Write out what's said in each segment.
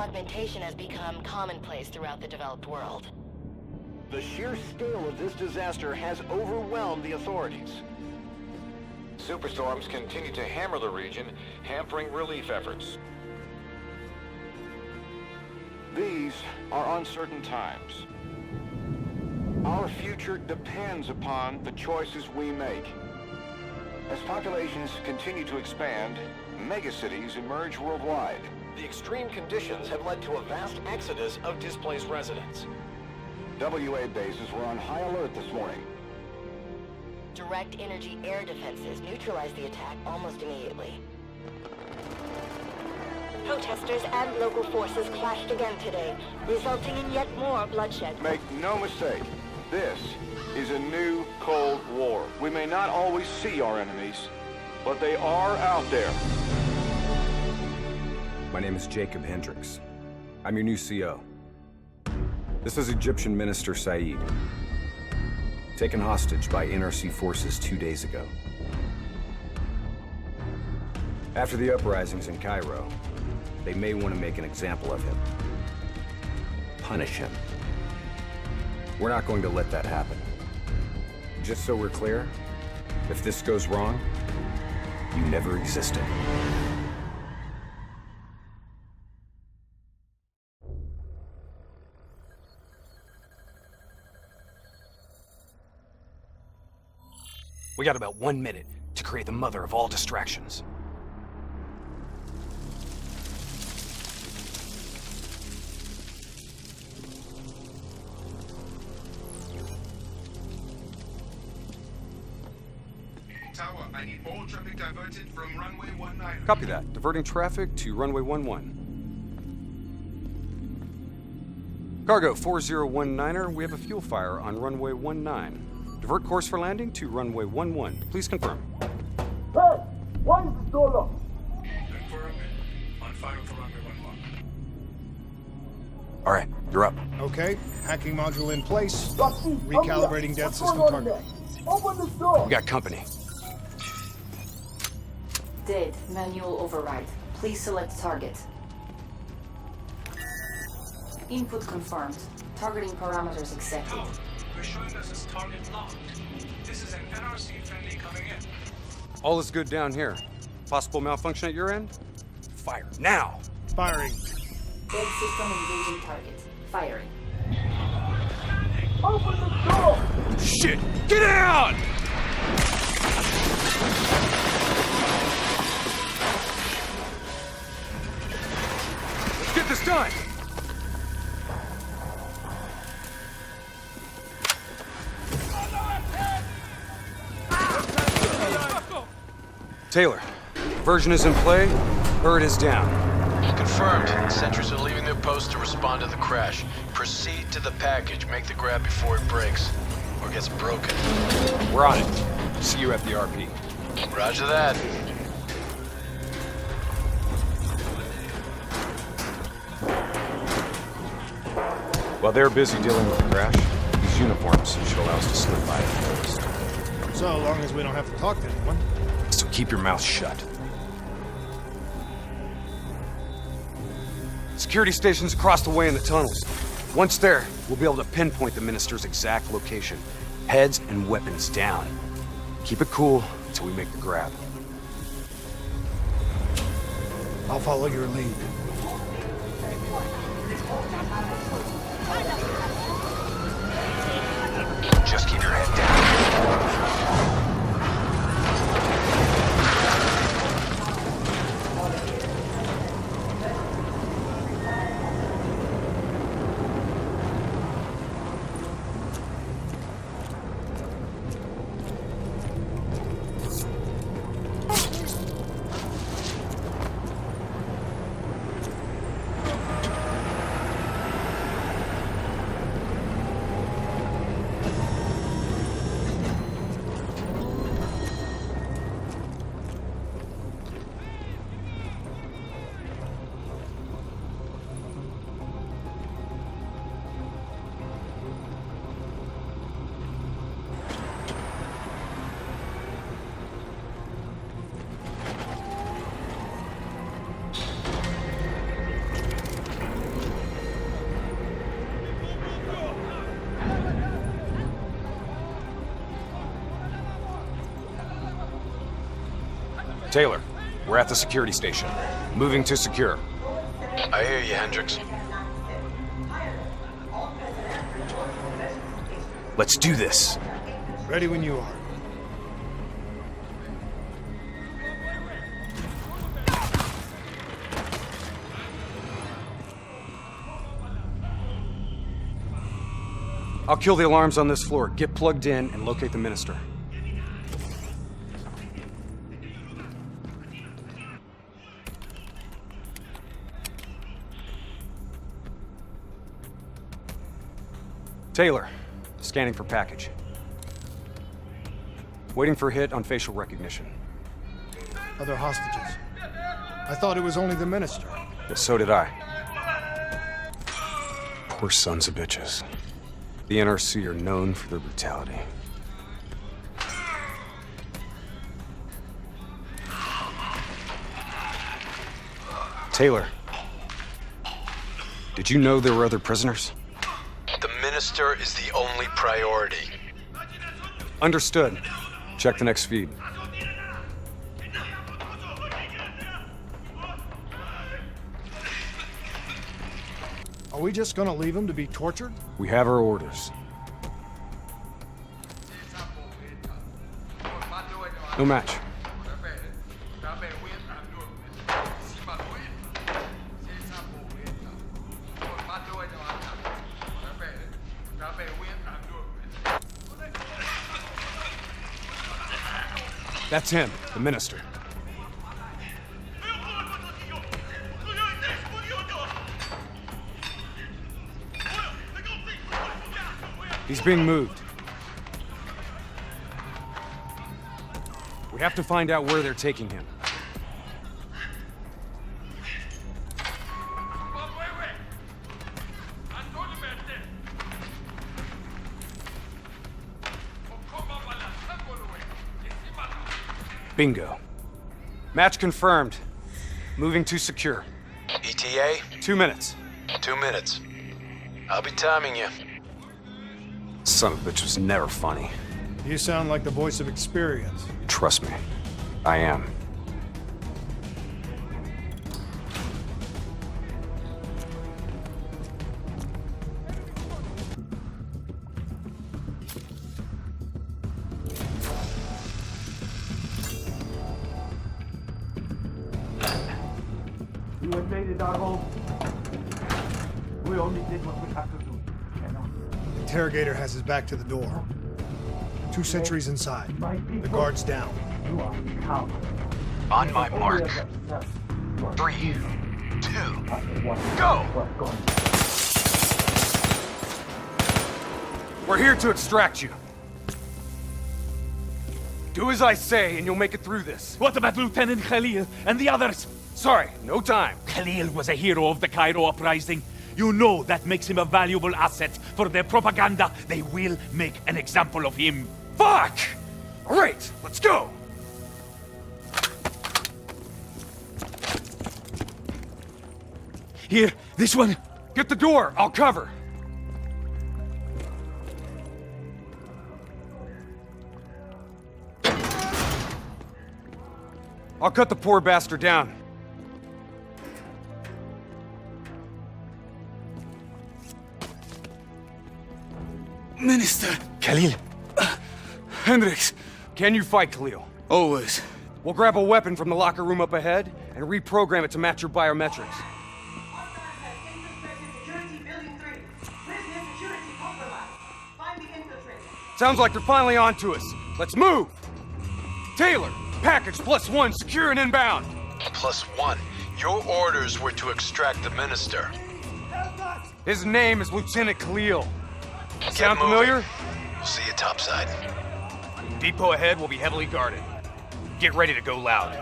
fragmentation has become commonplace throughout the developed world. The sheer scale of this disaster has overwhelmed the authorities. Superstorms continue to hammer the region, hampering relief efforts. These are uncertain times. Our future depends upon the choices we make. As populations continue to expand, megacities emerge worldwide. The extreme conditions have led to a vast exodus of displaced residents. WA bases were on high alert this morning. Direct energy air defenses neutralized the attack almost immediately. Protesters and local forces clashed again today, resulting in yet more bloodshed. Make no mistake, this is a new Cold War. We may not always see our enemies, but they are out there. My name is Jacob Hendricks. I'm your new CO. This is Egyptian Minister Said, taken hostage by NRC forces 2 days ago. After the uprisings in Cairo, they may want to make an example of him. Punish him. We're not going to let that happen. Just so we're clear, if this goes wrong, you never existed. We got about 1 minute to create the mother of all distractions. Tower, I need all traffic diverted from runway 19. Copy that. Diverting traffic to runway 11. Cargo 4019er, we have a fuel fire on runway 19. Divert course for landing to runway 11. Please confirm. Hey! Why is the door locked? Confirm. On fire for runway 11. All right, you're up. Okay, hacking module in place. Roxy, Recalibrating death system target. Open this door! We got company. Dead. Manual override. Please select target. Input confirmed. Targeting parameters accepted. Tower, we're showing us as target locked. This is an NRC friendly coming in. All is good down here. Possible malfunction at your end? Fire now! Firing. Dead system engaging target. Firing. Open the door! Shit! Get out! Let's get this done! Taylor, version is in play, bird is down. Confirmed. Sentries are leaving their post to respond to the crash. Proceed to the package. Make the grab before it breaks. Or gets broken. We're on it. See you at the RP. Roger that. While they're busy dealing with the crash, these uniforms should allow us to slip by unnoticed. So long as we don't have to talk to anyone. So keep your mouth shut. Security stations across the way in the tunnels. Once there, we'll be able to pinpoint the minister's exact location. Heads and weapons down. Keep it cool until we make the grab. I'll follow your lead. Just keep your head down. Taylor, we're at the security station. Moving to secure. I hear you, Hendricks. Let's do this. Ready when you are. I'll kill the alarms on this floor. Get plugged in and locate the minister. Taylor, scanning for package. Waiting for hit on facial recognition. Other hostages. I thought it was only the minister. Yeah, so did I. Poor sons of bitches. The NRC are known for their brutality. Taylor, did you know there were other prisoners? The minister is the only priority. Understood. Check the next feed. Are we just gonna leave him to be tortured? We have our orders. No match. That's him, the minister. He's being moved. We have to find out where they're taking him. Bingo. Match confirmed. Moving to secure. ETA? 2 minutes. 2 minutes. I'll be timing you. Son of a bitch was never funny. You sound like the voice of experience. Trust me, I am. You invaded our home. We only did what we have to do. Interrogator has his back to the door. 2 sentries inside. The guard's down. You are coward. On my mark. 3, 2, go! We're here to extract you. Do as I say, and you'll make it through this. What about Lieutenant Khalil and the others? Sorry, no time. Khalil was a hero of the Cairo uprising. You know that makes him a valuable asset for their propaganda. They will make an example of him. Fuck! All right, let's go! Here, this one. Get the door, I'll cover. I'll cut the poor bastard down. Minister. Khalil. Hendricks. Can you fight, Khalil? Always. We'll grab a weapon from the locker room up ahead and reprogram it to match your biometrics. Sounds like they're finally on to us. Let's move! Taylor, package +1, secure and inbound. +1. Your orders were to extract the minister. His name is Lieutenant Khalil. Get Sound moving. familiar? We'll see you topside. Depot ahead will be heavily guarded. Get ready to go loud.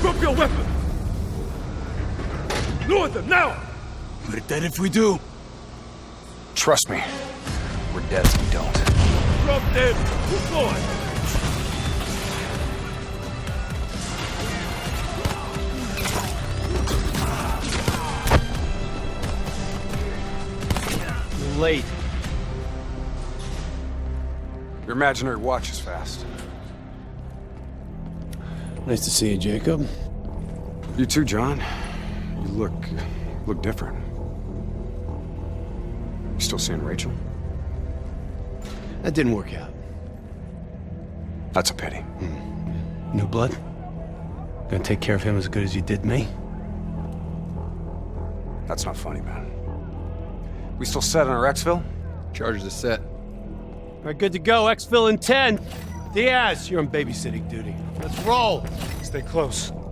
Drop your weapon! Lower them, now! We're dead if we do. Trust me, we're dead if we don't. Drop them! Move forward! late. Your imaginary watch is fast. Nice to see you, Jacob. You too, John. You look different. You still seeing Rachel? That didn't work out. That's a pity. New blood? Gonna take care of him as good as you did me? That's not funny, man. We still set on our exfil? Charges are set. All right, good to go. Exfil in 10. Diaz, you're on babysitting duty. Let's roll. Stay close. Move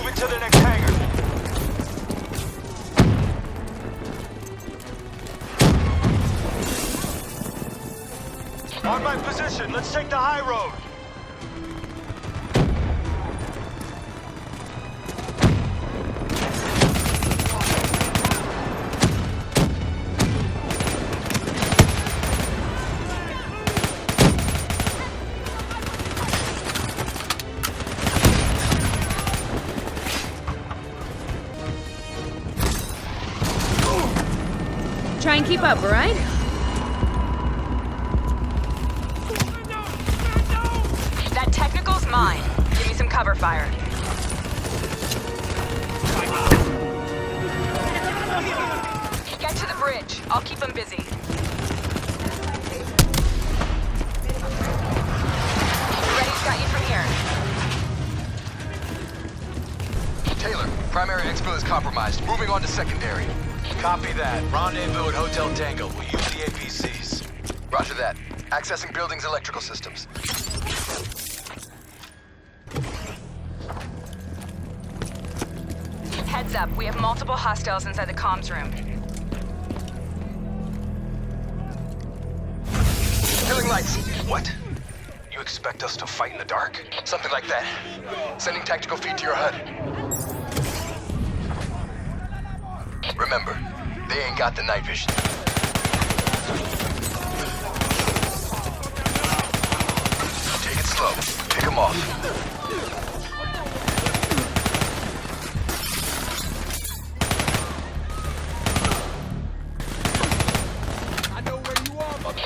it to the next hangar. On my position, let's take the high road. Try and keep up, all right? That technical's mine. Give me some cover fire. Get to the bridge. I'll keep them busy. Ready's got you from here. Taylor, primary exfil is compromised. Moving on to secondary. Copy that. Rendezvous at Hotel Tango. We'll use the APCs. Roger that. Accessing building's electrical systems. Heads up, we have multiple hostiles inside the comms room. Killing lights. What? You expect us to fight in the dark? Something like that. Sending tactical feed to your HUD. Remember, they ain't got the night vision. Take it slow. Pick them off.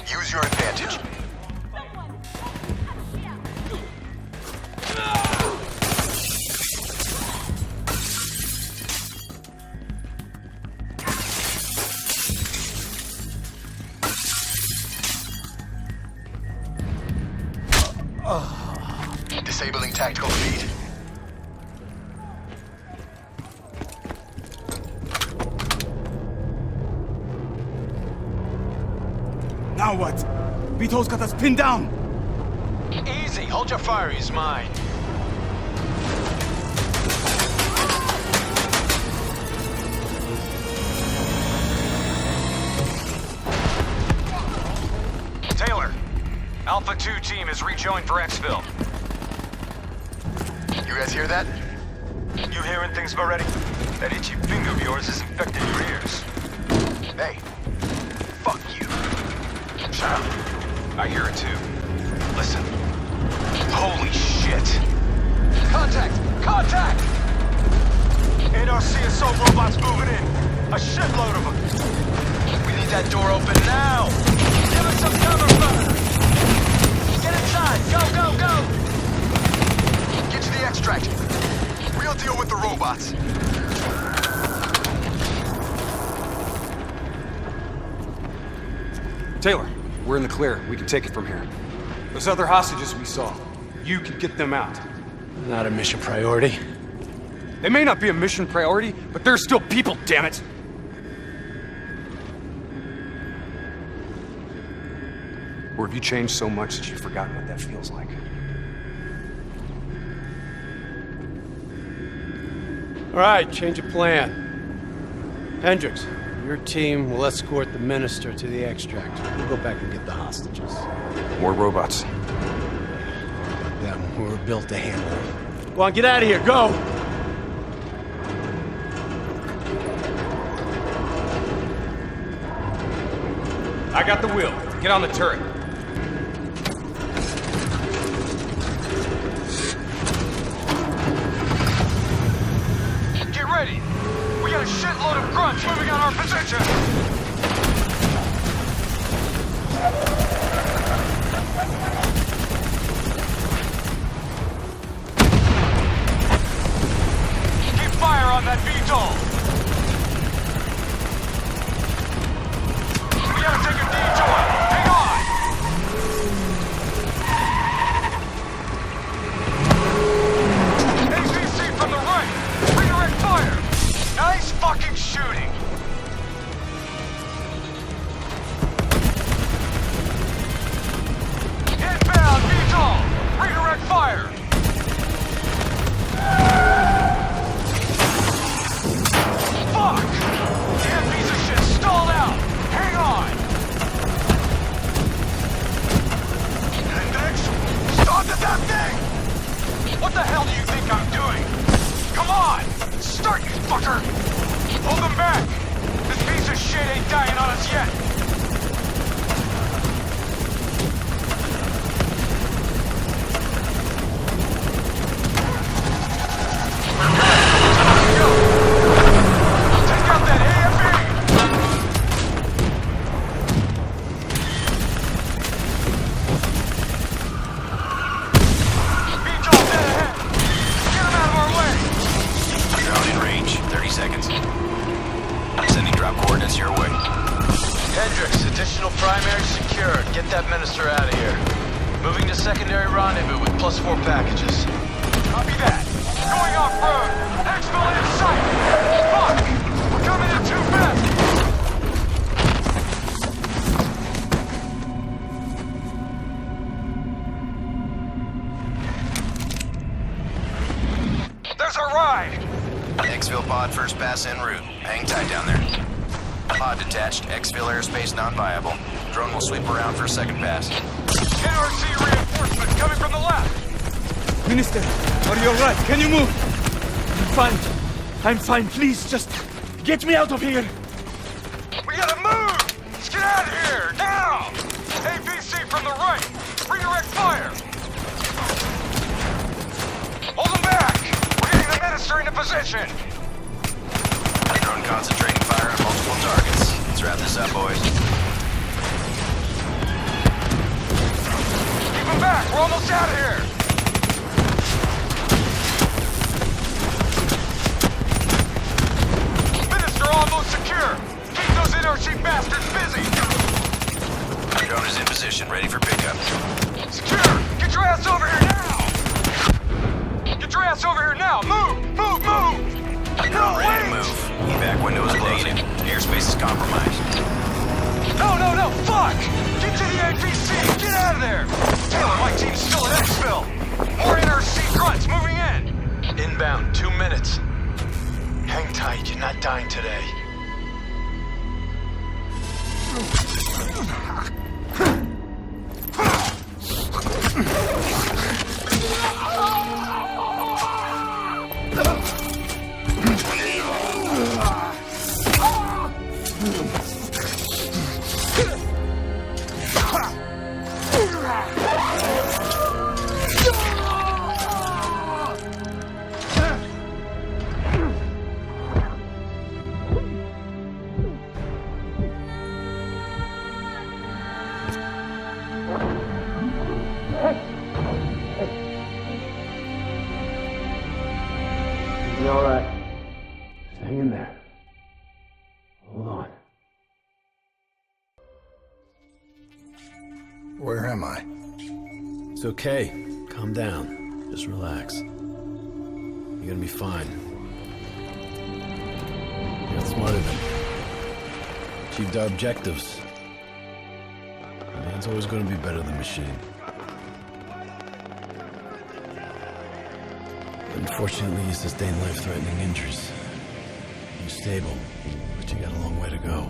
Use your advantage. Disabling tactical feed. Now what? Vito's got us pinned down! Easy. Hold your fire. He's mine. Taylor, Alpha 2 team has rejoined for exfil. You guys hear that? You hearing things already? That itchy finger of yours is infecting your ears. Hey, fuck you. Shut up. I hear it too. Listen. Holy shit. Contact! Contact! NRC assault robots moving in. A shitload of them. We need that door open now! Give us some cover fire! Get inside! Go, go, go! Get to the extract. We'll deal with the robots. Taylor, we're in the clear. We can take it from here. Those other hostages we saw, you can get them out. Not a mission priority. They may not be a mission priority, but they're still people, damn it! Or have you changed so much that you've forgotten what that feels like? All right, change of plan. Hendricks, your team will escort the minister to the extract. We'll go back and get the hostages. More robots. Them, we were built to handle them. Go on, get out of here, go! I got the wheel. Get on the turret. Get ready! We got a shitload of grunts moving on our position! Keep fire on that VTOL! We gotta take a detour! Hang on! ACC from the right! Redirect fire! Nice fucking shooting! Inbound VTOL! Redirect fire! Fuck! Damn piece of shit stalled out! Hang on! Index! Started that thing! What the hell do you think I'm doing? Come on! Start, you fucker! Hold them back! This piece of shit ain't dying on us yet! Take out that AFE! VTOL dead ahead! Get him out of our way! Drone in range. 30 seconds. Sending drop coordinates your way. Hendricks, additional primary secured. Get that minister out of here. Moving to secondary rendezvous with +4 packages. Copy that. Going off-road. Exfil in sight. Fuck! We're coming in too fast! There's our ride! Exfil pod first pass en route. Hang tight down there. Pod detached. Exfil airspace non-viable. Drone will sweep around for a second pass. NRC reinforcement coming from the left! Minister, are you alright? Can you move? I'm fine. Please, just get me out of here. We gotta move! Let's get out of here! Now! APC from the right! Redirect fire! Hold them back! We're getting the minister into position! Drone concentrating fire on multiple targets. Let's wrap this up, boys. Keep them back! We're almost out of here! Minister almost secure! Keep those NRC bastards busy! Drone is in position, ready for pickup. Secure! Get your ass over here now! Get your ass over here now! Move! Move! Move! Drone ready to move. Evac window is closing. Airspace is compromised. No! Fuck! Get to the APC! Get out of there! Taylor, my team's still at Exfil! More NRC grunts moving in! Inbound, 2 minutes. Hang tight, you're not dying today. Be all right. Just hang in there. Hold on. Where am I? It's okay. Calm down. Just relax. You're gonna be fine. You got smarter than me. Achieved our objectives. Man's always gonna be better than machine. Unfortunately, you sustained life-threatening injuries. You're stable, but you got a long way to go.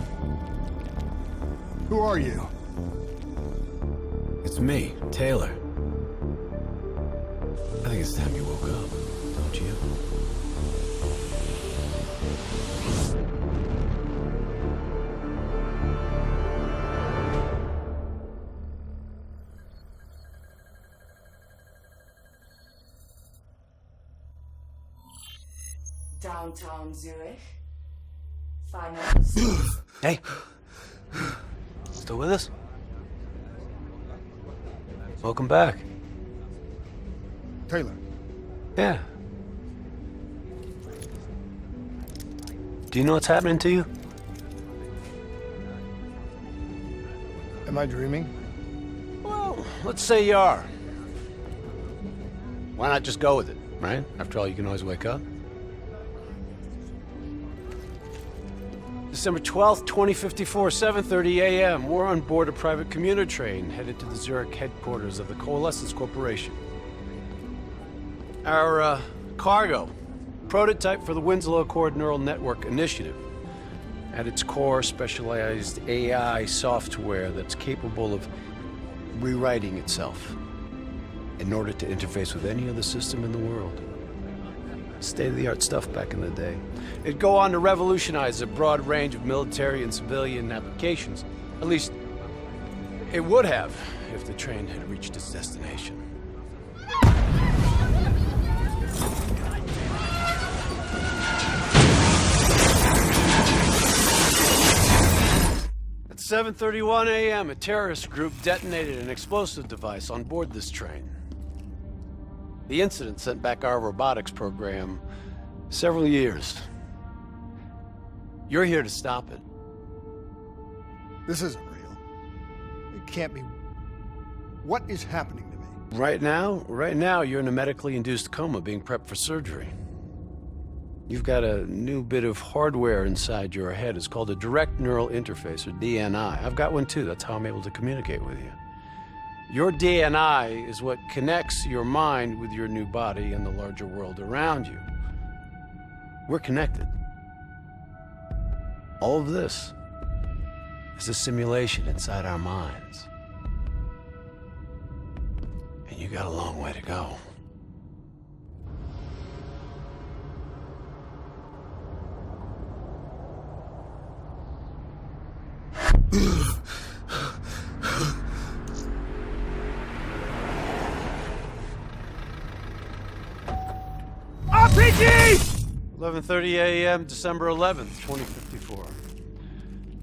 Who are you? It's me, Taylor. I think it's time you woke up, don't you? Downtown Zurich. Final. Hey. Still with us? Welcome back. Taylor. Yeah. Do you know what's happening to you? Am I dreaming? Well, let's say you are. Why not just go with it, right? After all, you can always wake up. December 12th, 2054, 7:30 a.m. We're on board a private commuter train headed to the Zurich headquarters of the Coalescence Corporation. Our cargo, prototype for the Winslow Accord Neural Network Initiative. At its core, specialized AI software that's capable of rewriting itself in order to interface with any other system in the world. State-of-the-art stuff back in the day. It'd go on to revolutionize a broad range of military and civilian applications. At least, it would have if the train had reached its destination. At 7:31 a.m., a terrorist group detonated an explosive device on board this train. The incident sent back our robotics program several years. You're here to stop it. This isn't real. It can't be. What is happening to me? Right now, you're in a medically induced coma being prepped for surgery. You've got a new bit of hardware inside your head. It's called a direct neural interface, or DNI. I've got one too. That's how I'm able to communicate with you. Your DNI is what connects your mind with your new body and the larger world around you. We're connected. All of this is a simulation inside our minds. And you got a long way to go. RPG! 11:30 a.m., December 11th, 2054.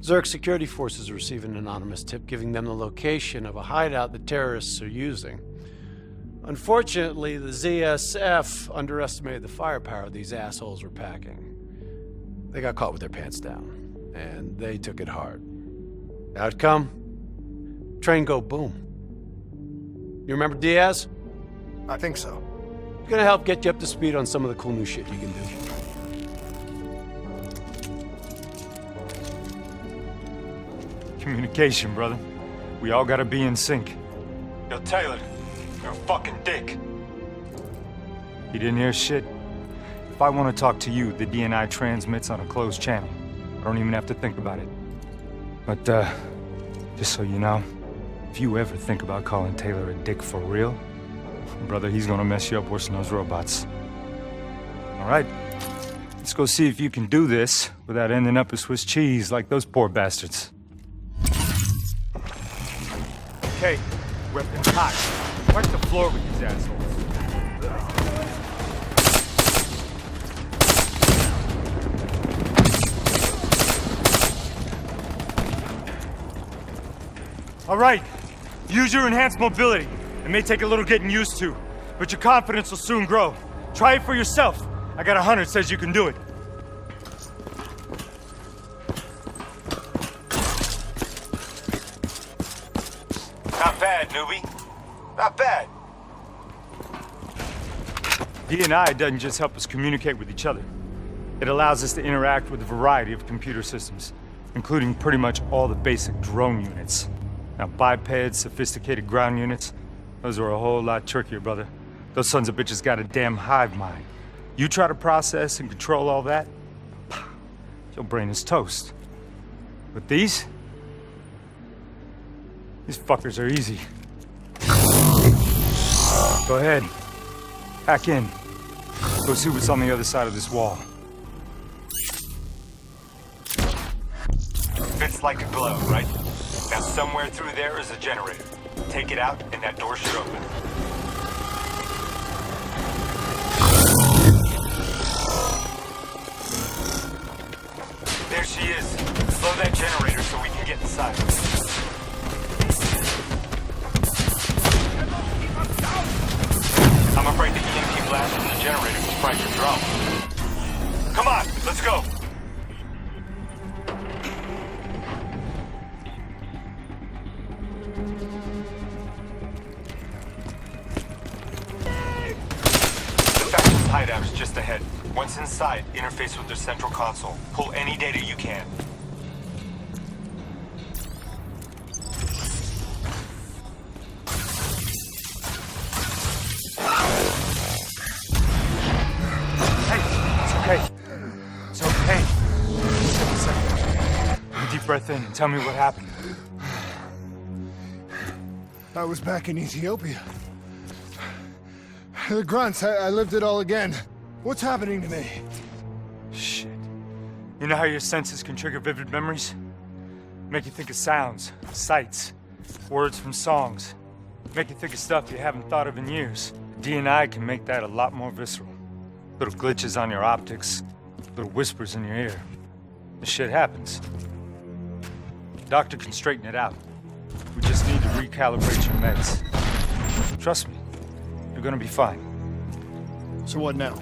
Zurich security forces receive an anonymous tip giving them the location of a hideout the terrorists are using. Unfortunately, the ZSF underestimated the firepower these assholes were packing. They got caught with their pants down, and they took it hard. Outcome? Train go boom. You remember Diaz? I think so. Gonna help get you up to speed on some of the cool new shit you can do. Communication, brother. We all gotta be in sync. Yo, Taylor, you're a fucking dick. You didn't hear shit? If I want to talk to you, the DNI transmits on a closed channel. I don't even have to think about it. But, just so you know, if you ever think about calling Taylor a dick for real, brother, he's gonna mess you up worse than those robots. All right, let's go see if you can do this without ending up as Swiss cheese like those poor bastards. Okay, we're up in hot. Wipe the floor with these assholes. All right, use your enhanced mobility. It may take a little getting used to, but your confidence will soon grow. Try it for yourself. I got a hunter that says you can do it. Not bad, newbie. Not bad. DNI doesn't just help us communicate with each other. It allows us to interact with a variety of computer systems, including pretty much all the basic drone units. Now, bipeds, sophisticated ground units, those are a whole lot trickier, brother. Those sons of bitches got a damn hive mind. You try to process and control all that, your brain is toast. But these fuckers are easy. Go ahead. Hack in. Go see what's on the other side of this wall. Fits like a glove, right? Now somewhere through there is a generator. Take it out and that door should open. There she is. Slow that generator so we can get inside. I'm afraid the EMP blast from the generator will frighten your drone. Come on, let's go. The faction's hideout is just ahead. Once inside, interface with their central console. Pull any data you can. Hey, it's okay. Take a second. Take a deep breath in and tell me what happened. I was back in Ethiopia. The grunts, I lived it all again. What's happening to me? Shit. You know how your senses can trigger vivid memories? Make you think of sounds, sights, words from songs. Make you think of stuff you haven't thought of in years. DNI can make that a lot more visceral. Little glitches on your optics, little whispers in your ear. This shit happens. Doctor can straighten it out. We just need to recalibrate your meds. Trust me, you're gonna be fine. So what now?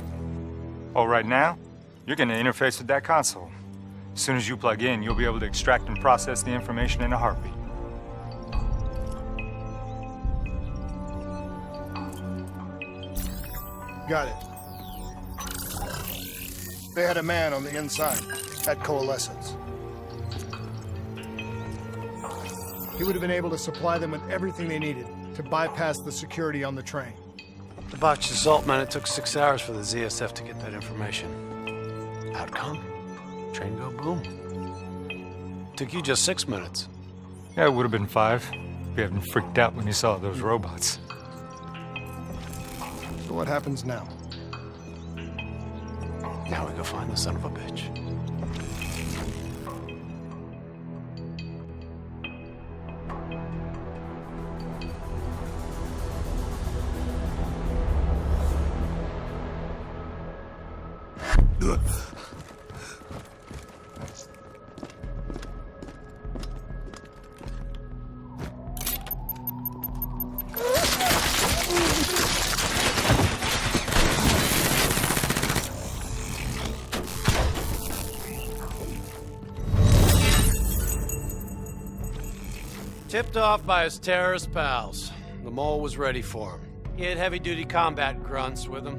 Oh, right now, you're gonna interface with that console. As soon as you plug in, you'll be able to extract and process the information in a heartbeat. Got it. They had a man on the inside at Coalescence. He would have been able to supply them with everything they needed to bypass the security on the train. The botched assault, man, it took 6 hours for the ZSF to get that information. Outcome? Train go boom. Took you just 6 minutes. Yeah, it would have been 5 if you hadn't freaked out when you saw those robots. So what happens now? Now we go find the son of a bitch. Tipped off by his terrorist pals, the mole was ready for him. He had heavy-duty combat grunts with him.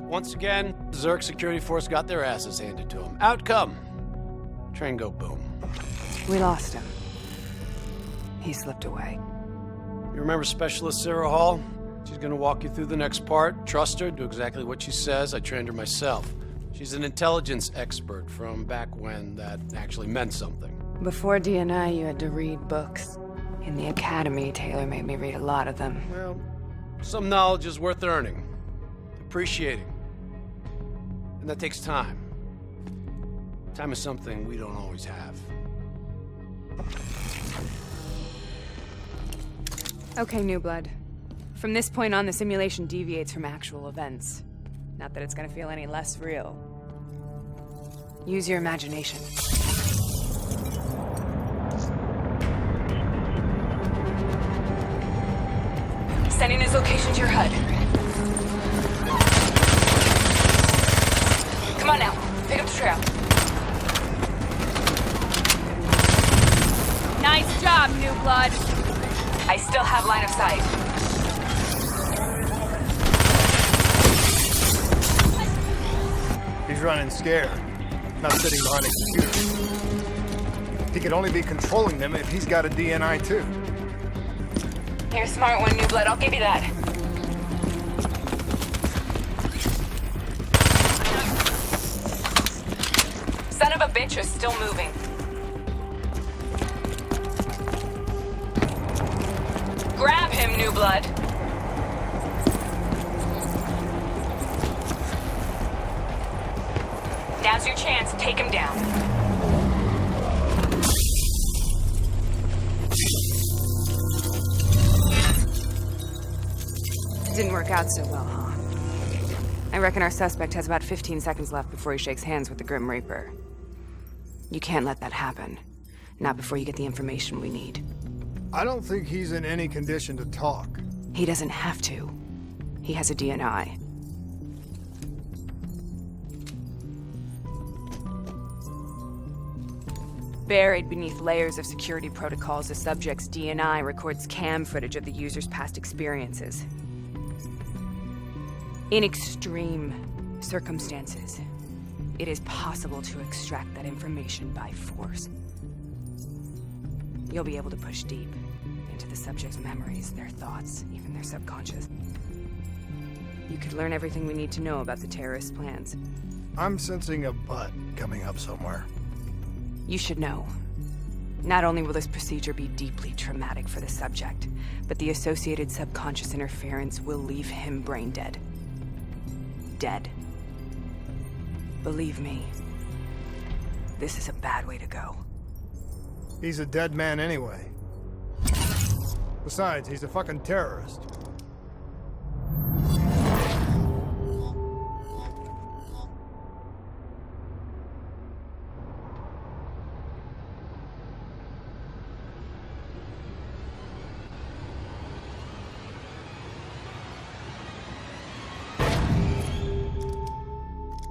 Once again, the Zerg security force got their asses handed to him. Outcome: train go boom. We lost him. He slipped away. You remember Specialist Sarah Hall? She's gonna walk you through the next part. Trust her, do exactly what she says. I trained her myself. She's an intelligence expert from back when that actually meant something. Before DNI, you had to read books. In the academy, Taylor made me read a lot of them. Well, some knowledge is worth earning, appreciating. And that takes time. Time is something we don't always have. Okay, New Blood. From this point on, the simulation deviates from actual events. Not that it's gonna feel any less real. Use your imagination. Sending his location to your HUD. Come on now, pick up the trail. Nice job, New Blood. I still have line of sight. He's running scared, not sitting behind a computer. He could only be controlling them if he's got a DNI too. You're a smart one, New Blood, I'll give you that. Son of a bitch is still moving. Grab him, New Blood. Now's your chance, take him down. Didn't work out so well, huh? I reckon our suspect has about 15 seconds left before he shakes hands with the Grim Reaper. You can't let that happen. Not before you get the information we need. I don't think he's in any condition to talk. He doesn't have to. He has a DNI. Buried beneath layers of security protocols, the subject's DNI records cam footage of the user's past experiences. In extreme circumstances, it is possible to extract that information by force. You'll be able to push deep into the subject's memories, their thoughts, even their subconscious. You could learn everything we need to know about the terrorist plans. I'm sensing a butt coming up somewhere. You should know. Not only will this procedure be deeply traumatic for the subject, but the associated subconscious interference will leave him brain dead. Dead. Believe me, this is a bad way to go. He's a dead man anyway. Besides, he's a fucking terrorist.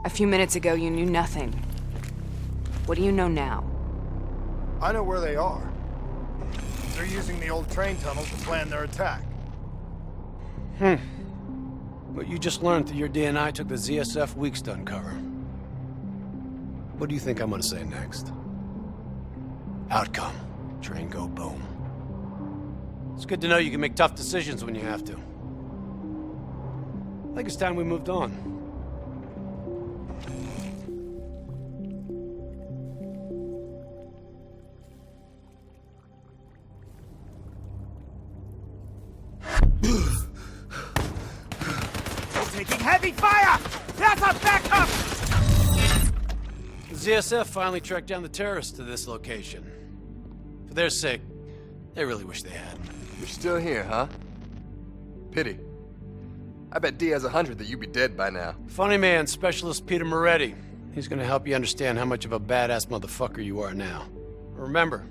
A few minutes ago, you knew nothing. What do you know now? I know where they are. They're using the old train tunnel to plan their attack. What you just learned that your DNI took the ZSF weeks to uncover. What do you think I'm gonna say next? Outcome. Train go boom. It's good to know you can make tough decisions when you have to. I think it's time we moved on. Taking heavy fire! That's a backup! The ZSF finally tracked down the terrorists to this location. For their sake, they really wish they had. You're still here, huh? Pity. I bet D has 100 that you'd be dead by now. Funny man, Specialist Peter Moretti. He's gonna help you understand how much of a badass motherfucker you are now. Remember,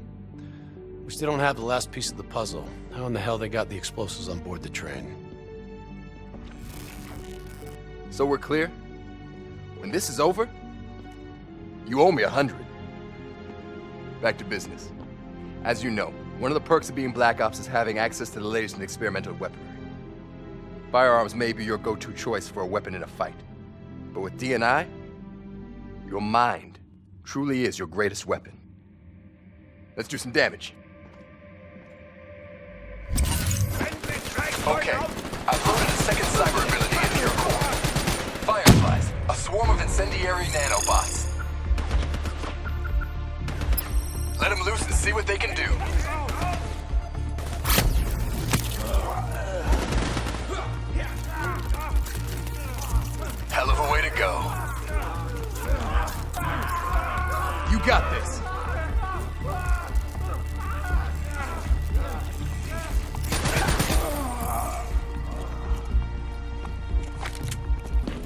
we still don't have the last piece of the puzzle. How in the hell they got the explosives on board the train? So we're clear? When this is over, you owe me 100. Back to business. As you know, one of the perks of being Black Ops is having access to the latest in experimental weaponry. Firearms may be your go-to choice for a weapon in a fight. But with DNI, your mind truly is your greatest weapon. Let's do some damage. Okay, I've loaded a second cyber ability into your core. Fireflies, a swarm of incendiary nanobots. Let them loose and see what they can do. Hell of a way to go. You got this.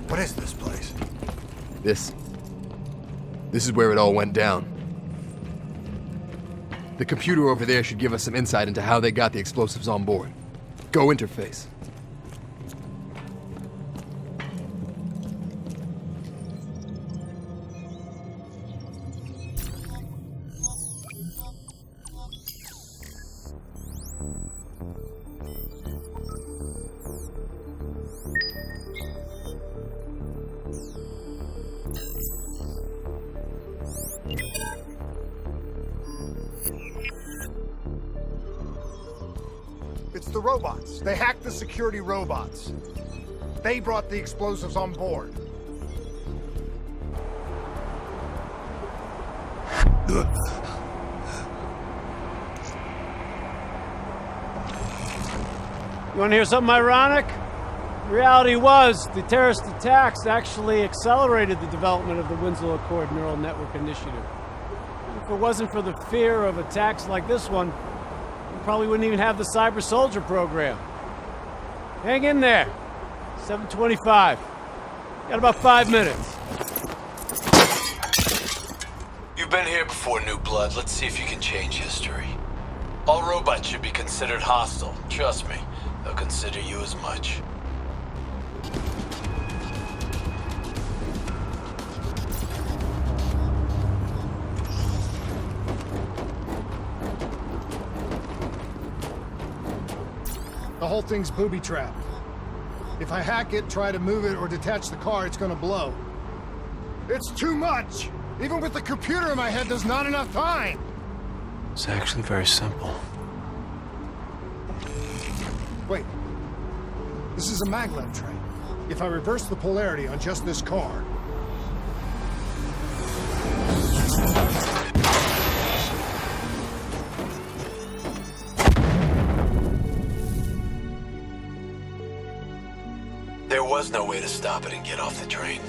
What is this place? This is where it all went down. The computer over there should give us some insight into how they got the explosives on board. Go interface. It's the robots. They hacked the security robots. They brought the explosives on board. You want to hear something ironic? The reality was, the terrorist attacks actually accelerated the development of the Winslow Accord Neural Network Initiative. If it wasn't for the fear of attacks like this one, we probably wouldn't even have the Cyber Soldier program. Hang in there. 7:25. Got about 5 minutes. You've been been here before, New Blood. Let's see if you can change history. All robots should be considered hostile. Trust me, they'll consider you as much. The whole thing's booby-trapped. If I hack it, try to move it, or detach the car, it's gonna blow. It's too much! Even with the computer in my head, there's not enough time! It's actually very simple. Wait. This is a maglev train. If I reverse the polarity on just this car... There was no way to stop it and get off the train.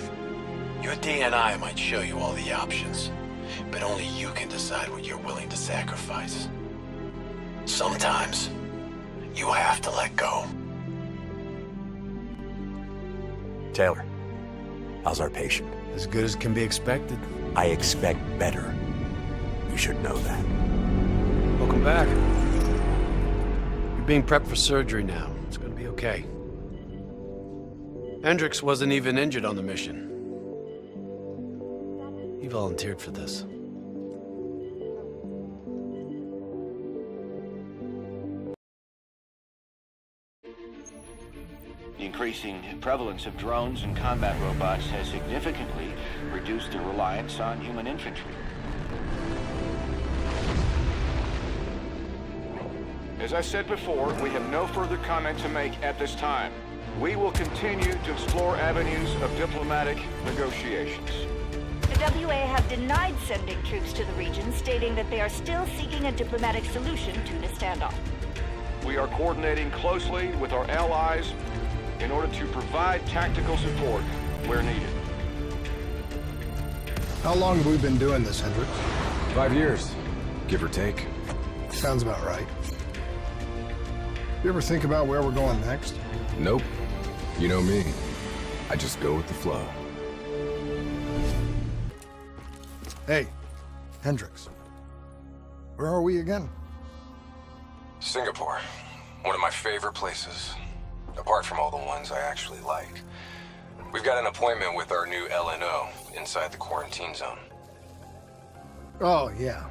Your DNI might show you all the options, but only you can decide what you're willing to sacrifice. Sometimes, you have to let go. Taylor, how's our patient? As good as can be expected. I expect better. You should know that. Welcome back. You're being prepped for surgery now. It's gonna be okay. Hendricks wasn't even injured on the mission. He volunteered for this. The increasing prevalence of drones and combat robots has significantly reduced the reliance on human infantry. As I said before, we have no further comment to make at this time. We will continue to explore avenues of diplomatic negotiations. The WA have denied sending troops to the region, stating that they are still seeking a diplomatic solution to the standoff. We are coordinating closely with our allies in order to provide tactical support where needed. How long have we been doing this, Hendricks? 5 years, give or take. Sounds about right. You ever think about where we're going next? Nope. You know me. I just go with the flow. Hey, Hendricks. Where are we again? Singapore. One of my favorite places. Apart from all the ones I actually like. We've got an appointment with our new LNO inside the quarantine zone. Oh, yeah.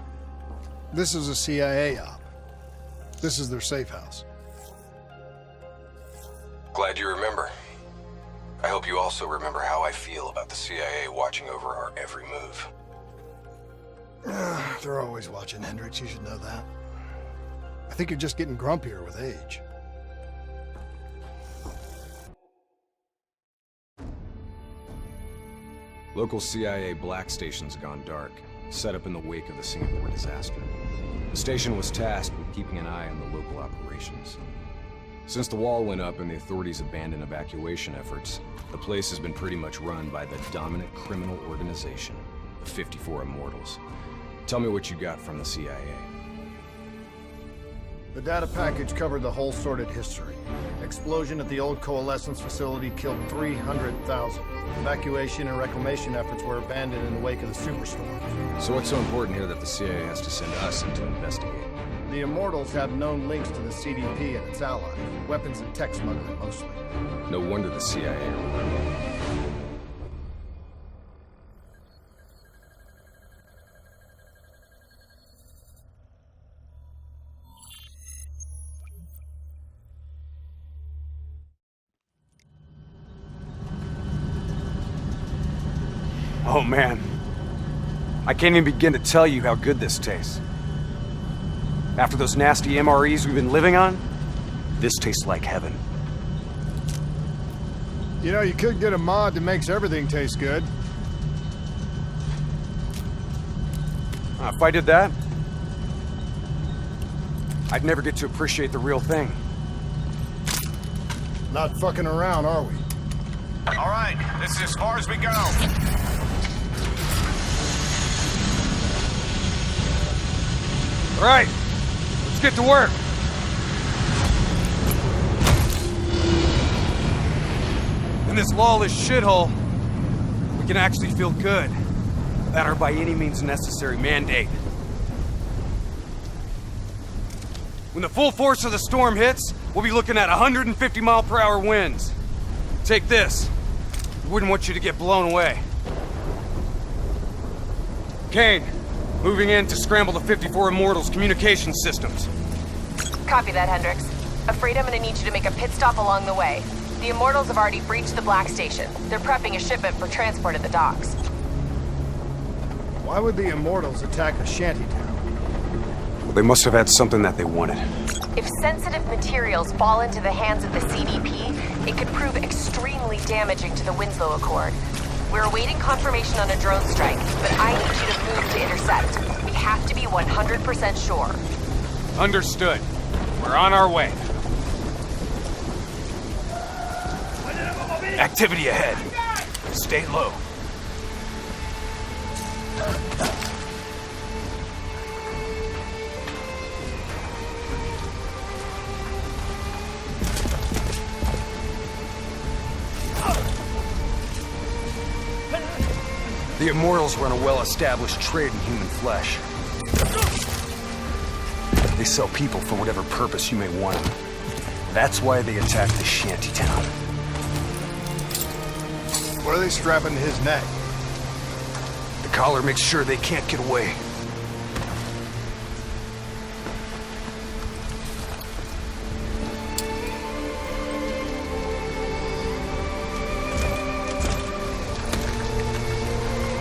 This is a CIA op. This is their safe house. Glad you remember. I hope you also remember how I feel about the CIA watching over our every move. They're always watching, Hendricks. You should know that. I think you're just getting grumpier with age. Local CIA black station's gone dark, set up in the wake of the Singapore disaster. The station was tasked with keeping an eye on the local operations. Since the wall went up and the authorities abandoned evacuation efforts, the place has been pretty much run by the dominant criminal organization, the 54 Immortals. Tell me what you got from the CIA. The data package covered the whole sordid history. Explosion at the old Coalescence facility killed 300,000. Evacuation and reclamation efforts were abandoned in the wake of the superstorm. So what's so important here that the CIA has to send us in to investigate? The Immortals have known links to the CDP and its allies. Weapons and tech smuggling, mostly. No wonder the CIA are... Oh man, I can't even begin to tell you how good this tastes. After those nasty MREs we've been living on, this tastes like heaven. You know, you could get a mod that makes everything taste good. If I did that, I'd never get to appreciate the real thing. Not fucking around, are we? All right, this is as far as we go. All right, let's get to work. In this lawless shithole, we can actually feel good. That our by any means necessary mandate. When the full force of the storm hits, we'll be looking at 150-mile-per-hour winds. Take this. We wouldn't want you to get blown away. Kane, moving in to scramble the 54 Immortals' communication systems. Copy that, Hendricks. Afraid I'm gonna need you to make a pit stop along the way. The Immortals have already breached the Black Station. They're prepping a shipment for transport at the docks. Why would the Immortals attack a shantytown? Well, they must have had something that they wanted. If sensitive materials fall into the hands of the CDP, it could prove extremely damaging to the Winslow Accord. We're awaiting confirmation on a drone strike, but I need you to move to intercept. We have to be 100% sure. Understood. We're on our way. Activity ahead. Stay low. The Immortals run a well-established trade in human flesh. They sell people for whatever purpose you may want them. That's why they attacked the shantytown. What are they strapping to his neck? The collar makes sure they can't get away.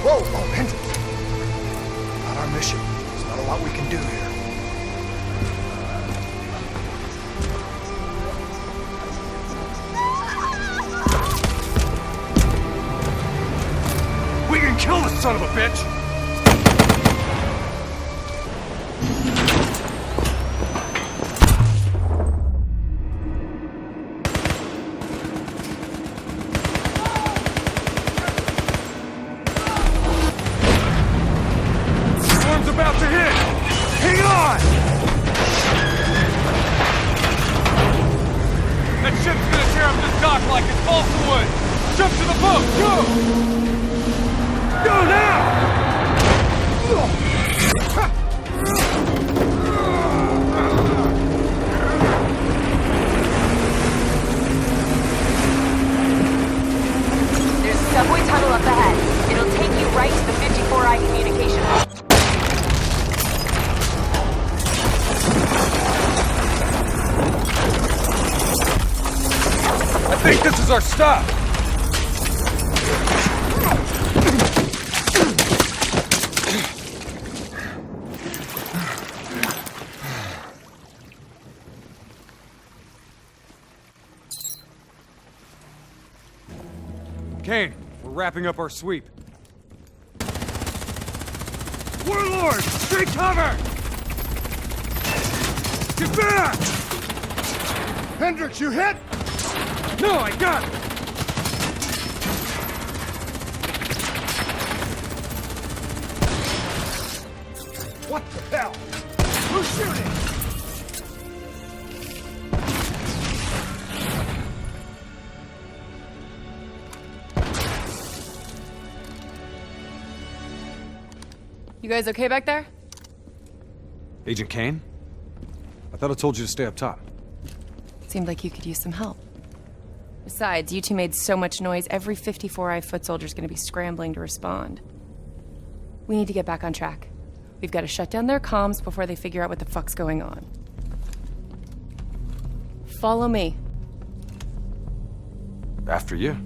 Whoa! Oh, Hendricks! Not our mission. There's not a lot we can do here. We can kill the son of a bitch! Storm's about to hit! Hang on! That ship's gonna tear up this dock like it's balsa wood! Jump to the boat! Go! Go now! There's a subway tunnel up ahead. It'll take you right to the 54I communication hub. I think this is our stop! Kane, we're wrapping up our sweep. Warlord! Take cover! Get back! Hendricks, you hit? No, I got it! What the hell? Who's shooting? You guys okay back there? Agent Kane? I thought I told you to stay up top. Seemed like you could use some help. Besides, you two made so much noise, every 54I foot soldier's gonna be scrambling to respond. We need to get back on track. We've got to shut down their comms before they figure out what the fuck's going on. Follow me. After you.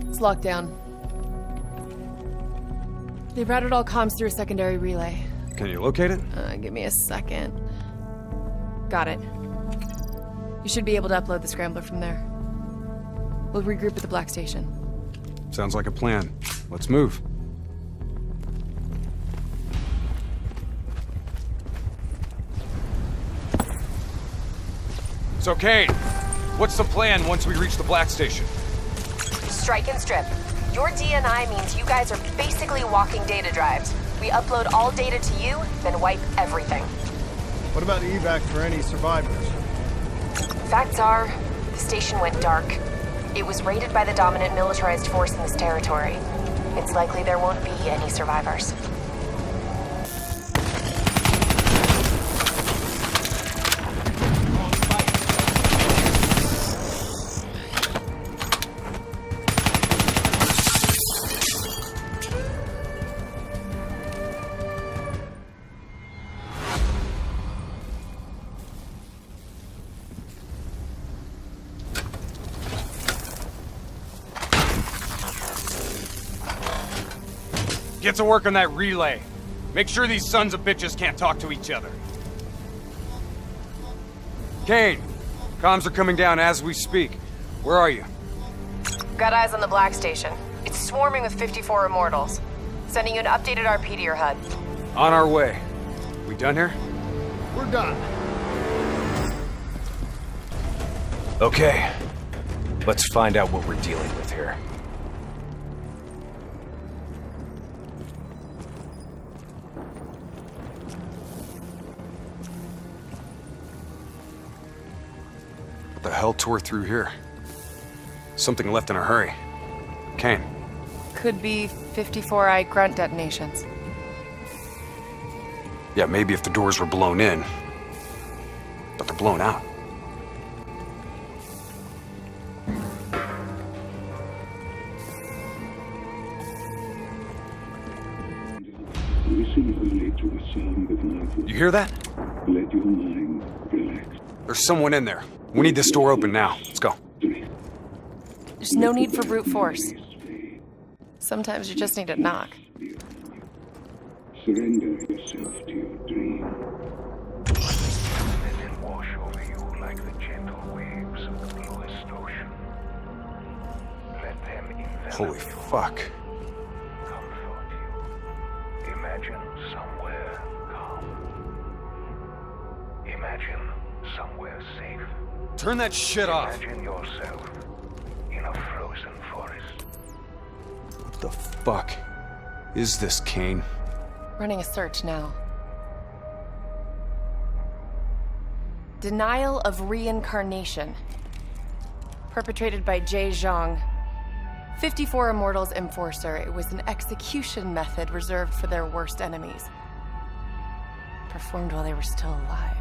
It's locked down. They've routed all comms through a secondary relay. Can you locate it? Give me a second. Got it. You should be able to upload the scrambler from there. We'll regroup at the Black Station. Sounds like a plan. Let's move. So, Kane, what's the plan once we reach the Black Station? Strike and strip. Your DNI means you guys are basically walking data drives. We upload all data to you, then wipe everything. What about evac for any survivors? Facts are, the station went dark. It was raided by the dominant militarized force in this territory. It's likely there won't be any survivors. Get to work on that relay. Make sure these sons of bitches can't talk to each other. Kane, comms are coming down as we speak. Where are you? Got eyes on the Black Station. It's swarming with 54 Immortals. Sending you an updated RP to your HUD. On our way. We done here? We're done. Okay. Let's find out what we're dealing with here. What the hell tore through here? Something left in a hurry. Kane. Could be 54i grunt detonations. Yeah, maybe if the doors were blown in. But they're blown out. You hear that? Let your mind relax. There's someone in there. We need this door open now. Let's go. There's no need for brute force. Sometimes you just need to knock. Surrender yourself to your dream. Let it wash over you like the gentle waves of the bluest ocean. Let them envelop Holy fuck. comfort you. Imagine somewhere calm. Imagine somewhere safe. Turn that shit off. Imagine yourself in a frozen forest. What the fuck is this, Kane? Running a search now. Denial of reincarnation. Perpetrated by Jay Zhang. 54 Immortals Enforcer. It was an execution method reserved for their worst enemies. Performed while they were still alive.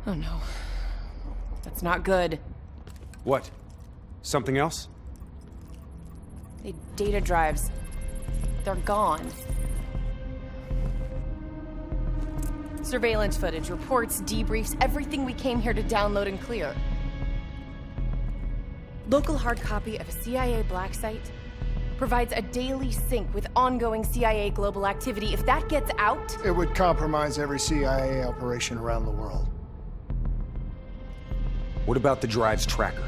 Oh no. That's not good. What? Something else? The data drives. They're gone. Surveillance footage, reports, debriefs, everything we came here to download and clear. Local hard copy of a CIA black site provides a daily sync with ongoing CIA global activity. If that gets out... It would compromise every CIA operation around the world. What about the drive's tracker?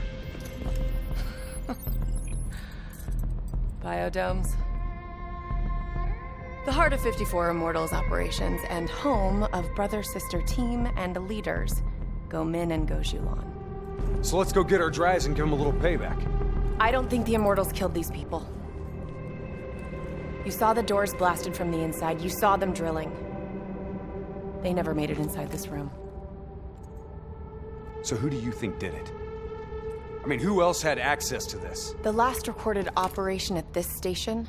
Biodomes. The heart of 54 Immortals operations and home of brother-sister team and leaders, Go Min and Go Zhulan. So let's go get our drives and give them a little payback. I don't think the Immortals killed these people. You saw the doors blasted from the inside. You saw them drilling. They never made it inside this room. So who do you think did it? I mean, who else had access to this? The last recorded operation at this station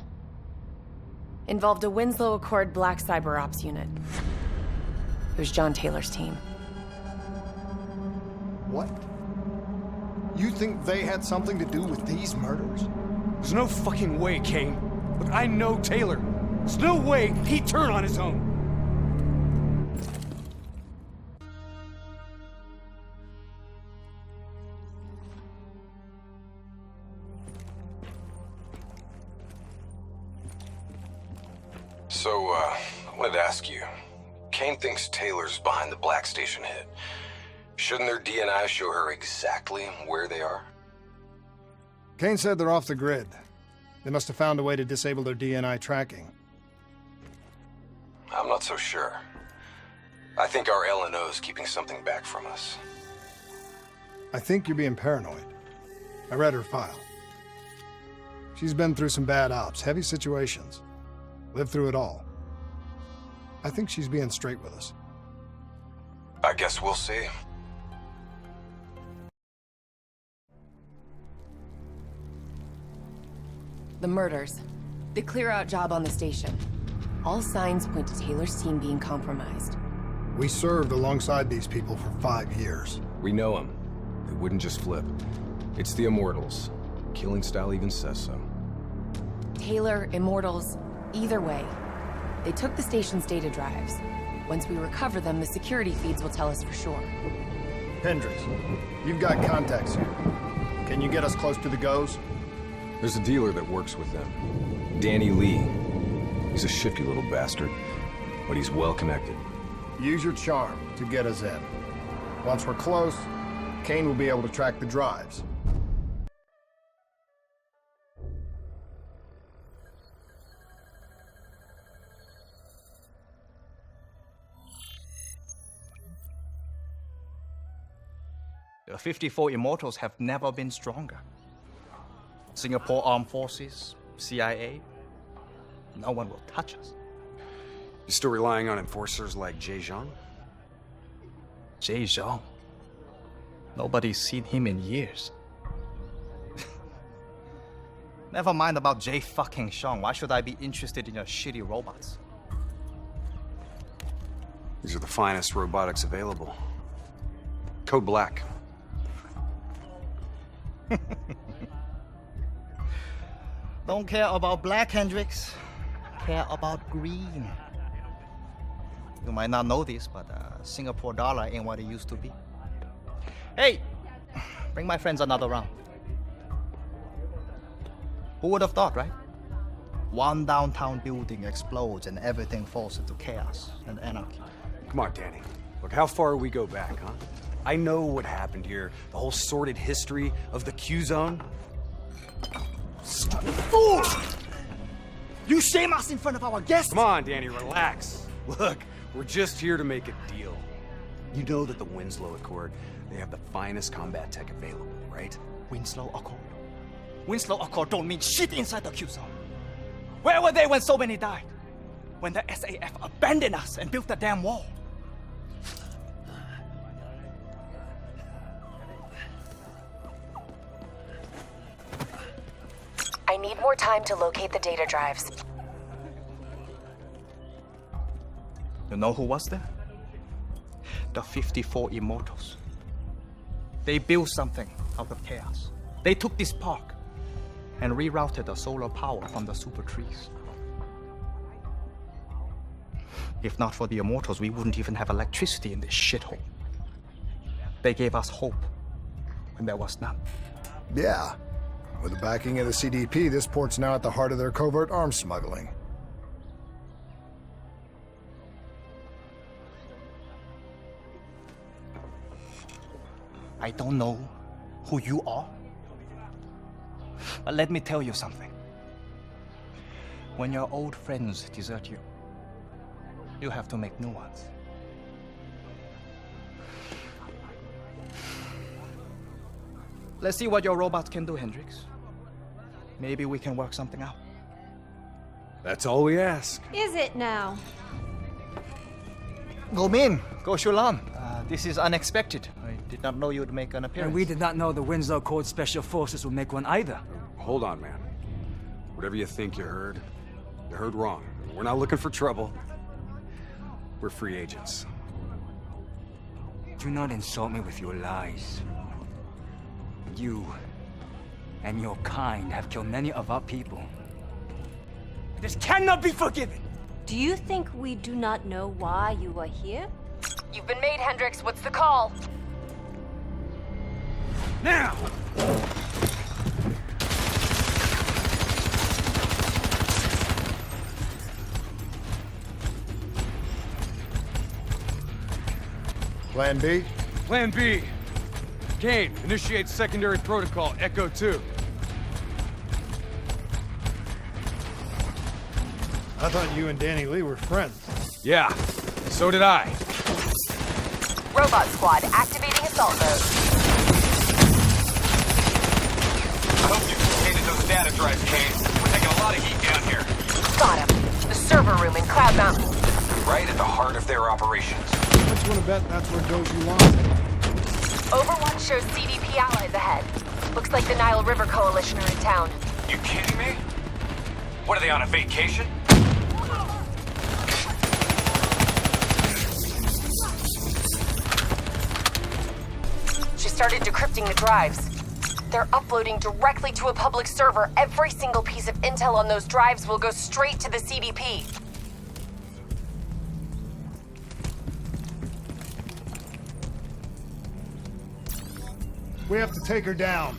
involved a Winslow Accord Black Cyber Ops unit. It was John Taylor's team. What? You think they had something to do with these murders? There's no fucking way, Kane. Look, I know Taylor. There's no way he'd turn on his own. So, I wanted to ask you. Kane thinks Taylor's behind the Black Station hit. Shouldn't their DNI show her exactly where they are? Kane said they're off the grid. They must have found a way to disable their DNI tracking. I'm not so sure. I think our LNO's keeping something back from us. I think you're being paranoid. I read her file. She's been through some bad ops, heavy situations. Lived through it all. I think she's being straight with us. I guess we'll see. The murders. The clear-out job on the station. All signs point to Taylor's team being compromised. We served alongside these people for 5 years. We know them. They wouldn't just flip. It's the Immortals. Killing style even says so. Taylor, Immortals, either way. They took the station's data drives. Once we recover them, the security feeds will tell us for sure. Hendricks, you've got contacts here. Can you get us close to the Goes? There's a dealer that works with them. Danny Lee. He's a shifty little bastard, but he's well connected. Use your charm to get us in. Once we're close, Kane will be able to track the drives. The 54 Immortals have never been stronger. Singapore Armed Forces, CIA, no one will touch us. You still relying on enforcers like Jay Zhang? Jay Zhang? Nobody's seen him in years. Never mind about Jay fucking Zhang. Why should I be interested in your shitty robots? These are the finest robotics available. Code Black. Don't care about black, Hendricks. Care about green. You might not know this, but Singapore dollar ain't what it used to be. Hey, bring my friends another round. Who would have thought, right? One downtown building explodes and everything falls into chaos and anarchy. Come on, Danny. Look, how far we go back, huh? I know what happened here. The whole sordid history of the Q-Zone. Stupid fool! You shame us in front of our guests! Come on, Danny, relax. Look, we're just here to make a deal. You know that the Winslow Accord, they have the finest combat tech available, right? Winslow Accord? Winslow Accord don't mean shit inside the Q-Zone. Where were they when so many died? When the SAF abandoned us and built the damn wall? I need more time to locate the data drives. You know who was there? The 54 Immortals. They built something out of chaos. They took this park and rerouted the solar power from the super trees. If not for the Immortals, we wouldn't even have electricity in this shithole. They gave us hope when there was none. Yeah. With the backing of the CDP, this port's now at the heart of their covert arms smuggling. I don't know who you are, but let me tell you something. When your old friends desert you, you have to make new ones. Let's see what your robots can do, Hendricks. Maybe we can work something out. That's all we ask. Is it now? Go Min, Go Shulan. This is unexpected. I did not know you would make an appearance. And we did not know the Winslow Accord Special Forces would make one either. Hold on, man. Whatever you think you heard wrong. We're not looking for trouble. We're free agents. Do not insult me with your lies. You and your kind have killed many of our people. This cannot be forgiven! Do you think we do not know why you are here? You've been made, Hendricks. What's the call? Now! Plan B? Plan B. Kane, initiate secondary protocol, Echo 2. I thought you and Danny Lee were friends. Yeah, so did I. Robot squad activating assault mode. I hope you located those data drives, Kane. We're taking a lot of heat down here. Got him. The server room in Cloud Mountain. Right at the of their operations. What you want to bet that's where Doji lost it? Overwatch shows CDP allies ahead. Looks like the Nile River Coalition are in town. You kidding me? What, are they on a vacation? She started decrypting the drives. They're uploading directly to a public server. Every single piece of intel on those drives will go straight to the CDP. We have to take her down.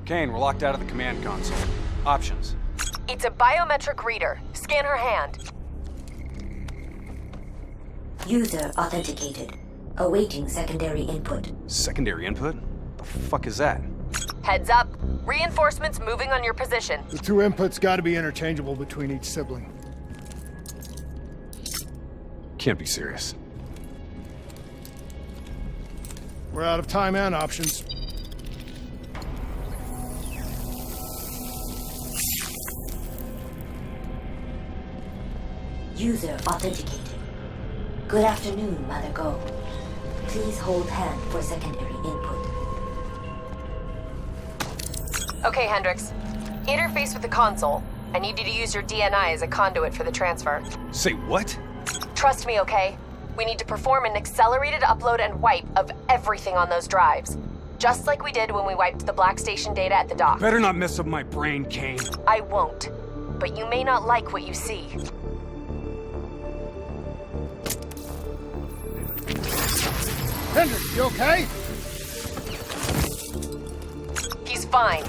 Kane, we're locked out of the command console. Options. It's a biometric reader. Scan her hand. User authenticated. Awaiting secondary input. Secondary input? The fuck is that? Heads up. Reinforcements moving on your position. The two inputs got to be interchangeable between each sibling. Can't be serious. We're out of time and options. User authenticated. Good afternoon, Mother Go. Please hold hand for secondary input. Okay, Hendricks. Interface with the console. I need you to use your DNI as a conduit for the transfer. Say what? Trust me, okay? We need to perform an accelerated upload and wipe of everything on those drives. Just like we did when we wiped the Black Station data at the dock. Better not mess up my brain, Kane. I won't. But you may not like what you see. Hendrik, you okay? He's fine.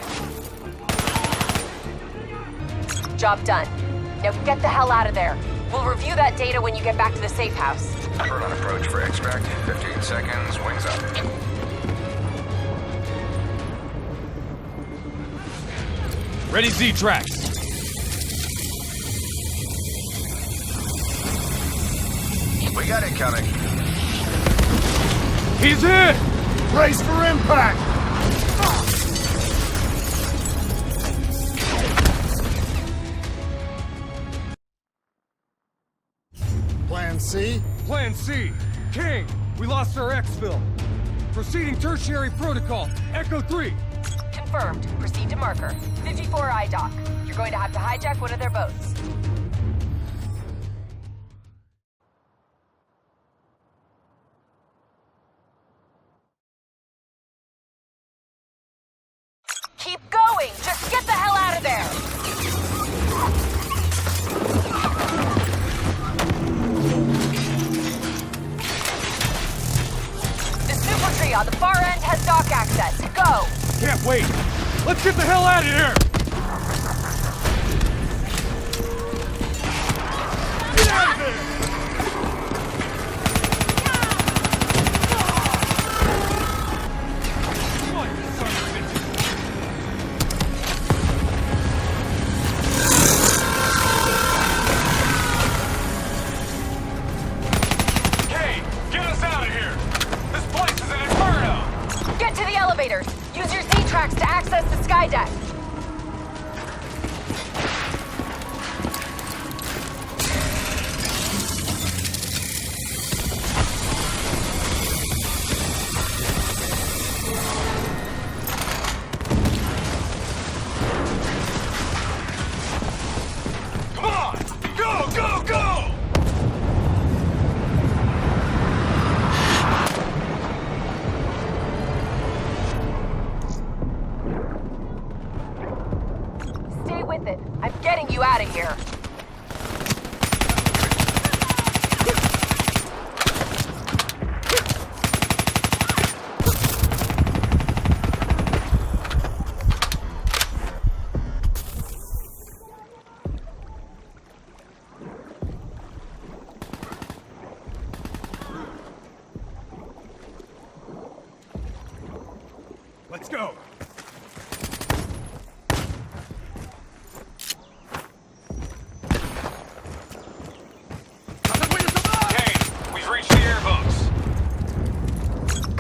Job done. Now get the hell out of there. We'll review that data when you get back to the safe house. Burn on approach for extract. 15 seconds. Wings up. Ready Z-Tracks. We got it coming. He's hit! Brace for impact! Plan C? Plan C. King, we lost our exfil. Proceeding tertiary protocol. Echo 3. Confirmed. Proceed to marker. 54I dock. You're going to have to hijack one of their boats. Keep going! Just get the hell out of there! The super tree on the far end has dock access. Go! Can't wait! Let's get the hell out of here! Get out of there! Use your Z-Tracks to access the sky deck. Come on! Go, go, go! With it. I'm getting you out of here. Let's go.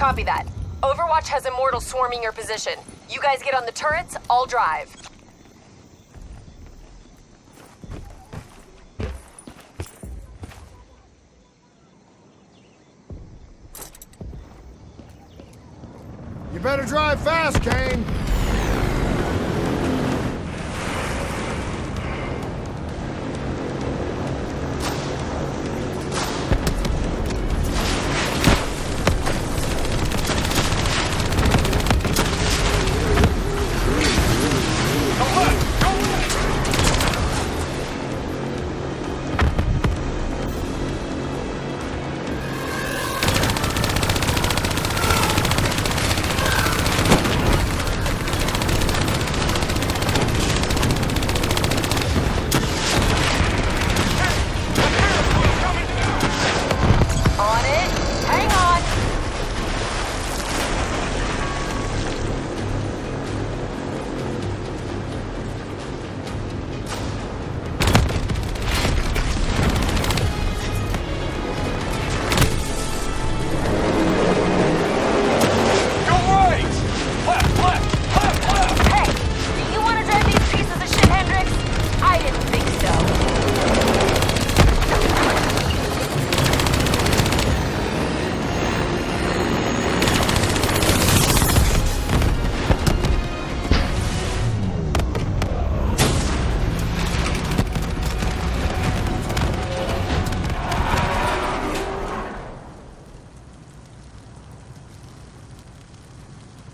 Copy that. Overwatch has Immortals swarming your position. You guys get on the turrets, I'll drive. You better drive fast, Kane!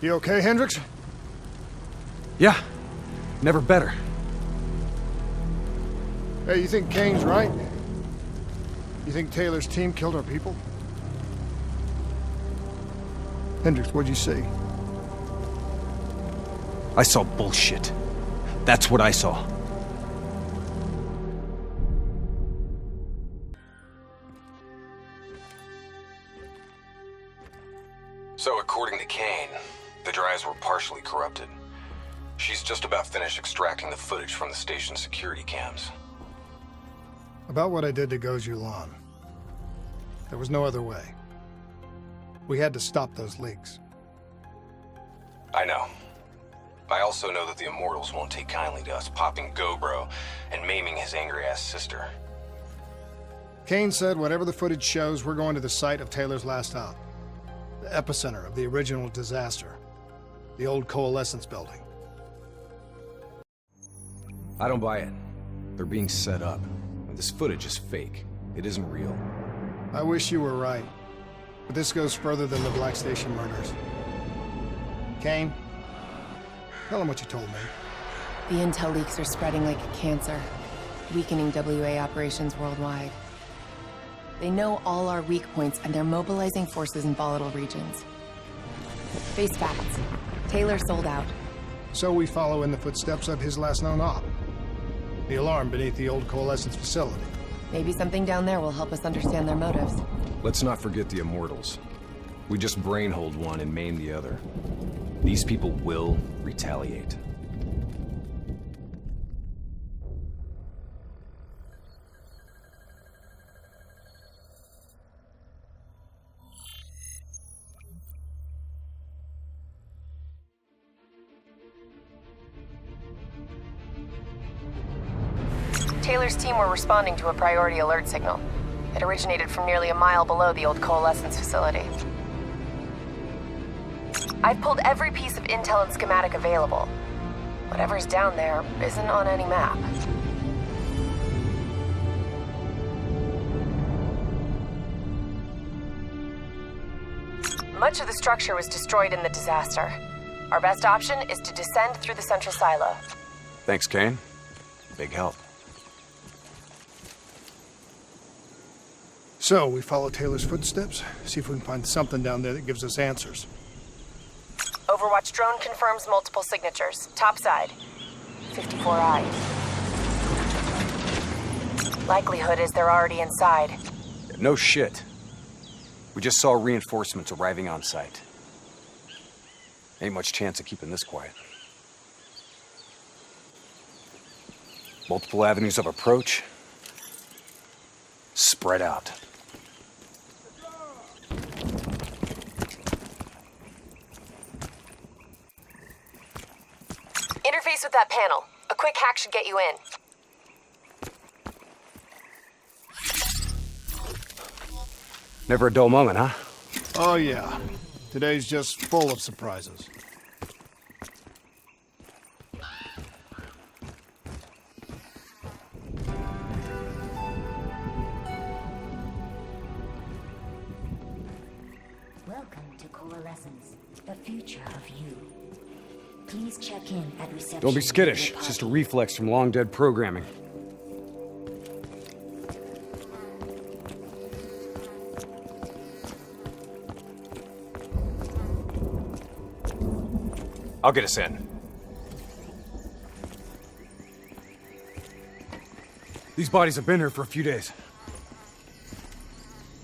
You okay, Hendricks? Yeah. Never better. Hey, you think Kane's right? You think Taylor's team killed our people? Hendricks, what'd you see? I saw bullshit. That's what I saw. So according to Kane, the drives were partially corrupted. She's just about finished extracting the footage from the station's security cams. About what I did to Goju Lan. There was no other way. We had to stop those leaks. I know. I also know that the Immortals won't take kindly to us popping Gobro and maiming his angry-ass sister. Kane said whatever the footage shows, we're going to the site of Taylor's last stop. The epicenter of the original disaster. The old Coalescence building. I don't buy it. They're being set up. This footage is fake. It isn't real. I wish you were right. But this goes further than the Black Station murders. Kane, tell him what you told me. The intel leaks are spreading like a cancer, weakening WA operations worldwide. They know all our weak points, and they're mobilizing forces in volatile regions. Face facts. Taylor sold out. So we follow in the footsteps of his last known op. The alarm beneath the old Coalescence facility. Maybe something down there will help us understand their motives. Let's not forget the Immortals. We just brainhold one and maim the other. These people will retaliate. Taylor's team were responding to a priority alert signal. It originated from nearly a mile below the old Coalescence facility. I've pulled every piece of intel and schematic available. Whatever's down there isn't on any map. Much of the structure was destroyed in the disaster. Our best option is to descend through the central silo. Thanks, Kane. Big help. So, we follow Taylor's footsteps, see if we can find something down there that gives us answers. Overwatch drone confirms multiple signatures. Topside. 54i. Likelihood is they're already inside. No shit. We just saw reinforcements arriving on site. Ain't much chance of keeping this quiet. Multiple avenues of approach. Spread out. Interface with that panel. A quick hack should get you in. Never a dull moment, huh? Oh, yeah. Today's just full of surprises. Welcome to Coalescence, the future of you. Please check in at reception. Don't be skittish. It's just a reflex from long-dead programming. I'll get us in. These bodies have been here for a few days.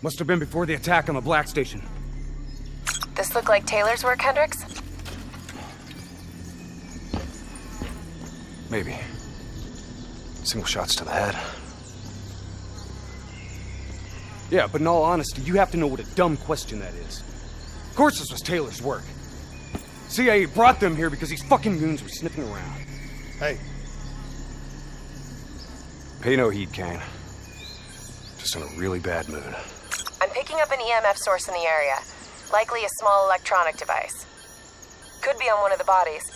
Must have been before the attack on the Black Station. This look like Taylor's work, Hendricks? Maybe. Single shots to the head. Yeah, but in all honesty, you have to know what a dumb question that is. Of course this was Taylor's work. CIA brought them here because these fucking goons were sniffing around. Hey. Pay no heed, Kane. Just in a really bad mood. I'm picking up an EMF source in the area. Likely a small electronic device. Could be on one of the bodies.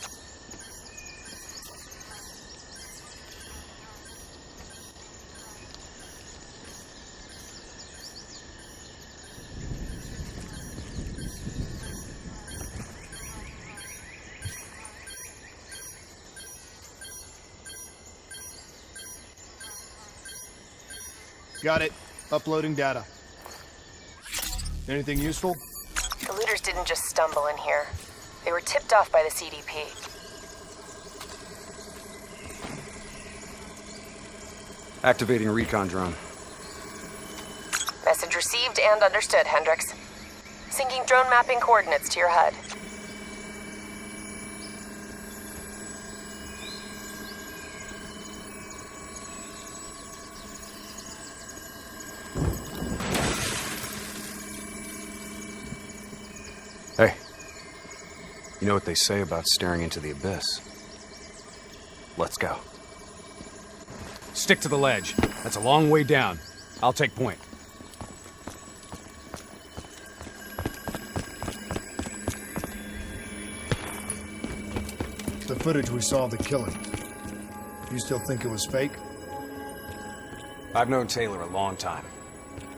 Got it. Uploading data. Anything useful? The looters didn't just stumble in here. They were tipped off by the CDP. Activating recon drone. Message received and understood, Hendricks. Syncing drone mapping coordinates to your HUD. Hey. You know what they say about staring into the abyss? Let's go. Stick to the ledge. That's a long way down. I'll take point. The footage we saw of the killing. You still think it was fake? I've known Taylor a long time.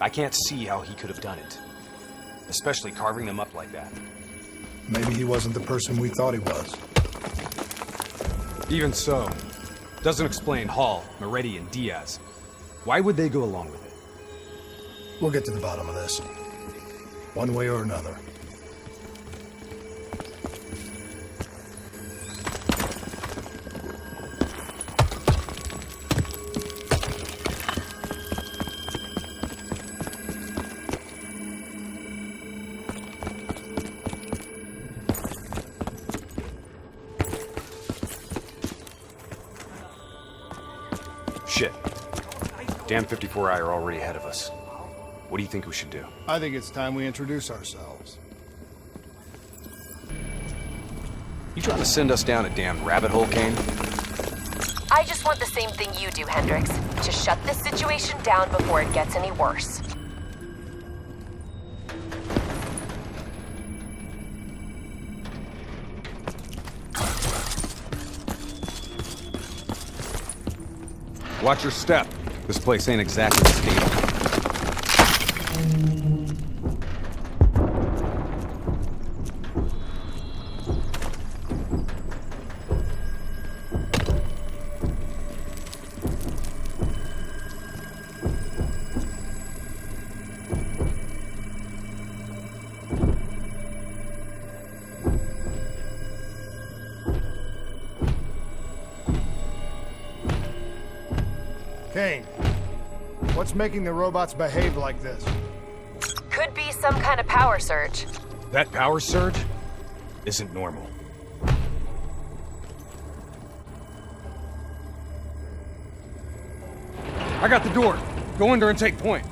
I can't see how he could have done it. Especially carving them up like that. Maybe he wasn't the person we thought he was. Even so, doesn't explain Hall, Moretti, and Diaz. Why would they go along with it? We'll get to the bottom of this. One way or another. Shit. Damn 54i are already ahead of us. What do you think we should do? I think it's time we introduce ourselves. You trying to send us down a damn rabbit hole, Kane? I just want the same thing you do, Hendricks. To shut this situation down before it gets any worse. Watch your step. This place ain't exactly stable. Kane, what's making the robots behave like this? Could be some kind of power surge. That power surge isn't normal. I got the door. Go in there and take point.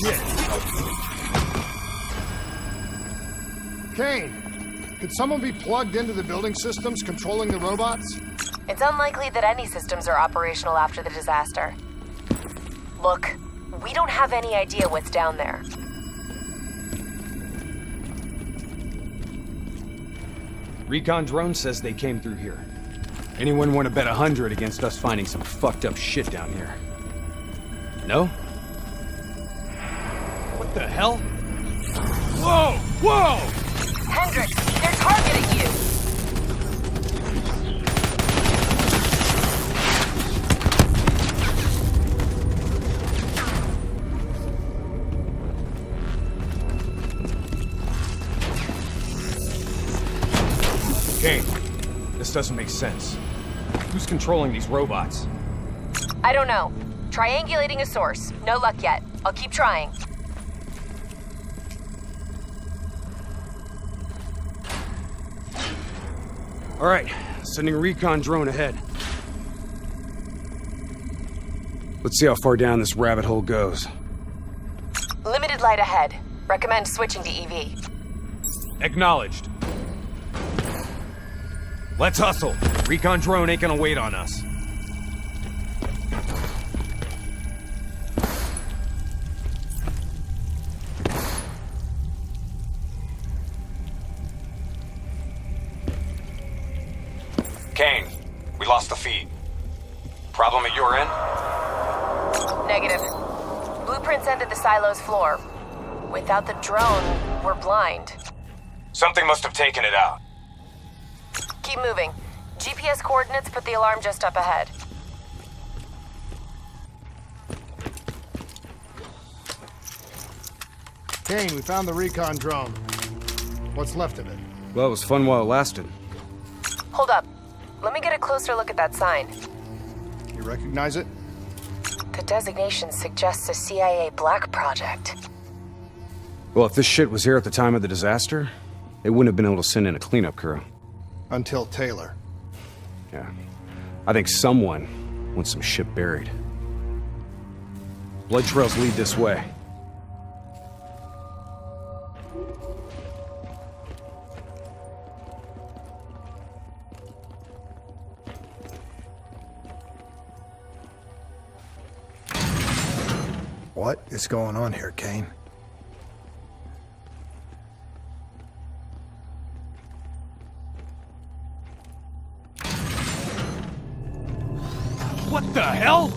Shit. Kane, could someone be plugged into the building systems controlling the robots? It's unlikely that any systems are operational after the disaster. Look, we don't have any idea what's down there. Recon drone says they came through here. Anyone want to bet 100 against us finding some fucked up shit down here? No? What the hell? Whoa! Whoa! Hendricks, they're targeting you! Kane, this doesn't make sense. Who's controlling these robots? I don't know. Triangulating a source. No luck yet. I'll keep trying. All right, sending a recon drone ahead. Let's see how far down this rabbit hole goes. Limited light ahead. Recommend switching to EV. Acknowledged. Let's hustle. Recon drone ain't gonna wait on us. Kane, we lost the feed. Problem at your end? Negative. Blueprints ended the silo's floor. Without the drone, we're blind. Something must have taken it out. Keep moving. GPS coordinates put the alarm just up ahead. Kane, we found the recon drone. What's left of it? Well, it was fun while it lasted. Hold up. Let me get a closer look at that sign. You recognize it? The designation suggests a CIA black project. Well, if this shit was here at the time of the disaster, they wouldn't have been able to send in a cleanup crew. Until Taylor. Yeah. I think someone wants some shit buried. Blood trails lead this way. What is going on here, Kane? What the hell?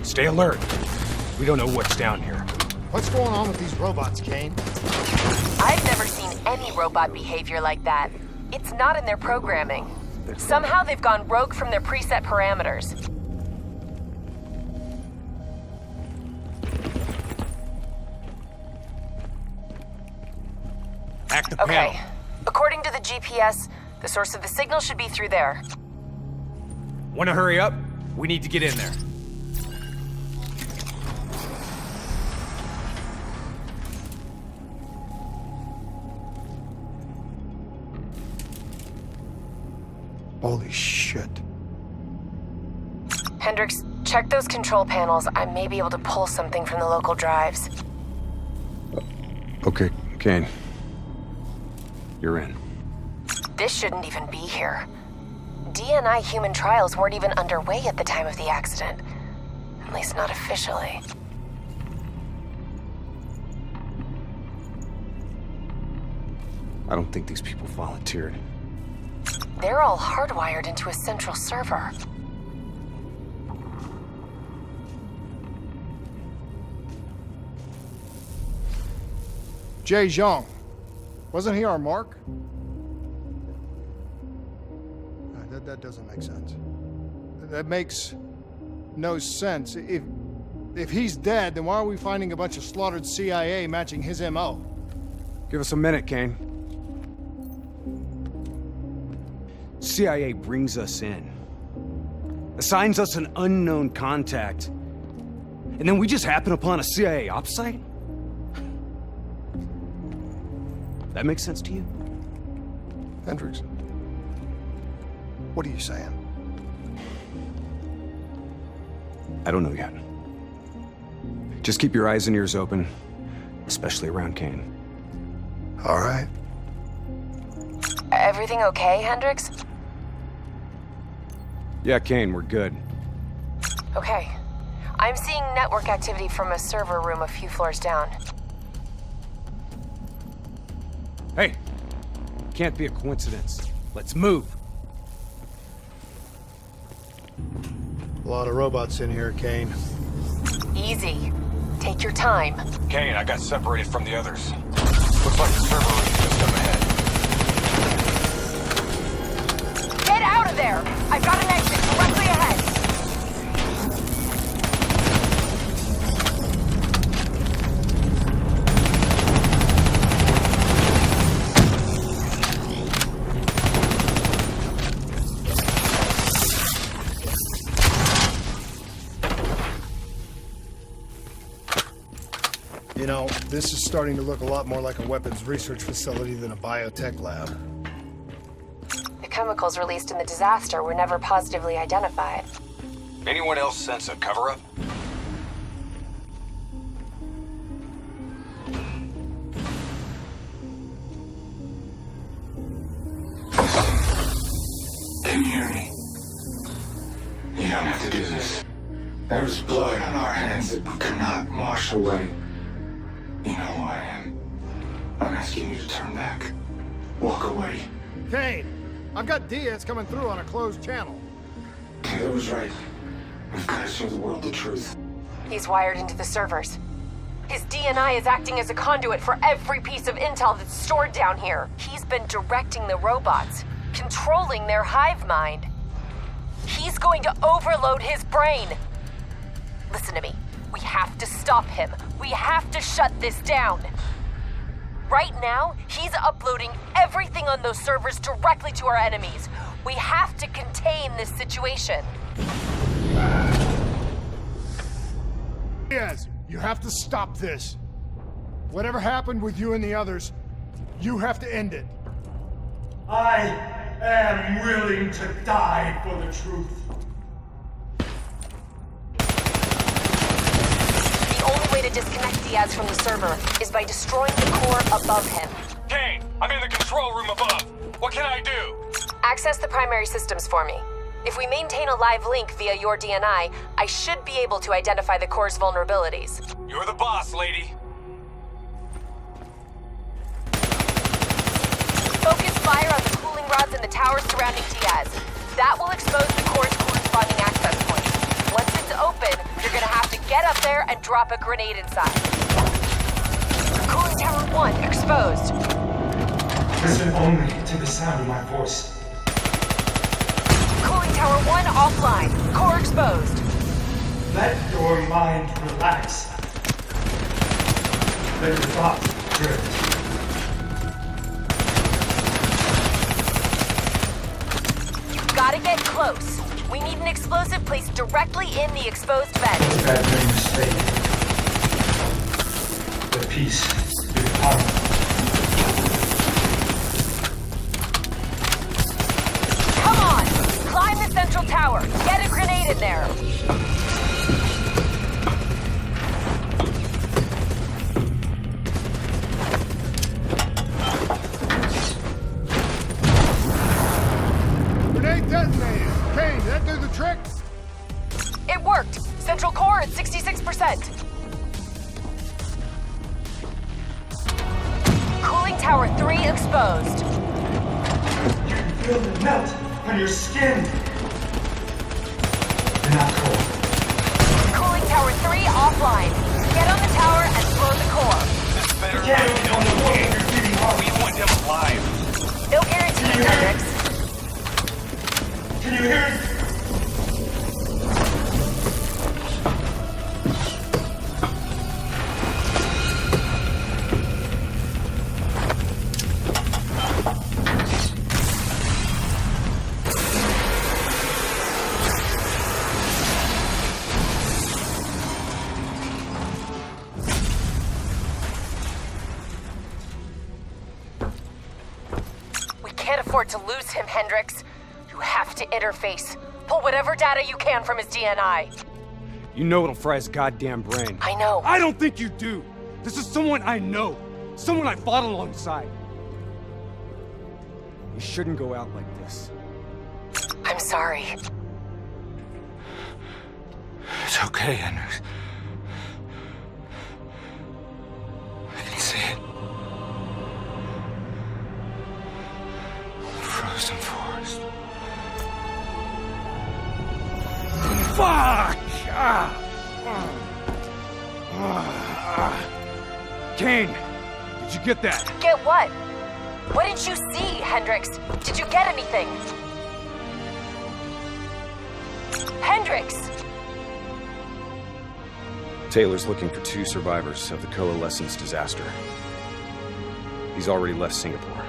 Stay alert. We don't know what's down here. What's going on with these robots, Kane? I've never seen any robot behavior like that. It's not in their programming. Somehow they've gone rogue from their preset parameters. Hack the panel. Okay. According to the GPS, the source of the signal should be through there. Want to hurry up? We need to get in there. Holy shit. Hendricks, check those control panels. I may be able to pull something from the local drives. Okay, Kane. You're in. This shouldn't even be here. DNI human trials weren't even underway at the time of the accident. At least not officially. I don't think these people volunteered. They're all hardwired into a central server. Jay Zhang. Wasn't he our mark? That doesn't make sense. That makes no sense. If he's dead, then why are we finding a bunch of slaughtered CIA matching his MO? Give us a minute, Kane. CIA brings us in, assigns us an unknown contact, and then we just happen upon a CIA ops site? That makes sense to you? Hendricks, what are you saying? I don't know yet. Just keep your eyes and ears open, especially around Kane. All right. Everything okay, Hendricks? Yeah, Kane, we're good. Okay. I'm seeing network activity from a server room a few floors down. Hey, can't be a coincidence. Let's move. A lot of robots in here, Kane. Easy. Take your time. Kane, I got separated from the others. Looks like the server room is just up ahead. Get out of there! I've got an exit directly ahead! You know, this is starting to look a lot more like a weapons research facility than a biotech lab. The chemicals released in the disaster were never positively identified. Anyone else sense a cover-up? Can you hear me? You don't have to do this. There is blood on our hands that we cannot wash away. You know who I am. I'm asking you to turn back. Walk away. Kane, I've got Diaz coming through on a closed channel. Taylor was right. We've got to show the world the truth. He's wired into the servers. His DNI is acting as a conduit for every piece of intel that's stored down here. He's been directing the robots, controlling their hive mind. He's going to overload his brain. Listen to me. We have to stop him. We have to shut this down. Right now, he's uploading everything on those servers directly to our enemies. We have to contain this situation. Diaz, you have to stop this. Whatever happened with you and the others, you have to end it. I am willing to die for the truth. The only way to disconnect Diaz from the server is by destroying the core above him. Kane, I'm in the control room above. What can I do? Access the primary systems for me. If we maintain a live link via your DNI, I should be able to identify the core's vulnerabilities. You're the boss, lady. Focus fire on the cooling rods in the towers surrounding Diaz. That will expose the core's corresponding access points. Once it's open, you're gonna have to get up there and drop a grenade inside. Cooling tower 1 exposed. Listen only to the sound of my voice. Cooling tower 1 offline. Core exposed. Let your mind relax. Let your thoughts drift. Gotta get close. We need an explosive placed directly in the exposed vent. That made mistake. The peace be upon you. Come on! Climb the central tower. Get a grenade in there. Grenade detonated. Kane, did that do the trick? It worked. Central core at 66%. Cooling tower 3 exposed. You can feel the melt on your skin. You're not cold. Cooling tower 3 offline. Get on the tower and blow the core. This better Get him on the way. You're beating hard. We want him alive. No guarantees, Hendricks. can't afford to lose him, Hendricks. You have to interface. Pull whatever data you can from his DNI. You know it'll fry his goddamn brain. I know. I don't think you do. This is someone I know. Someone I fought alongside. You shouldn't go out like this. I'm sorry. It's okay, Hendricks. I can see it. Frozen forest. Fuck! Kane, did you get that? Get what? What did you see, Hendricks? Did you get anything? Hendricks! Taylor's looking for 2 survivors of the Coalescence disaster. He's already left Singapore.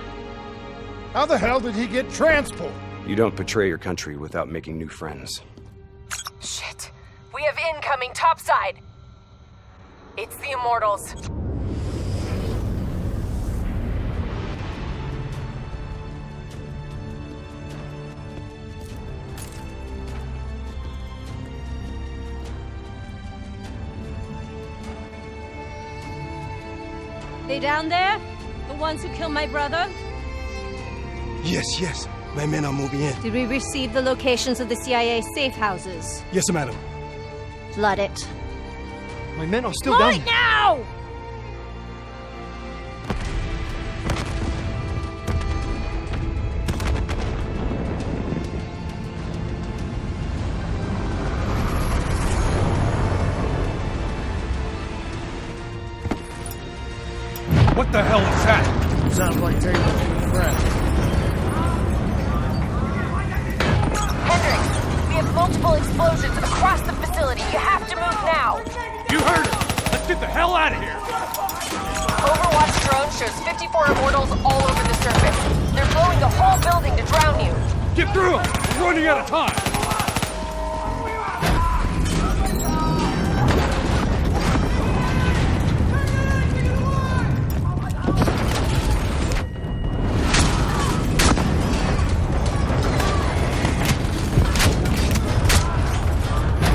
How the hell did he get transport? You don't betray your country without making new friends. Shit. We have incoming topside. It's the Immortals. They down there? The ones who killed my brother? Yes, yes. My men are moving in. Did we receive the locations of the CIA safe houses? Yes, madam. Flood it. My men are still Flood down. it now! What the hell is that? Sounds like Taylor's new friend. Hendricks, we have multiple explosions across the facility. You have to move now. You heard her! Let's get the hell out of here! Overwatch drone shows 54 Immortals all over the surface. They're blowing the whole building to drown you. Get through them! We're running out of time!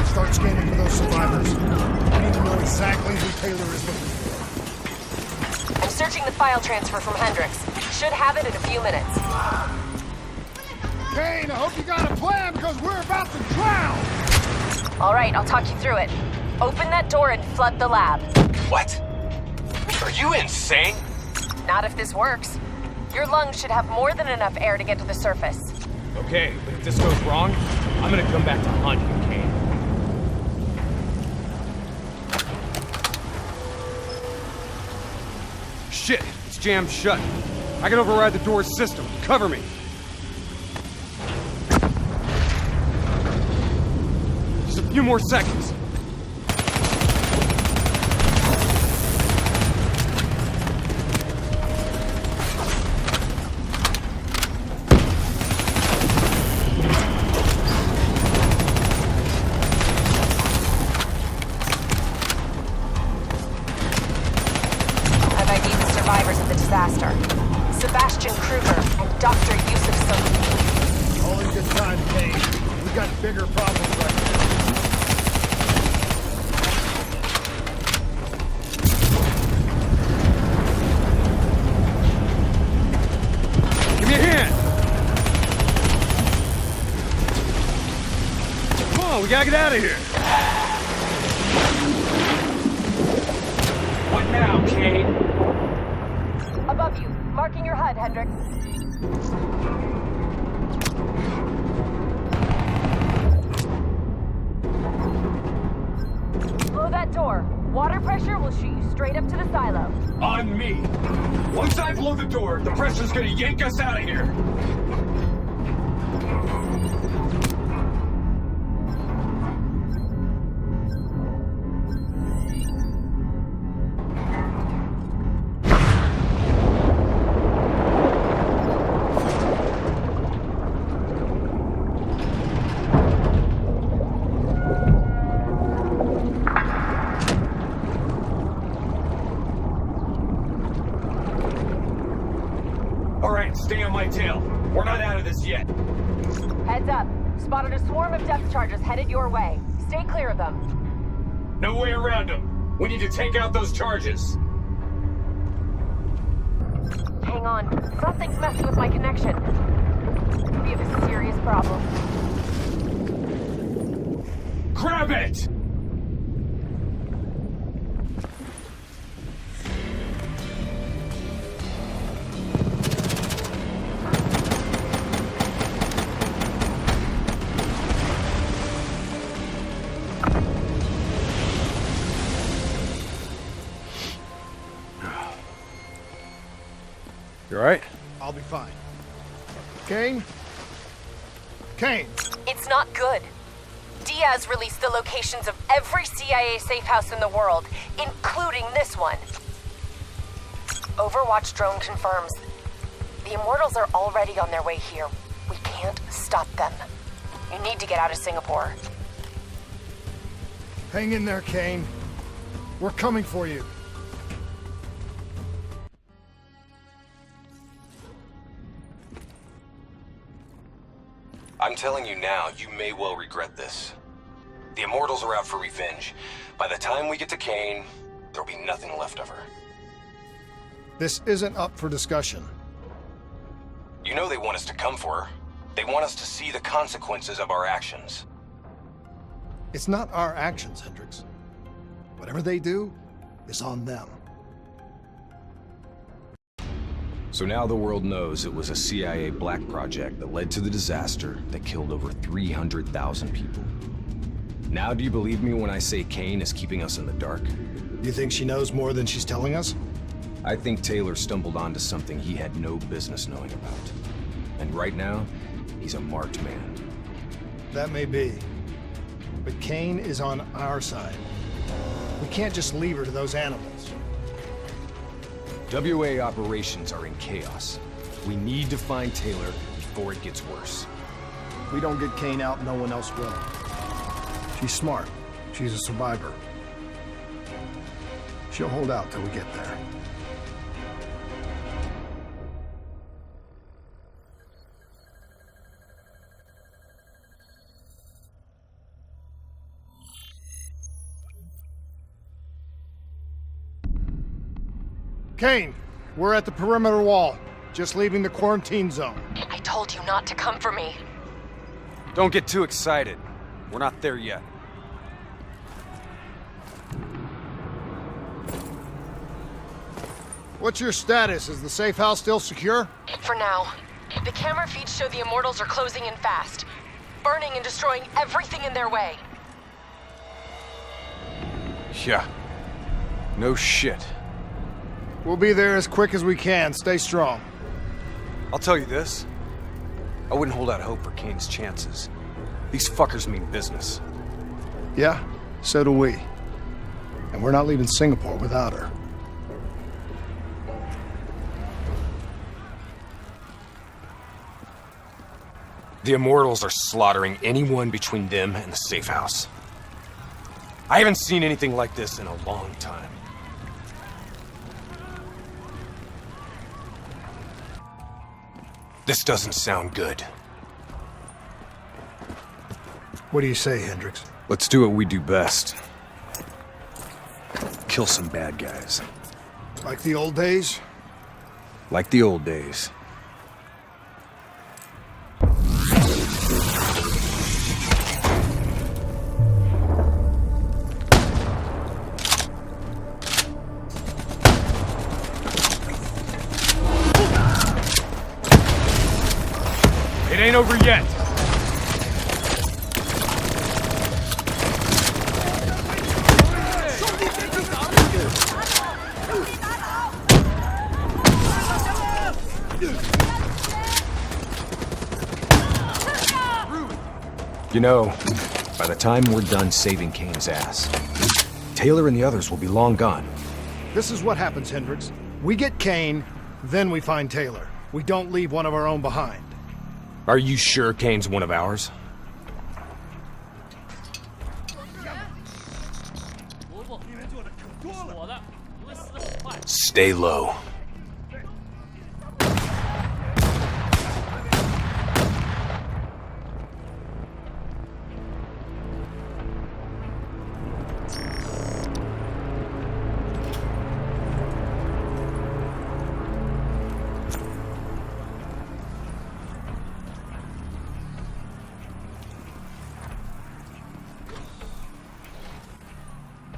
Start scanning for those survivors. We need to know exactly who Taylor is looking for. I'm searching the file transfer from Hendricks. Should have it in a few minutes. Kane, I hope you got a plan because we're about to drown! All right, I'll talk you through it. Open that door and flood the lab. What? Are you insane? Not if this works. Your lungs should have more than enough air to get to the surface. Okay, but if this goes wrong, I'm gonna come back to haunt you, Kane. Shit, it's jammed shut. I can override the door's system. Cover me. Just a few more seconds. I've ID'd the survivors of the disaster. Sebastian Kruger and Dr. Yusuf Soki. All in good time, Kane. We got bigger problems right now. Give me a hand! Come on, we gotta get out of here! What now, Kane? Above you, marking your HUD, Hendricks. Blow that door. Water pressure will shoot you straight up to the silo. On me. Once I blow the door, the pressure's gonna yank us out of here. All right, stay on my tail. We're not out of this yet. Heads up. Spotted a swarm of depth charges headed your way. Stay clear of them. No way around them. We need to take out those charges. Hang on. Something's messing with my connection. We have a serious problem. Grab it! You alright? I'll be fine. Kane? Kane! It's not good. Diaz released the locations of every CIA safe house in the world, including this one. Overwatch drone confirms. The Immortals are already on their way here. We can't stop them. You need to get out of Singapore. Hang in there, Kane. We're coming for you. I'm telling you now, you may well regret this. The Immortals are out for revenge. By the time we get to Kane, there'll be nothing left of her. This isn't up for discussion. You know they want us to come for her. They want us to see the consequences of our actions. It's not our actions, Hendricks. Whatever they do is on them. So now the world knows it was a CIA black project that led to the disaster that killed over 300,000 people. Now do you believe me when I say Kane is keeping us in the dark? You think she knows more than she's telling us? I think Taylor stumbled onto something he had no business knowing about. And right now, he's a marked man. That may be. But Kane is on our side. We can't just leave her to those animals. WA operations are in chaos. We need to find Taylor before it gets worse. If we don't get Kane out, no one else will. She's smart. She's a survivor. She'll hold out till we get there. Kane, we're at the perimeter wall, just leaving the quarantine zone. I told you not to come for me. Don't get too excited. We're not there yet. What's your status? Is the safe house still secure? For now. The camera feeds show the Immortals are closing in fast, burning and destroying everything in their way. Yeah. No shit. We'll be there as quick as we can. Stay strong. I'll tell you this. I wouldn't hold out hope for Kane's chances. These fuckers mean business. Yeah, so do we. And we're not leaving Singapore without her. The Immortals are slaughtering anyone between them and the safe house. I haven't seen anything like this in a long time. This doesn't sound good. What do you say, Hendricks? Let's do what we do best. Kill some bad guys. Like the old days? Like the old days. It ain't over yet. You know, by the time we're done saving Kane's ass, Taylor and the others will be long gone. This is what happens, Hendricks. We get Kane, then we find Taylor. We don't leave one of our own behind. Are you sure Kane's one of ours? Stay low.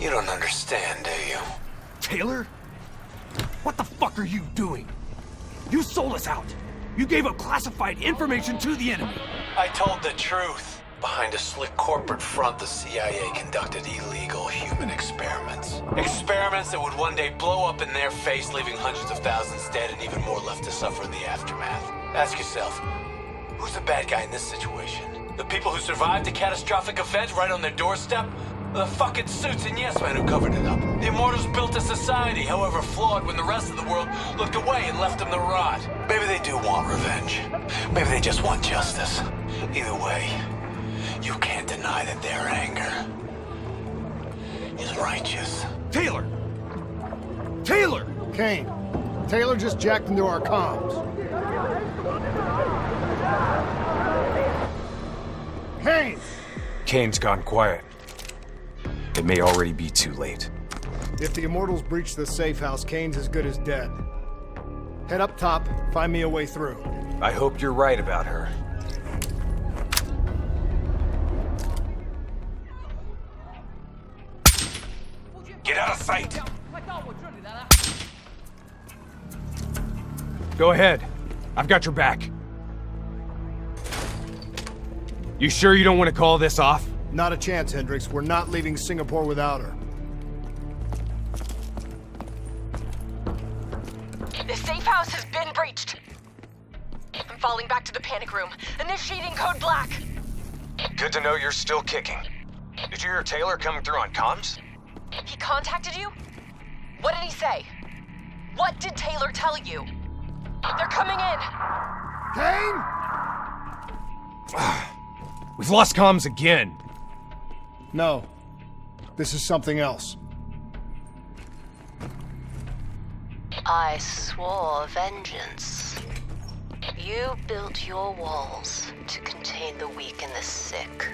You don't understand, do you? Taylor? What the fuck are you doing? You sold us out. You gave up classified information to the enemy. I told the truth. Behind a slick corporate front, the CIA conducted illegal human experiments. Experiments that would one day blow up in their face, leaving hundreds of thousands dead and even more left to suffer in the aftermath. Ask yourself, who's the bad guy in this situation? The people who survived a catastrophic event right on their doorstep? Or the fucking suits and yes men who covered it up? The Immortals built a society, however flawed, when the rest of the world looked away and left them to rot. Maybe they do want revenge. Maybe they just want justice. Either way, you can't deny that their anger is righteous. Taylor! Taylor! Kane, Taylor just jacked into our comms. Kane! Kane's gone quiet. It may already be too late. If the Immortals breach the safe house, Kane's as good as dead. Head up top, find me a way through. I hope you're right about her. Get out of sight! Go ahead. I've got your back. You sure you don't want to call this off? Not a chance, Hendricks. We're not leaving Singapore without her. The safe house has been breached. I'm falling back to the panic room. Initiating code black. Good to know you're still kicking. Did you hear Taylor coming through on comms? He contacted you? What did he say? What did Taylor tell you? They're coming in! Kane! We've lost comms again. No. This is something else. I swore vengeance. You built your walls to contain the weak and the sick.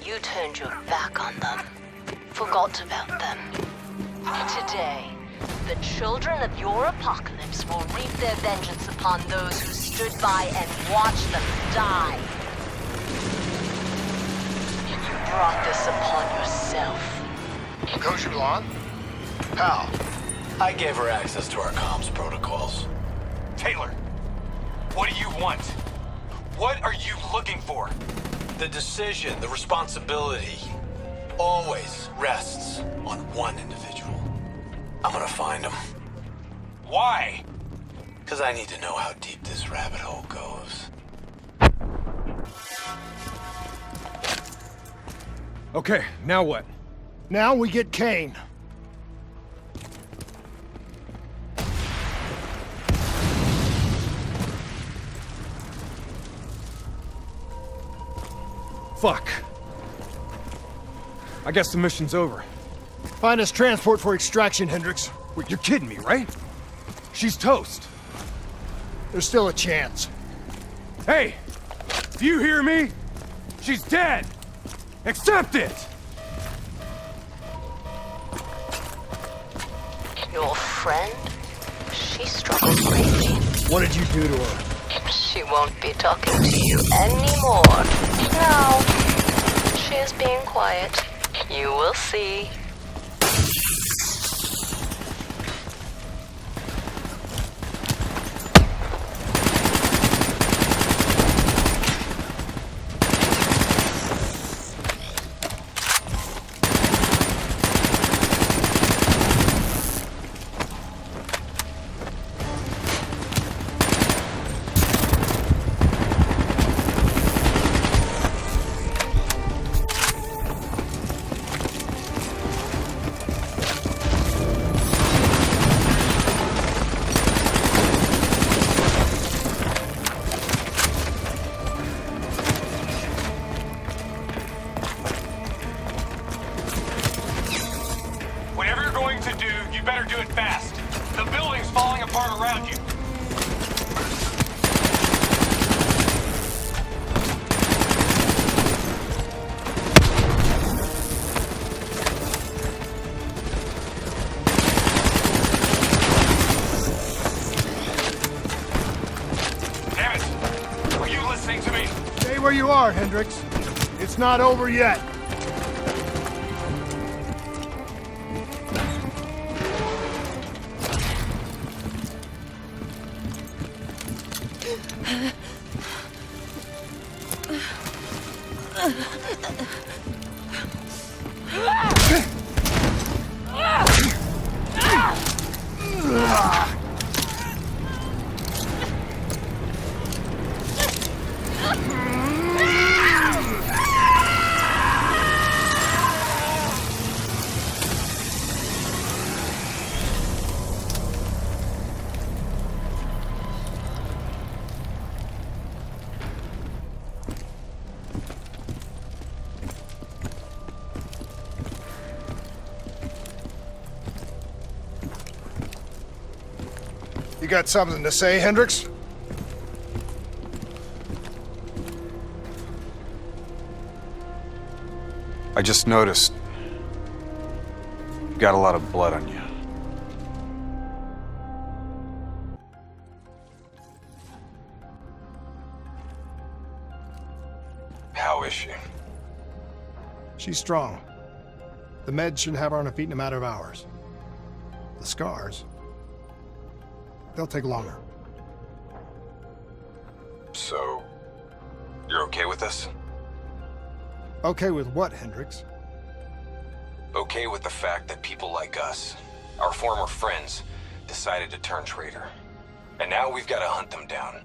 You turned your back on them. Forgot about them. Today, the children of your apocalypse will reap their vengeance upon those who stood by and watched them die. You brought this upon yourself. Kosher Blonde? Pal. I gave her access to our comms protocols. Taylor, what do you want? What are you looking for? The decision, the responsibility, always rests on one individual. I'm gonna find him. Why? Because I need to know how deep this rabbit hole goes. Okay, now what? Now we get Kane. Fuck. I guess the mission's over. Find us transport for extraction, Hendricks. Wait, you're kidding me, right? She's toast. There's still a chance. Hey! Do you hear me? She's dead! Accept it! Your friend? She struggles greatly. What did you do to her? She won't be talking to you anymore. No. She is being quiet. You will see. Whatever you're going to do, you better do it fast. The building's falling apart around you. Damn it! Are you listening to me? Stay where you are, Hendricks. It's not over yet. You got something to say, Hendricks? I just noticed you got a lot of blood on you. How is she? She's strong. The meds should have her on her feet in a matter of hours. The scars, they'll take longer. So, you're okay with this? Okay with what, Hendricks? Okay with the fact that people like us, our former friends, decided to turn traitor. And now we've got to hunt them down.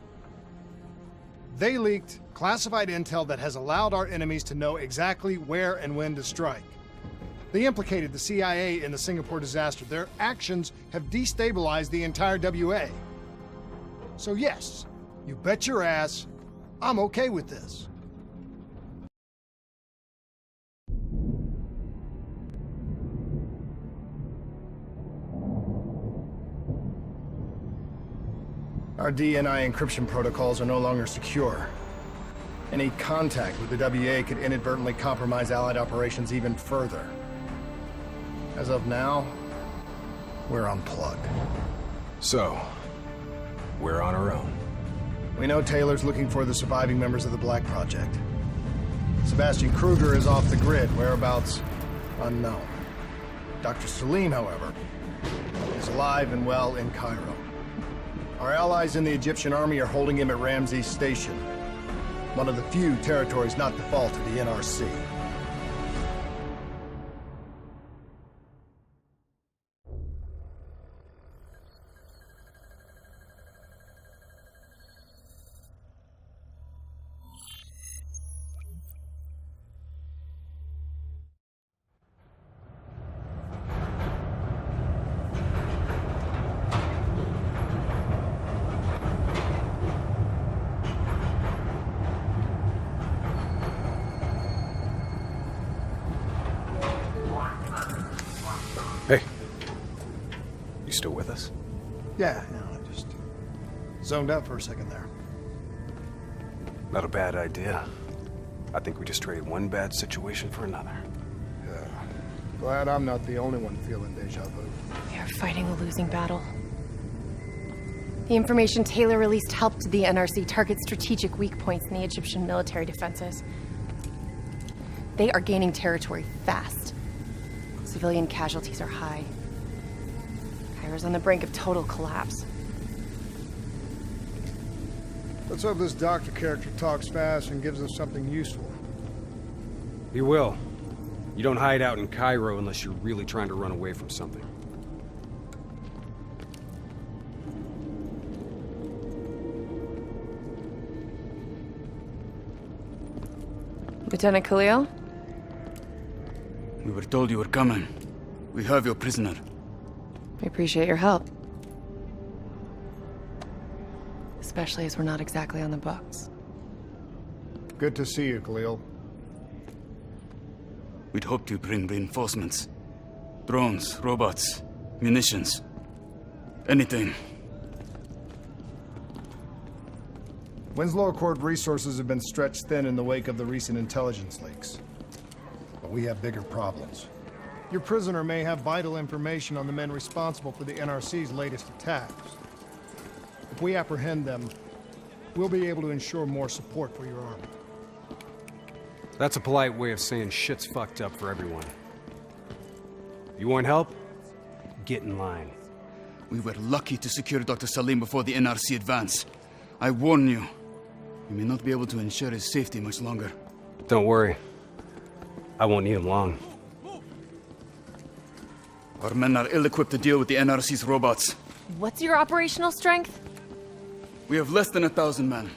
They leaked classified intel that has allowed our enemies to know exactly where and when to strike. They implicated the CIA in the Singapore disaster. Their actions have destabilized the entire WA. So yes, you bet your ass, I'm okay with this. Our DNI encryption protocols are no longer secure. Any contact with the WA could inadvertently compromise Allied operations even further. As of now, we're unplugged. So, we're on our own. We know Taylor's looking for the surviving members of the Black Project. Sebastian Kruger is off the grid, whereabouts unknown. Dr. Salim, however, is alive and well in Cairo. Our allies in the Egyptian army are holding him at Ramses Station, one of the few territories not to fall to the NRC. Hey. You still with us? Yeah, I just zoned out for a second there. Not a bad idea. I think we just traded one bad situation for another. Yeah. Glad I'm not the only one feeling deja vu. We are fighting a losing battle. The information Taylor released helped the NRC target strategic weak points in the Egyptian military defenses. They are gaining territory fast. Civilian casualties are high. Cairo's on the brink of total collapse. Let's hope this doctor character talks fast and gives us something useful. He will. You don't hide out in Cairo unless you're really trying to run away from something. Lieutenant Khalil? We were told you were coming. We have your prisoner. We appreciate your help. Especially as we're not exactly on the books. Good to see you, Khalil. We'd hoped to bring reinforcements. Drones, robots, munitions. Anything. Winslow Accord resources have been stretched thin in the wake of the recent intelligence leaks. But we have bigger problems. Your prisoner may have vital information on the men responsible for the NRC's latest attacks. If we apprehend them, we'll be able to ensure more support for your army. That's a polite way of saying shit's fucked up for everyone. You want help? Get in line. We were lucky to secure Dr. Salim before the NRC advance. I warn you. You may not be able to ensure his safety much longer. Don't worry. I won't need him long. Our men are ill-equipped to deal with the NRC's robots. What's your operational strength? We have less than 1,000 men.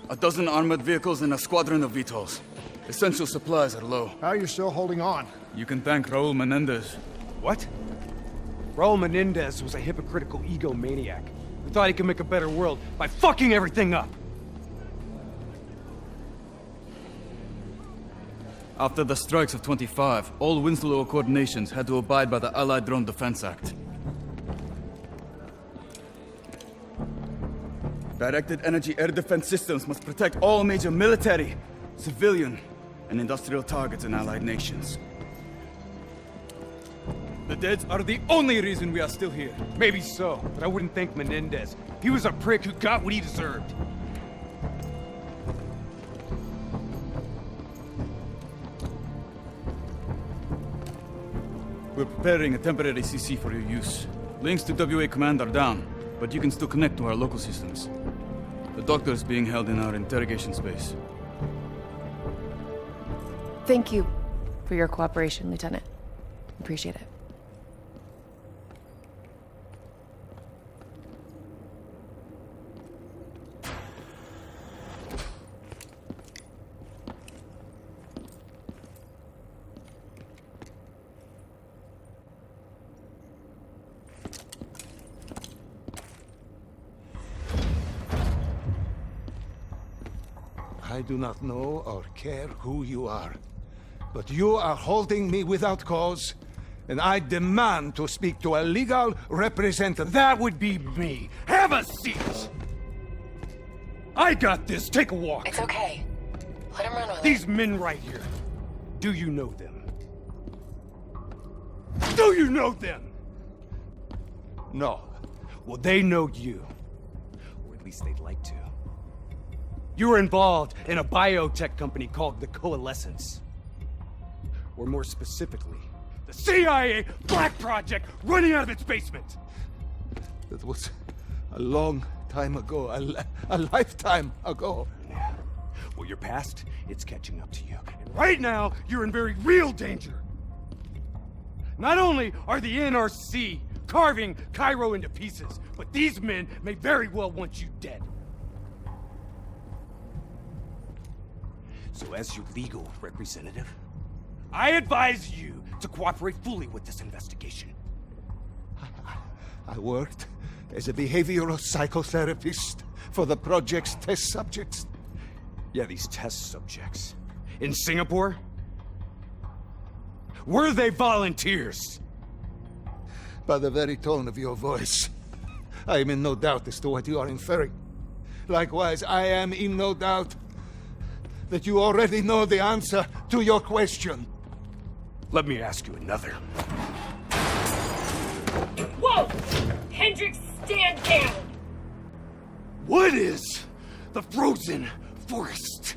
12 armored vehicles and a squadron of VTOLs. Essential supplies are low. How are you still holding on? You can thank Raul Menendez. What? Raul Menendez was a hypocritical egomaniac who thought he could make a better world by fucking everything up. After the strikes of 25, all Winslow Accord nations had to abide by the Allied Drone Defense Act. Directed energy air defense systems must protect all major military, civilian, and industrial targets in allied nations. The deads are the only reason we are still here. Maybe so, but I wouldn't thank Menendez. He was a prick who got what he deserved. We're preparing a temporary CC for your use. Links to WA Command are down, but you can still connect to our local systems. The doctor is being held in our interrogation space. Thank you for your cooperation, Lieutenant. Appreciate it. I do not know or care who you are, but you are holding me without cause, and I demand to speak to a legal representative. That would be me. Have a seat! I got this. Take a walk. It's okay. Let him run with These men right here. Do you know them? Do you know them? No. Well, they know you. Or at least they'd like to. You were involved in a biotech company called the Coalescence. Or more specifically, the CIA Black Project running out of its basement. That was a long time ago, a lifetime ago. Yeah. Well, your past, it's catching up to you. And right now, you're in very real danger. Not only are the NRC carving Cairo into pieces, but these men may very well want you dead. So as your legal representative, I advise you to cooperate fully with this investigation. I worked as a behavioral psychotherapist for the project's test subjects. Yeah, these test subjects. In Singapore? Were they volunteers? By the very tone of your voice, I am in no doubt as to what you are inferring. Likewise, I am in no doubt that you already know the answer to your question. Let me ask you another. Whoa! Hendricks, stand down! What is the frozen forest?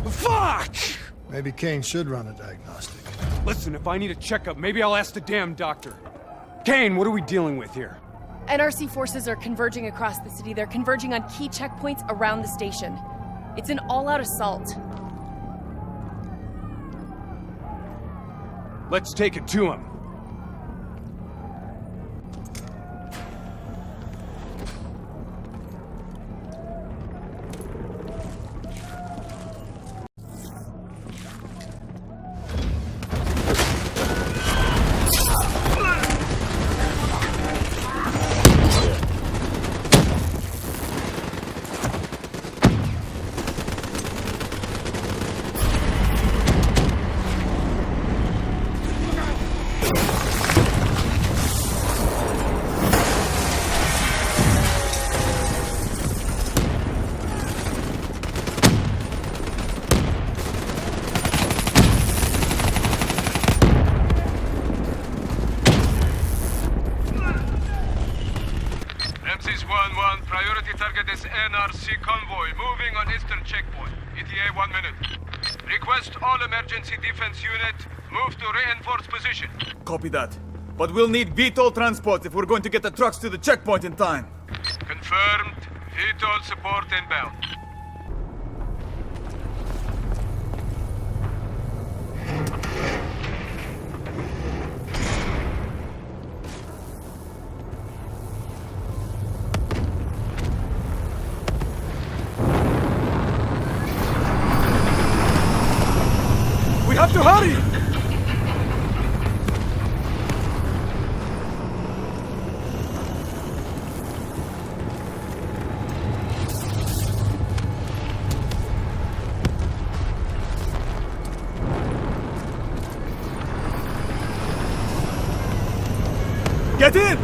Fuck! Maybe Kane should run a diagnostic. Listen, if I need a checkup, maybe I'll ask the damn doctor. Kane, what are we dealing with here? NRC forces are converging across the city. They're converging on key checkpoints around the station. It's an all-out assault. Let's take it to him. NRC convoy moving on eastern checkpoint. ETA 1 minute. Request all emergency defense unit move to reinforced position. Copy that. But we'll need VTOL transport if we're going to get the trucks to the checkpoint in time. Confirmed. VTOL support inbound. We have to hurry! Get in!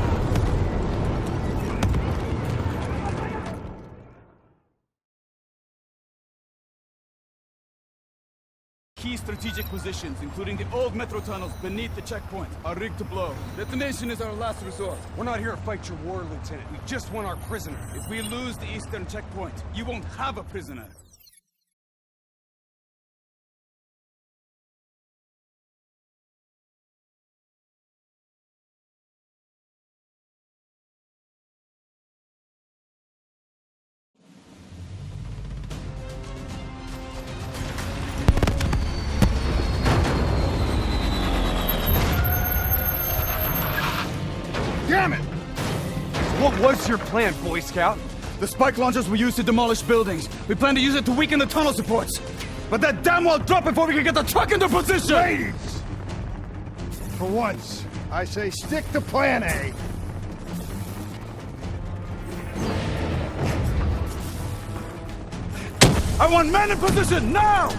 Key strategic positions, including the old metro tunnels beneath the checkpoint, are rigged to blow. Detonation is our last resort. We're not here to fight your war, Lieutenant. We just want our prisoner. If we lose the eastern checkpoint, you won't have a prisoner. Damn it! What was your plan, Boy Scout? The spike launchers were used to demolish buildings. We plan to use it to weaken the tunnel supports. But that damn wall dropped before we can get the truck into position! Ladies! For once, I say stick to plan A. I want men in position, now!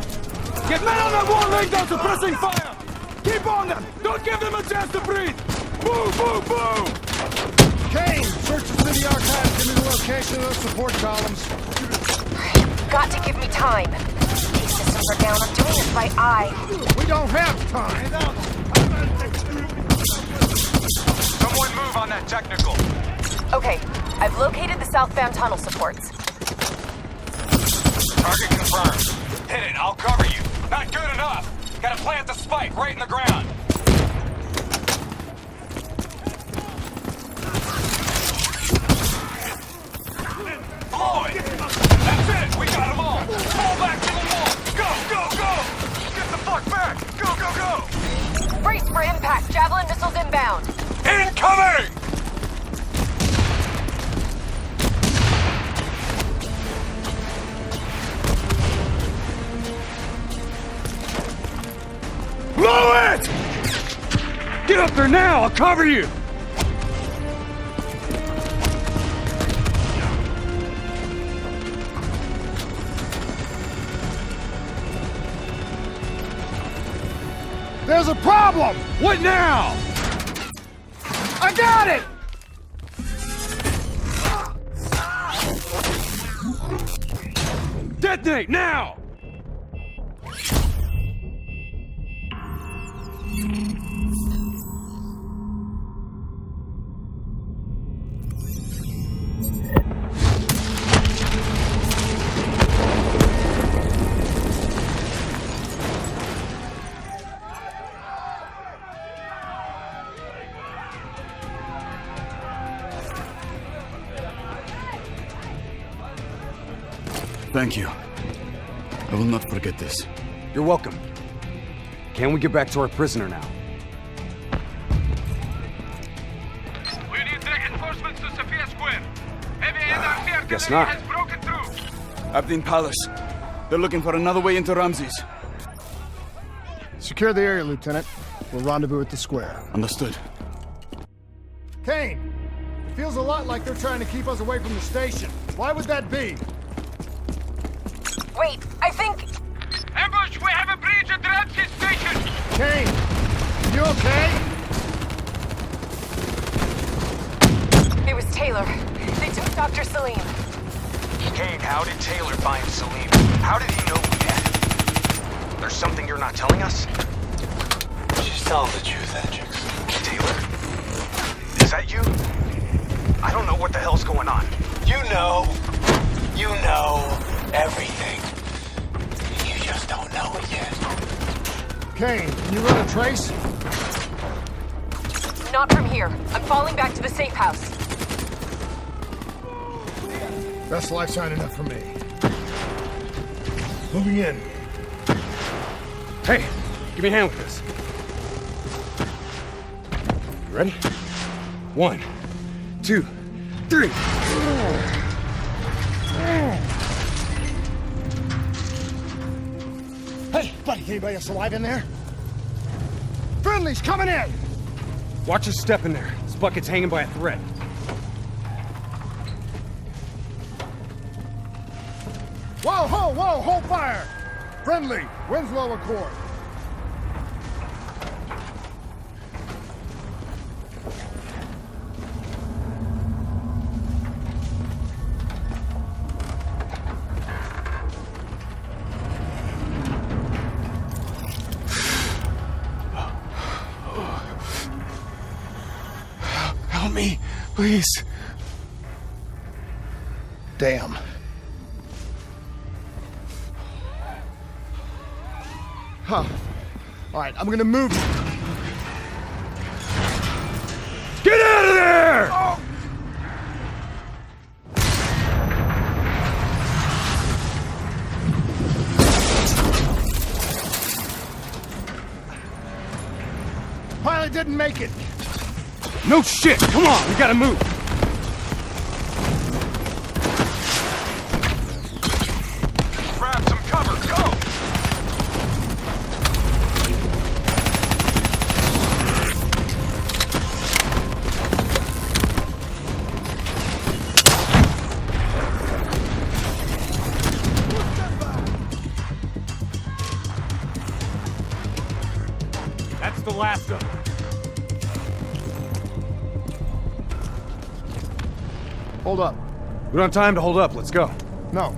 Get men on that wall laying down suppressing fire! Keep on them! Don't give them a chance to breathe! Boom, boom, boom! Kane, search the city archives into the location of those support columns. You've got to give me time. These systems are down. I'm doing this by eye. We don't have time. Someone move on that technical. Okay, I've located the southbound tunnel supports. Target confirmed. Hit it, I'll cover you. Not good enough. Gotta plant the spike right in the ground. Blow it! That's it! We got them all! Fall back to the wall! Go, go, go! Get the fuck back! Go, go, go! Brace for impact. Javelin missiles inbound. Incoming! Blow it! Get up there now! I'll cover you! There's a problem! What now? I got it! Detonate now! Thank you. I will not forget this. You're welcome. Can we get back to our prisoner now? We need reinforcements to Sophia Square. Heavy NRC Guess artillery not. has broken through. Abdin Palace. They're looking for another way into Ramses. Secure the area, Lieutenant. We'll rendezvous at the square. Understood. Kane, it feels a lot like they're trying to keep us away from the station. Why would that be? Wait, I think... Ambush! We have a breach at Ramses Station! Kane, you okay? It was Taylor. They took Dr. Salim. Kane, how did Taylor find Salim? How did he know we had him? There's something you're not telling us? She's telling the truth, Hendricks. Taylor? Is that you? I don't know what the hell's going on. You know everything. You just don't know it yet. Kane, can you run a trace? Not from here. I'm falling back to the safe house. That's life sign enough for me. Moving in. Hey, give me a hand with this. You ready? 1, 2, 3. Hey, buddy, anybody else alive in there? Friendly's coming in! Watch your step in there. This bucket's hanging by a thread. Whoa, hold fire! Friendly, Winslow Accord. Help me, please. Damn. Huh. All right, I'm gonna move. Get out of there! Oh. Pilot didn't make it. No shit! Come on, we gotta move! Grab some cover, go! That's the last of them. Hold up. We don't have time to hold up, let's go. No.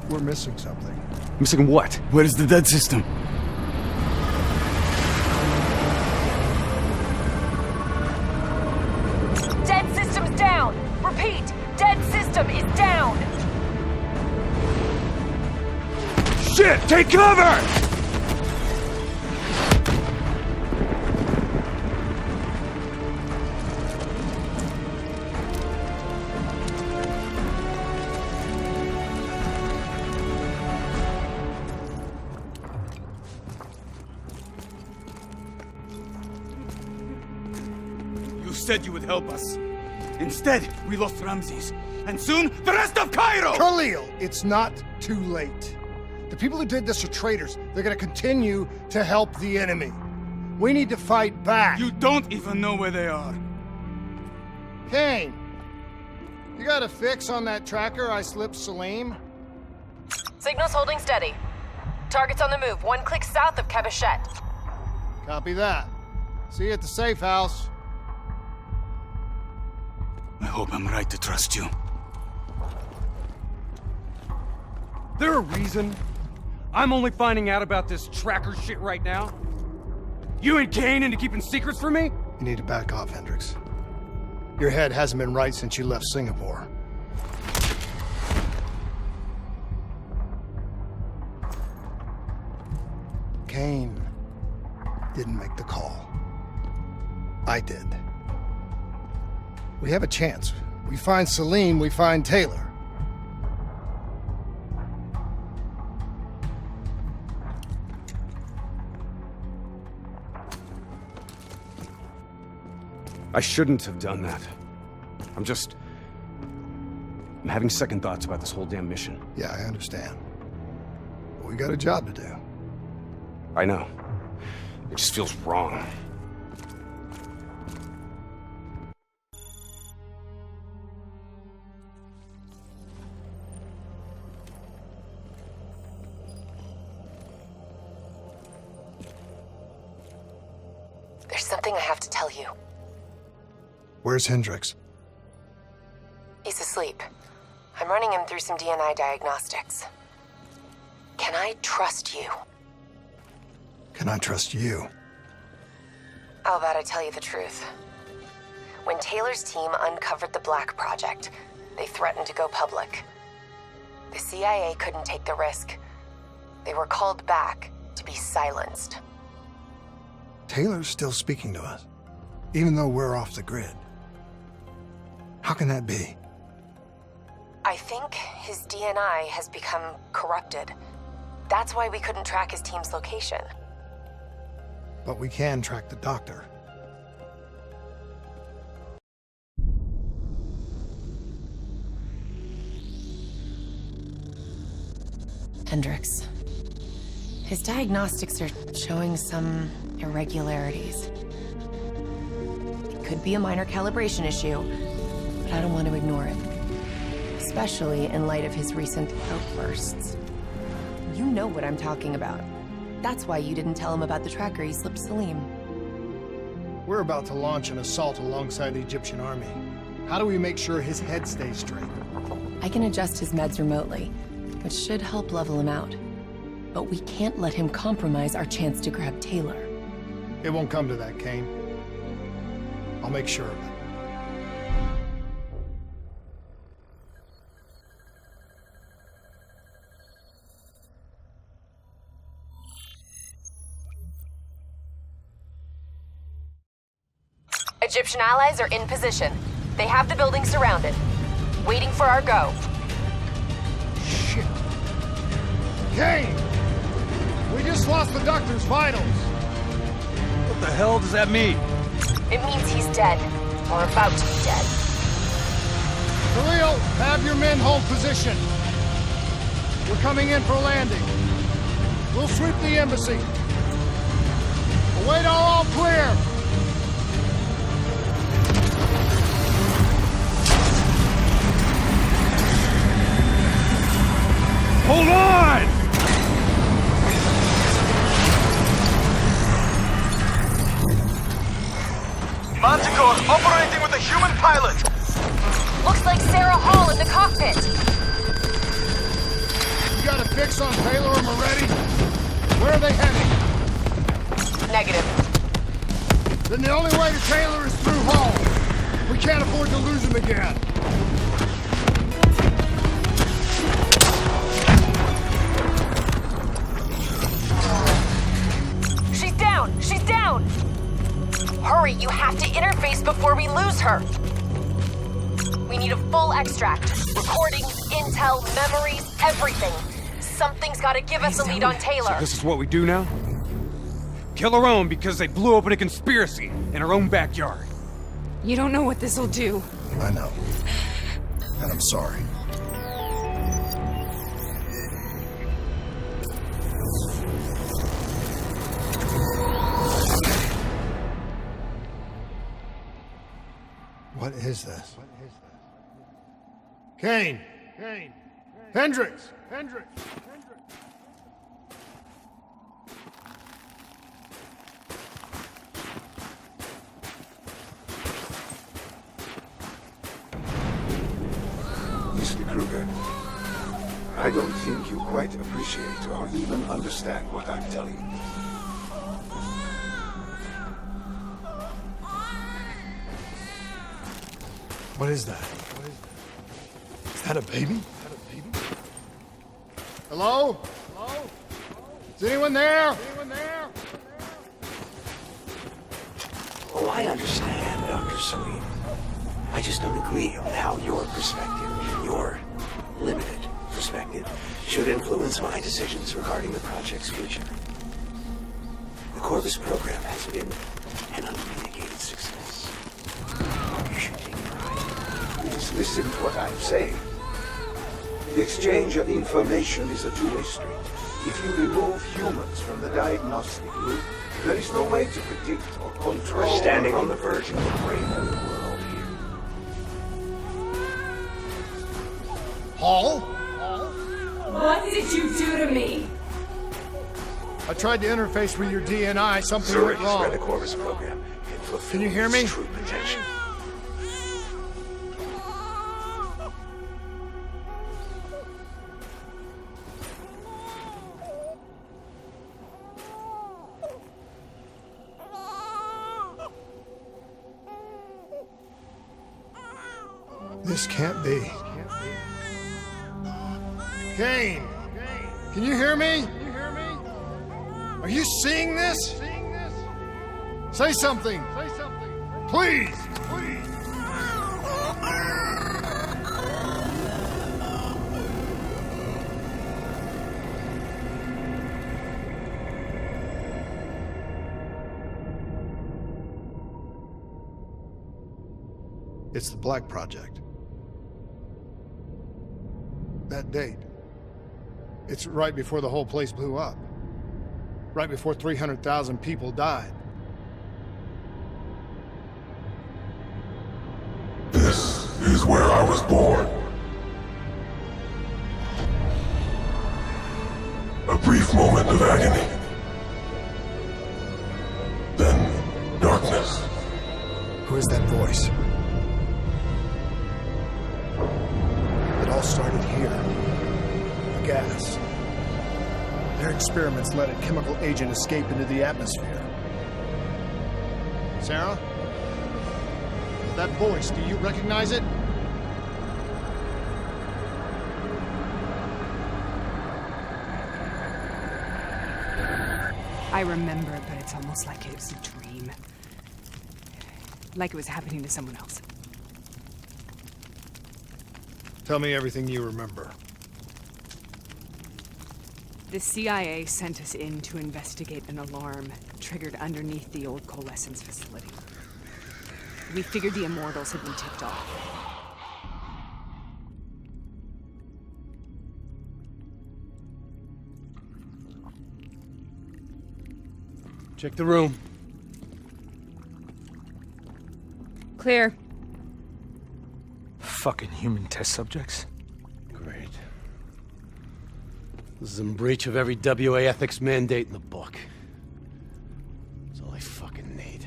We're missing something. Missing what? Where is the dead system? Dead system's down! Repeat, dead system is down! Shit! Take cover! You said you would help us. Instead, we lost Ramses. And soon, the rest of Cairo! Khalil, it's not too late. The people who did this are traitors. They're gonna continue to help the enemy. We need to fight back. You don't even know where they are. Kane, you got a fix on that tracker I slipped Salim? Signal's holding steady. Target's on the move, 1 click south of Cabochette. Copy that. See you at the safe house. I hope I'm right to trust you. There a reason I'm only finding out about this tracker shit right now? You and Kane into keeping secrets from me? You need to back off, Hendricks. Your head hasn't been right since you left Singapore. Kane didn't make the call. I did. We have a chance. We find Salim, we find Taylor. I shouldn't have done that. I'm having second thoughts about this whole damn mission. Yeah, I understand. But we got a job to do. I know. It just feels wrong. There's something I have to tell you. Where's Hendricks? He's asleep. I'm running him through some DNI diagnostics. Can I trust you? Can I trust you? How about I tell you the truth? When Taylor's team uncovered the Black Project, they threatened to go public. The CIA couldn't take the risk. They were called back to be silenced. Taylor's still speaking to us. even though we're off the grid. How can that be? I think his DNI has become corrupted. That's why we couldn't track his team's location. But we can track the doctor. Hendricks. His diagnostics are showing some irregularities. It could be a minor calibration issue, but I don't want to ignore it. Especially in light of his recent outbursts. You know what I'm talking about. That's why you didn't tell him about the tracker he slipped Salim. We're about to launch an assault alongside the Egyptian army. How do we make sure his head stays straight? I can adjust his meds remotely, which should help level him out. But we can't let him compromise our chance to grab Taylor. It won't come to that, Kane. I'll make sure of it. Egyptian allies are in position. They have the building surrounded. Waiting for our go. Shit. Kane! We just lost the doctor's vitals. What the hell does that mean? It means he's dead. Or about to be dead. Khalil, have your men hold position. We're coming in for landing. We'll sweep the embassy. Await all clear. Hold on! Manticore operating with a human pilot! Looks like Sarah Hall in the cockpit! You got a fix on Taylor and Moretti? Where are they heading? Negative. Then the only way to Taylor is through Hall. We can't afford to lose him again. She's down! She's down! Hurry, you have to interface before we lose her! We need a full extract. Recording, intel, memories, everything. Something's gotta give us a lead on Taylor. So this is what we do now? Kill our own because they blew open a conspiracy in our own backyard. You don't know what this'll do. I know. And I'm sorry. What is this? Kane! Kane! Hendricks! Hendricks! Mr. Kruger, I don't think you quite appreciate or even understand what I'm telling you. What is that? Is that a baby? Hello? Hello? Is anyone there? Oh, I understand, Dr. Salim. I just don't agree on how your perspective, your limited perspective, should influence my decisions regarding the project's future. The Corvus program has been an unmitigated success. You should take pride. Please listen to what I'm saying. The exchange of information is a two-way street. If you remove humans from the diagnostic loop, there is no way to predict or control. We're standing on the verge of the breakthrough world here. Hall? What did you do to me? I tried to interface with your DNI. Something Zurich went has wrong. read the Corvus program and fulfilled Can you hear me? its true potential. This can't be. Kane! Can you hear me? Are you seeing this? Say something! Please! Please! It's the Black Project. That date. It's right before the whole place blew up. Right before 300,000 people died. This is where I was born. A brief moment of agony. Then darkness. Who is that voice? It all started here. The gas. Their experiments let a chemical agent escape into the atmosphere. Sarah? That voice, do you recognize it? I remember, but it's almost like it was a dream. Like it was happening to someone else. Tell me everything you remember. The CIA sent us in to investigate an alarm triggered underneath the old Coalescence facility. We figured the Immortals had been tipped off. Check the room. Clear. Fucking human test subjects. Great. This is in breach of every WA ethics mandate in the book. That's all I fucking need.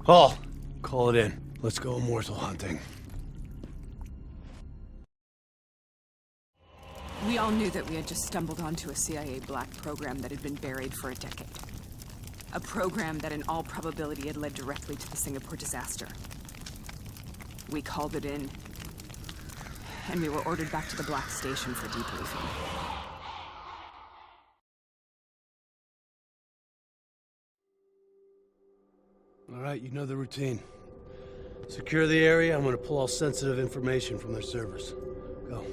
Hall, call it in. Let's go immortal hunting. We all knew that we had just stumbled onto a CIA black program that had been buried for a decade. A program that in all probability had led directly to the Singapore disaster. We called it in, and we were ordered back to the Black Station for debriefing. All right, you know the routine. Secure the area. I'm gonna pull all sensitive information from their servers. Go.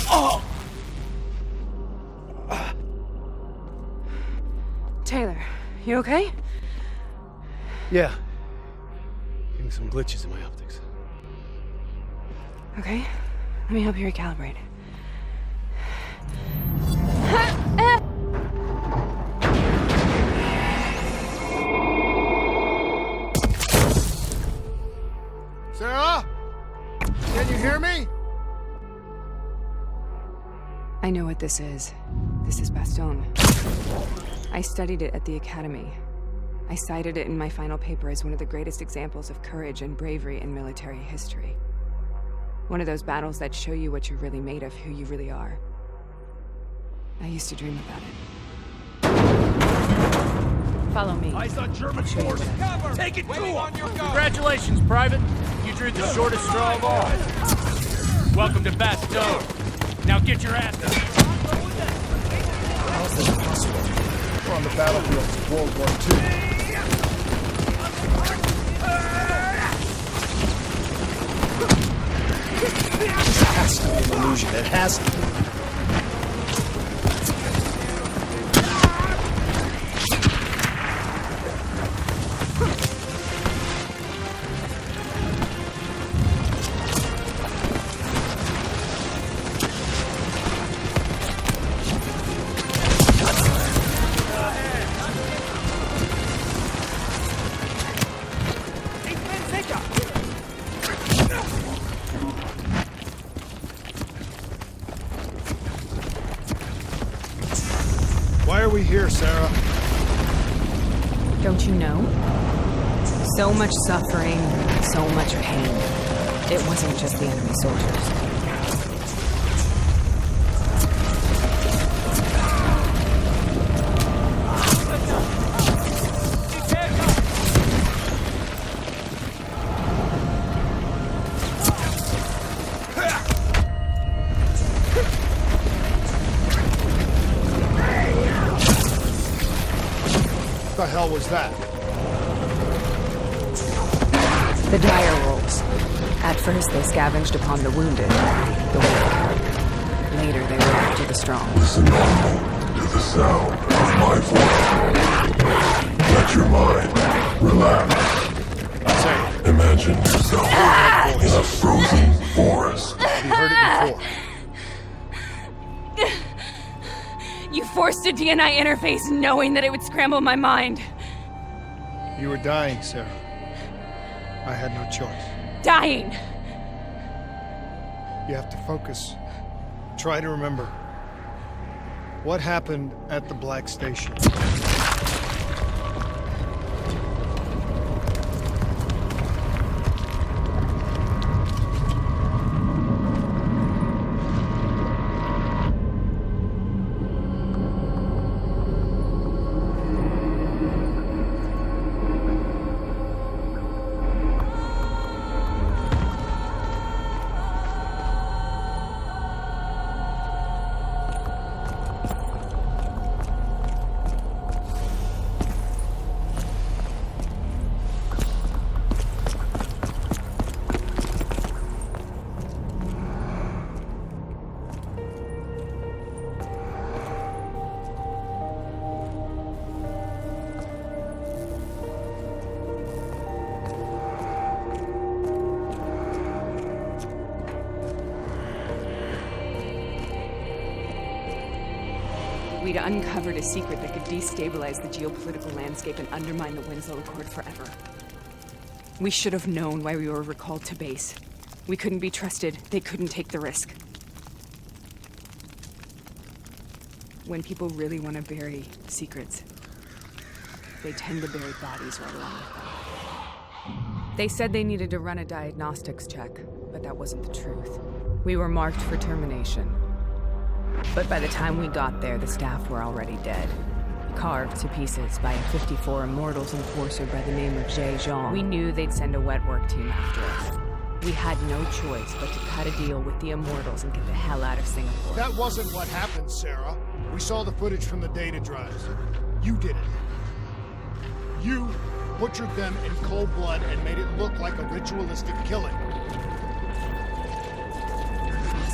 Oh! Taylor, you okay? Yeah. Getting some glitches in my optics. Okay, let me help you recalibrate. Sarah? Can you hear me? I know what this is. This is Bastogne. I studied it at the Academy. I cited it in my final paper as one of the greatest examples of courage and bravery in military history. One of those battles that show you what you're really made of, who you really are. I used to dream about it. Follow me. Eyes on German forces. Take it to him. Congratulations, Private. You drew the shortest straw of all. Welcome to Bastogne. Now get your ass up. How is this possible? We're on the battlefield of World War II. This has to be an illusion. It has to be. Why are we here, Sarah? Don't you know? So much suffering, so much pain. It wasn't just the enemy soldiers. the hell was that? The dire wolves. At first, they scavenged upon the wounded, the weak. Later, they were after the strong. Listen to the sound of my voice. Let your mind relax. Imagine yourself in a frozen forest. Have you heard it before? You forced a DNI interface knowing that it would scramble my mind. You were dying, Sarah. I had no choice. Dying! You have to focus. Try to remember. What happened at the Black Station? We'd uncovered a secret that could destabilize the geopolitical landscape and undermine the Winslow Accord forever. We should have known why we were recalled to base. We couldn't be trusted. They couldn't take the risk. When people really want to bury secrets, they tend to bury bodies right along with them. They said they needed to run a diagnostics check, but that wasn't the truth. We were marked for termination. But by the time we got there, the staff were already dead. Carved to pieces by a 54 Immortals enforcer by the name of Jay Zhang. We knew they'd send a wet work team after us. We had no choice but to cut a deal with the Immortals and get the hell out of Singapore. That wasn't what happened, Sarah. We saw the footage from the data drives. You did it. You butchered them in cold blood and made it look like a ritualistic killing.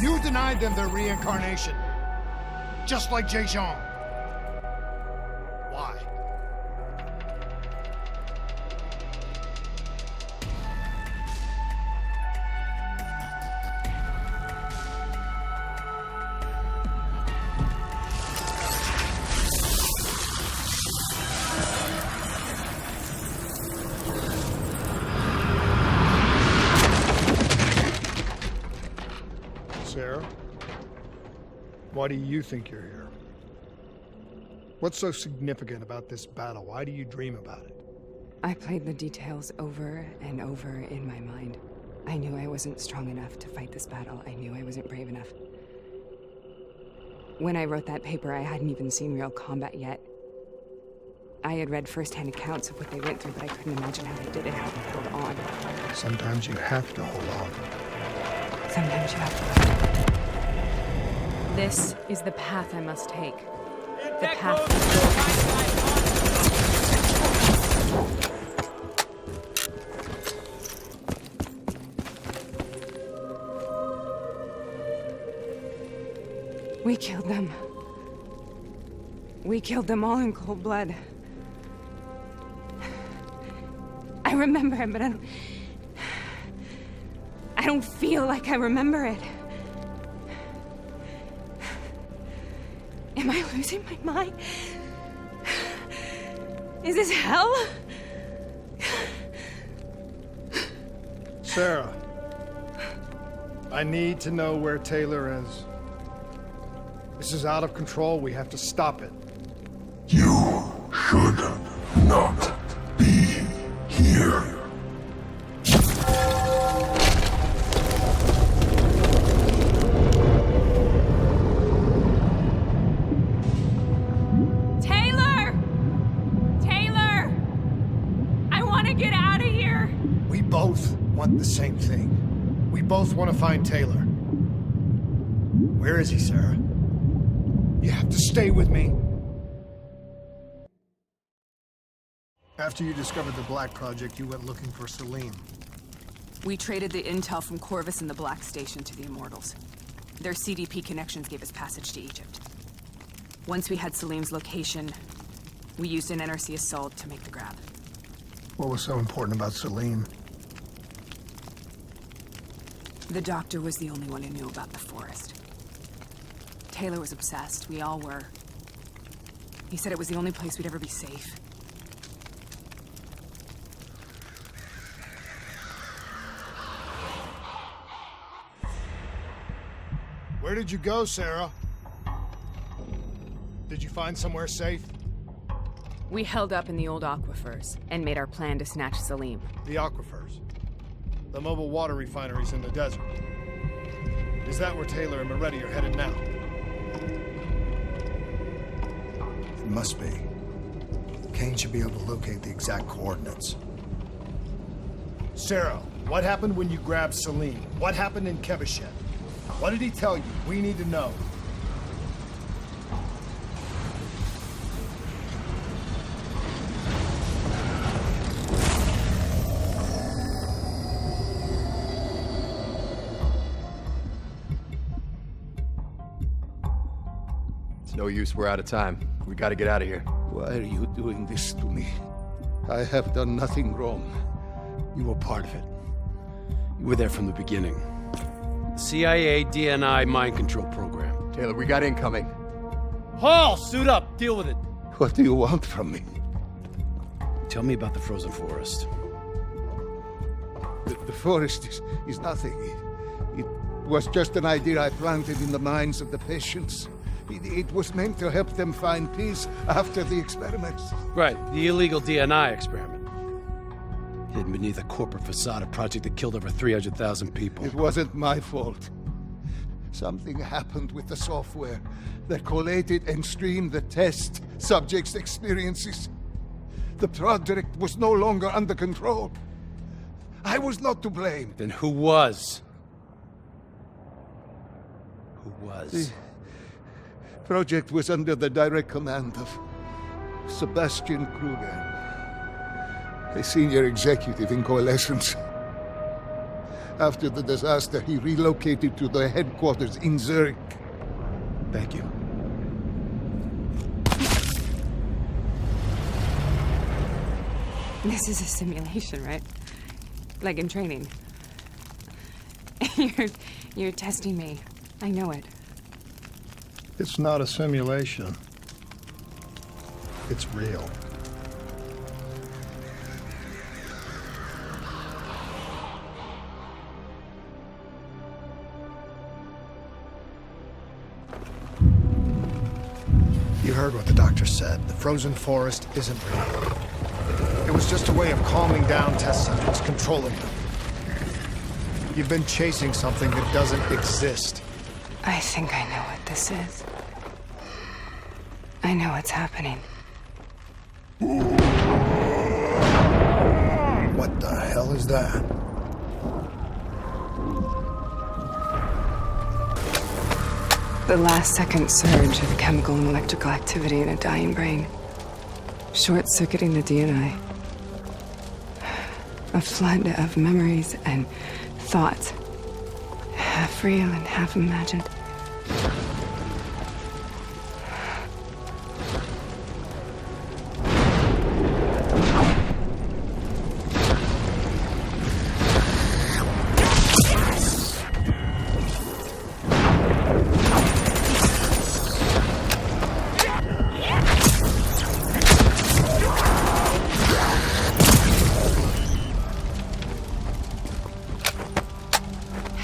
You denied them their reincarnation. Just like Jay Zhang. Why? Sarah? Why do you think you're here? What's so significant about this battle? Why do you dream about it? I played the details over and over in my mind. I knew I wasn't strong enough to fight this battle. I knew I wasn't brave enough. When I wrote that paper, I hadn't even seen real combat yet. I had read first-hand accounts of what they went through, but I couldn't imagine how they did it, how they held on. Sometimes you have to hold on. Sometimes you have to hold on. This is the path I must take. The path. We killed them. We killed them all in cold blood. I remember it, but I don't feel like I remember it. Am I losing my mind? Is this hell? Sarah, I need to know where Taylor is. This is out of control. We have to stop it. You should not be here. Taylor! Taylor! I want to get out of here! We both want the same thing. We both want to find Taylor. Where is he, Sarah? You have to stay with me. After you discovered the Black Project, you went looking for Salim. We traded the intel from Corvus and the Black Station to the Immortals. Their CDP connections gave us passage to Egypt. Once we had Salim's location, we used an NRC assault to make the grab. What was so important about Salim? The doctor was the only one who knew about the forest. Taylor was obsessed. We all were. He said it was the only place we'd ever be safe. Where did you go, Sarah? Did you find somewhere safe? We held up in the old aquifers and made our plan to snatch Salim. The aquifers? The mobile water refineries in the desert. Is that where Taylor and Moretti are headed now? It must be. Kane should be able to locate the exact coordinates. Sarah, what happened when you grabbed Salim? What happened in Kevashet? What did he tell you? We need to know. It's no use, we're out of time. We gotta get out of here. Why are you doing this to me? I have done nothing wrong. You were part of it. You were there from the beginning. The CIA DNI mind control program. Taylor, we got incoming. Hall, suit up. Deal with it. What do you want from me? Tell me about the frozen forest. The forest is nothing. It was just an idea I planted in the minds of the patients. It was meant to help them find peace after the experiments. Right, the illegal DNI experiment. Hidden beneath a corporate facade, a project that killed over 300,000 people. It wasn't my fault. Something happened with the software that collated and streamed the test subjects' experiences. The project was no longer under control. I was not to blame. Then who was? Who was? The project was under the direct command of Sebastian Kruger, a senior executive in Coalescence. After the disaster, he relocated to the headquarters in Zurich. Thank you. This is a simulation, right? Like in training. You're testing me. I know it. It's not a simulation. It's real. You heard what the doctor said. The frozen forest isn't real. It was just a way of calming down test subjects, controlling them. You've been chasing something that doesn't exist. I think I know what this is. I know what's happening. What the hell is that? The last second surge of chemical and electrical activity in a dying brain. Short-circuiting the DNI. A flood of memories and thoughts. Half real and half imagined.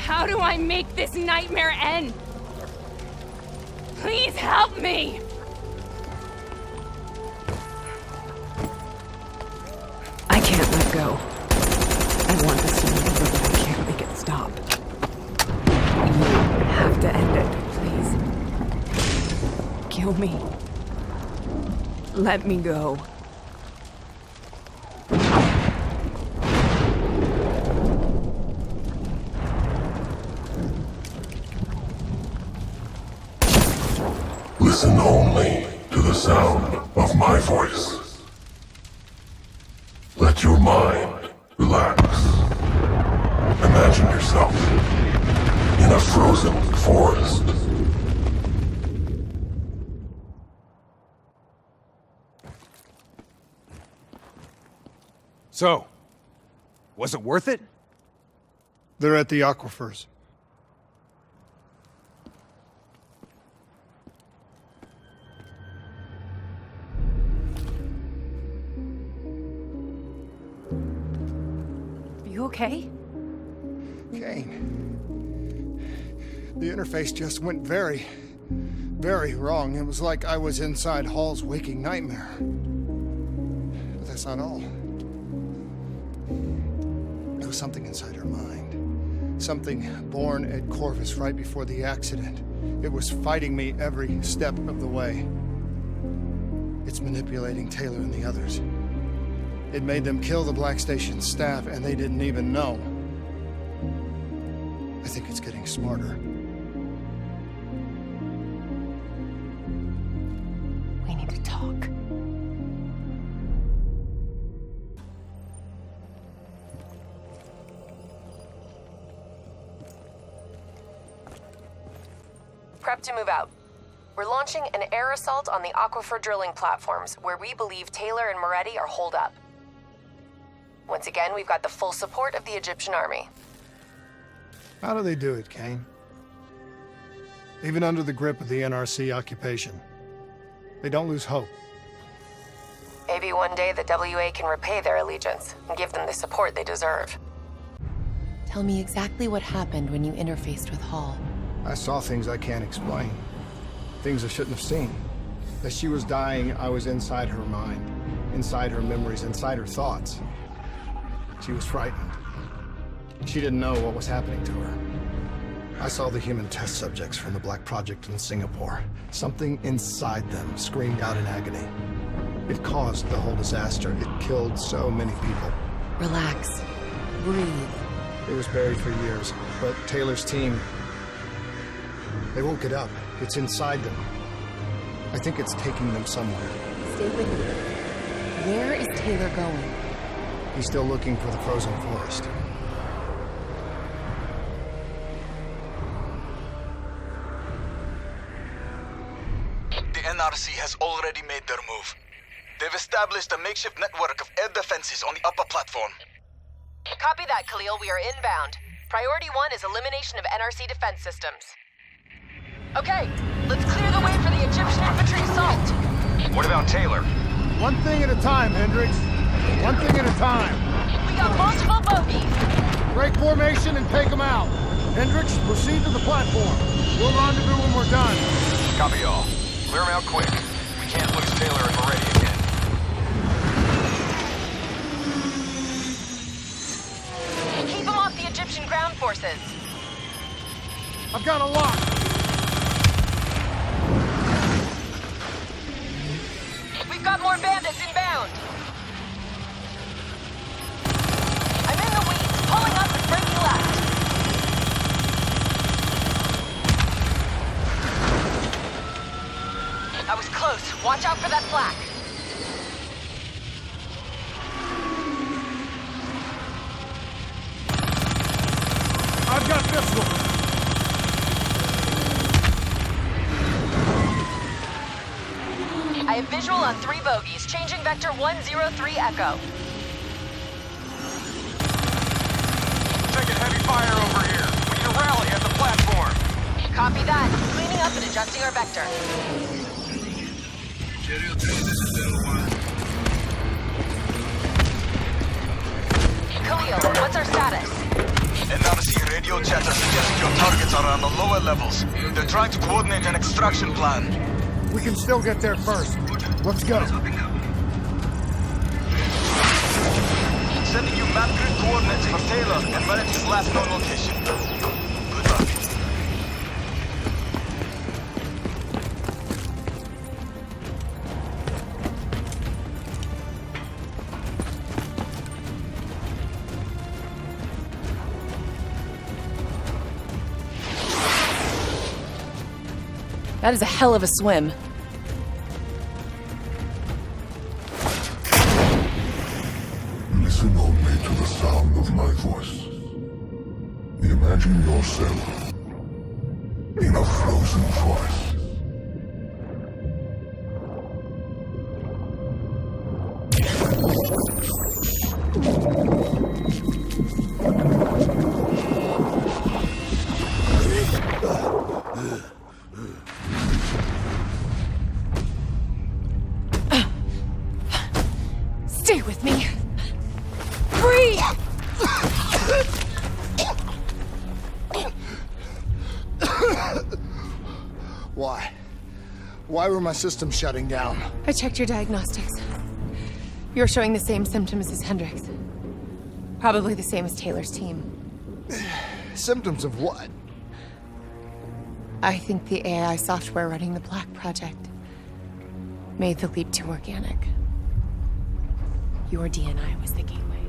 How do I make this nightmare end? Please help me! I can't let go. I want this to be over, but I can't make it stop. You have to end it, please. Kill me. Let me go. Listen only to the sound of my voice. Let your mind relax. Imagine yourself in a frozen forest. So, was it worth it? They're at the aquifers. Are you okay? Kane. The interface just went very wrong. It was like I was inside Hall's waking nightmare. But that's not all. There was something inside her mind. Something born at Corvus right before the accident. It was fighting me every step of the way. It's manipulating Taylor and the others. It made them kill the Black Station staff, and they didn't even know. I think it's getting smarter. We need to talk. Prep to move out. We're launching an air assault on the aquifer drilling platforms, where we believe Taylor and Moretti are holed up. Once again, we've got the full support of the Egyptian army. How do they do it, Kane? Even under the grip of the NRC occupation, they don't lose hope. Maybe one day the WA can repay their allegiance and give them the support they deserve. Tell me exactly what happened when you interfaced with Hall. I saw things I can't explain. Things I shouldn't have seen. As she was dying, I was inside her mind, inside her memories, inside her thoughts. She was frightened. She didn't know what was happening to her. I saw the human test subjects from the Black Project in Singapore. Something inside them screamed out in agony. It caused the whole disaster. It killed so many people. Relax. Breathe. It was buried for years, but Taylor's team, they won't get up. It's inside them. I think it's taking them somewhere. Stay with me. Where is Taylor going? He's still looking for the frozen forest. The NRC has already made their move. They've established a makeshift network of air defenses on the upper platform. Copy that, Khalil. We are inbound. Priority 1 is elimination of NRC defense systems. Okay, let's clear the way for the Egyptian infantry assault. What about Taylor? One thing at a time, Hendricks. One thing at a time. We got multiple bogeys. Break formation and take them out. Hendricks, proceed to the platform. We'll rendezvous when we're done. Copy all. Clear them out quick. We can't lose Taylor and Moretti again. Keep them off the Egyptian ground forces. I've got a lock. We've got more bandits inbound. I'm in the weeds, pulling up and breaking left. I was close. Watch out for that flak. I've got this one. I have visual on 3 bogeys, changing vector 103 Echo. Taking heavy fire over here. We need a rally at the platform. Copy that. Cleaning up and adjusting our vector. Khalil, what's our status? NRC radio chatter suggests your targets are on the lower levels. They're trying to coordinate an extraction plan. We can still get there first. Let's go. Sending you map grid coordinates for Taylor and Moretti's last known location. Good luck. That is a hell of a swim. sound of my voice, imagine yourself in a frozen forest. Stay with me. Breathe! Why? Why were my systems shutting down? I checked your diagnostics. You're showing the same symptoms as Hendricks. Probably the same as Taylor's team. Symptoms of what? I think the AI software running the Black Project made the leap to organic. Your DNI was the gateway.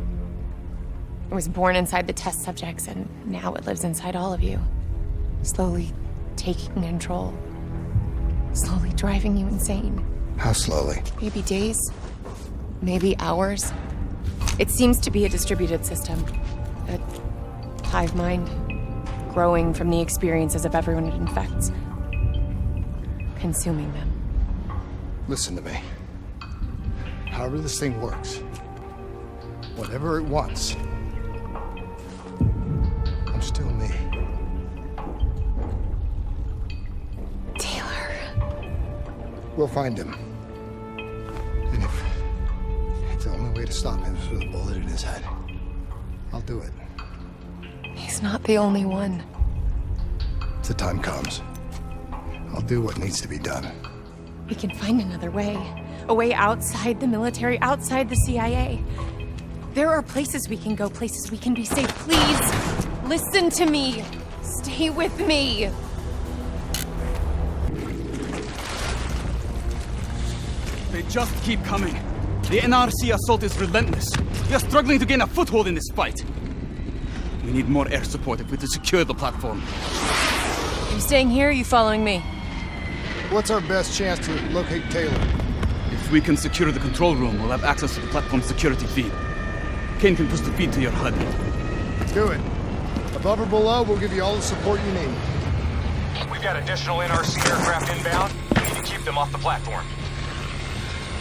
It was born inside the test subjects, and now it lives inside all of you. Slowly taking control. Slowly driving you insane. How slowly? Maybe days. Maybe hours. It seems to be a distributed system. A hive mind. Growing from the experiences of everyone it infects. Consuming them. Listen to me. However this thing works, whatever it wants, I'm still me. Taylor. We'll find him. And if the only way to stop him is with a bullet in his head, I'll do it. He's not the only one. If the time comes, I'll do what needs to be done. We can find another way. A way outside the military, outside the CIA. There are places we can go, places we can be safe. Please, listen to me. Stay with me. They just keep coming. The NRC assault is relentless. We are struggling to gain a foothold in this fight. We need more air support if we're to secure the platform. You staying here, or you following me? What's our best chance to locate Taylor? If we can secure the control room, we'll have access to the platform security feed. Kane can push the feed to your HUD. Do it. Above or below, we'll give you all the support you need. We've got additional NRC aircraft inbound. We need to keep them off the platform.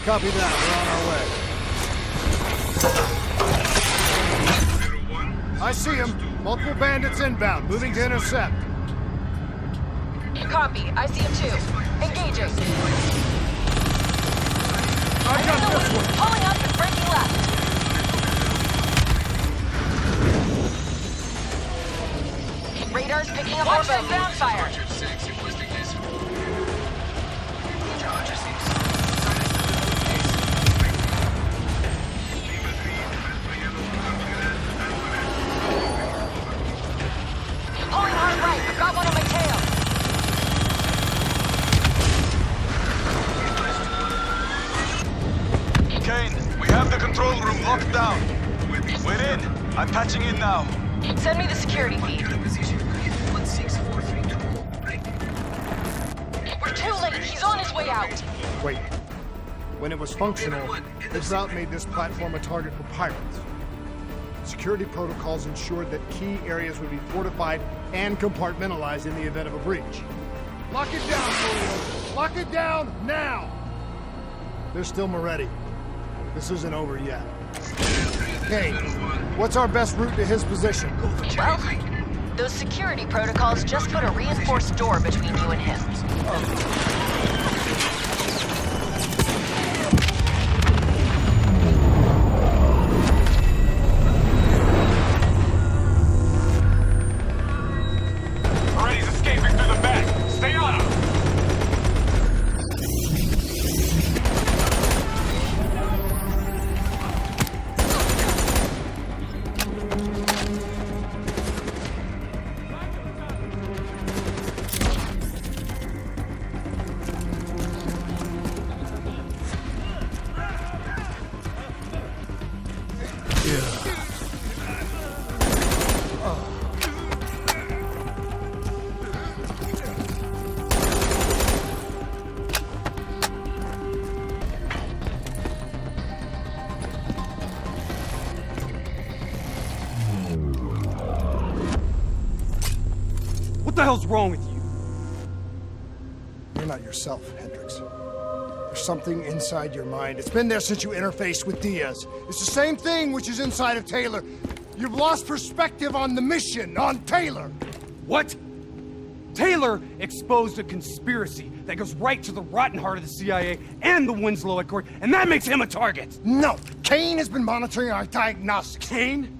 Copy that. We're on our way. I see him. Multiple bandits inbound, moving to intercept. Copy. I see him too. Engaging. I got this one. Pulling up and breaking left. Radar's picking up our boat. Fire. Pulling hard right. I've got one on my tail. Kane, we have the control room locked down. We're in. I'm patching in now. Send me the security feed. We're too late. He's on his way out. Wait. When it was functional, this route made this platform a target for pirates. Security protocols ensured that key areas would be fortified and compartmentalized in the event of a breach. Lock it down, Julio. Lock it down now! There's still Moretti. This isn't over yet. Kane, what's our best route to his position? Well, those security protocols just put a reinforced door between you and him. Moretti's escaping through the back. Stay on him. the hell's wrong with you? You're not yourself, Hendricks. There's something inside your mind. It's been there since you interfaced with Diaz. It's the same thing which is inside of Taylor. You've lost perspective on the mission, on Taylor. What? Taylor exposed a conspiracy that goes right to the rotten heart of the CIA and the Winslow Accord, and that makes him a target. No, Kane has been monitoring our diagnostics. Kane?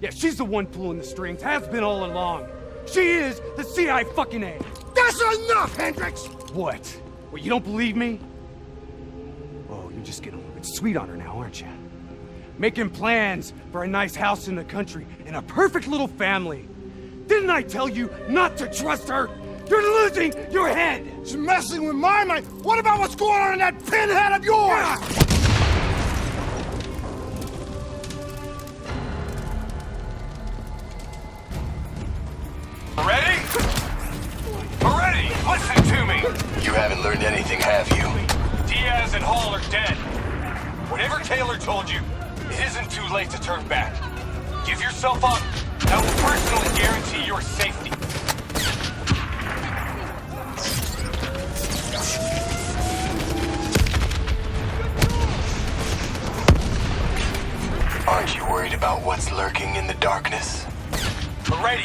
Yeah, she's the one pulling the strings, has been all along. She is the CIA fucking A. That's enough, Hendricks! What? What, you don't believe me? Oh, you're just getting a little bit sweet on her now, aren't you? Making plans for a nice house in the country and a perfect little family. Didn't I tell you not to trust her? You're losing your head! She's messing with my mind. What about what's going on in that pinhead of yours? Ready? Ready! Listen to me! You haven't learned anything, have you? Diaz and Hall are dead. Whatever Taylor told you, it isn't too late to turn back. Give yourself up, and I will personally guarantee your safety. Aren't you worried about what's lurking in the darkness? Ready?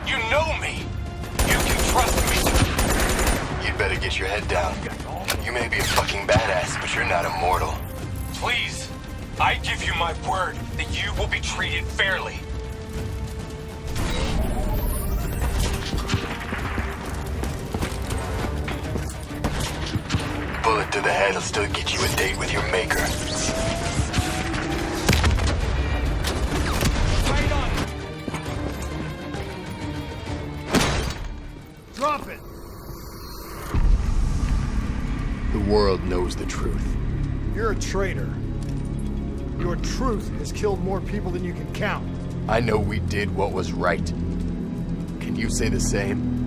You know me. You can trust me. You'd better get your head down. You may be a fucking badass, but you're not immortal. Please, I give you my word that you will be treated fairly. Bullet to the head will still get you a date with your maker. Drop it! The world knows the truth. You're a traitor. Your truth has killed more people than you can count. I know we did what was right. Can you say the same?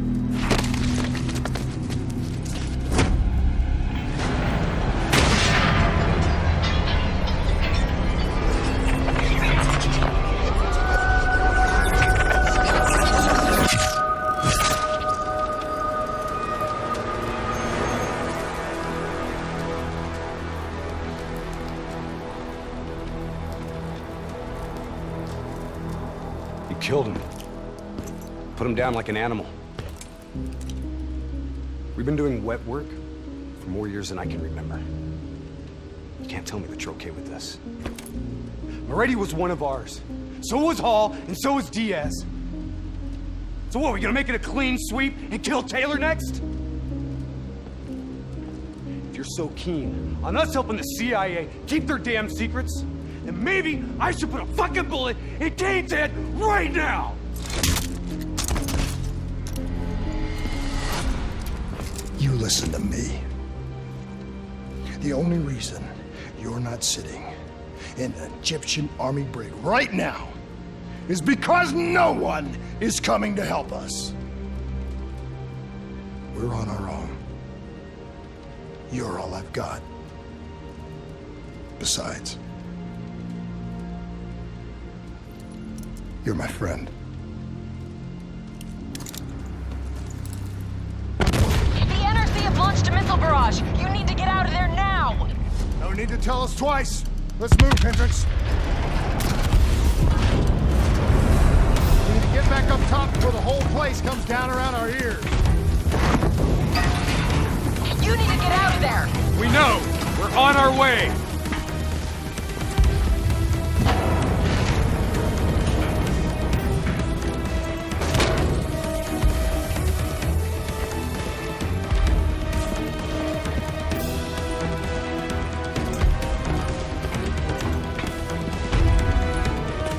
Killed him. Put him down like an animal. We've been doing wet work for more years than I can remember. You can't tell me that you're okay with this. Moretti was one of ours. So was Hall, and so was Diaz. So what, we gonna make it a clean sweep and kill Taylor next? If you're so keen on us helping the CIA keep their damn secrets, then maybe I should put a fucking bullet in Kane's head right now! You listen to me. The only reason you're not sitting in an Egyptian army brig right now is because no one is coming to help us. We're on our own. You're all I've got. Besides, you're my friend. The NRC have launched a missile barrage. You need to get out of there now. No need to tell us twice. Let's move, Hendricks. We need to get back up top before the whole place comes down around our ears. You need to get out of there. We know. We're on our way.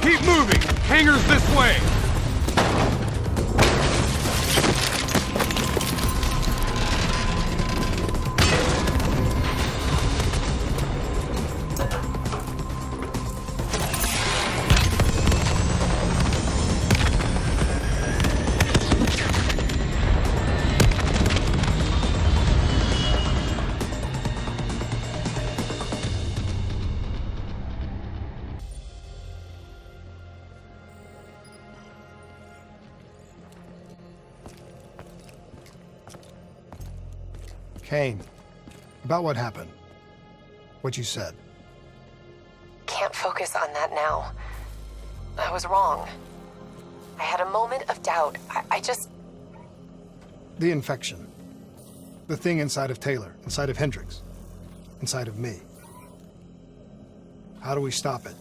Keep moving! Hangars this way! Kane, about what happened. What you said. Can't focus on that now. I was wrong. I had a moment of doubt. I just... The infection. The thing inside of Taylor, inside of Hendricks, inside of me. How do we stop it?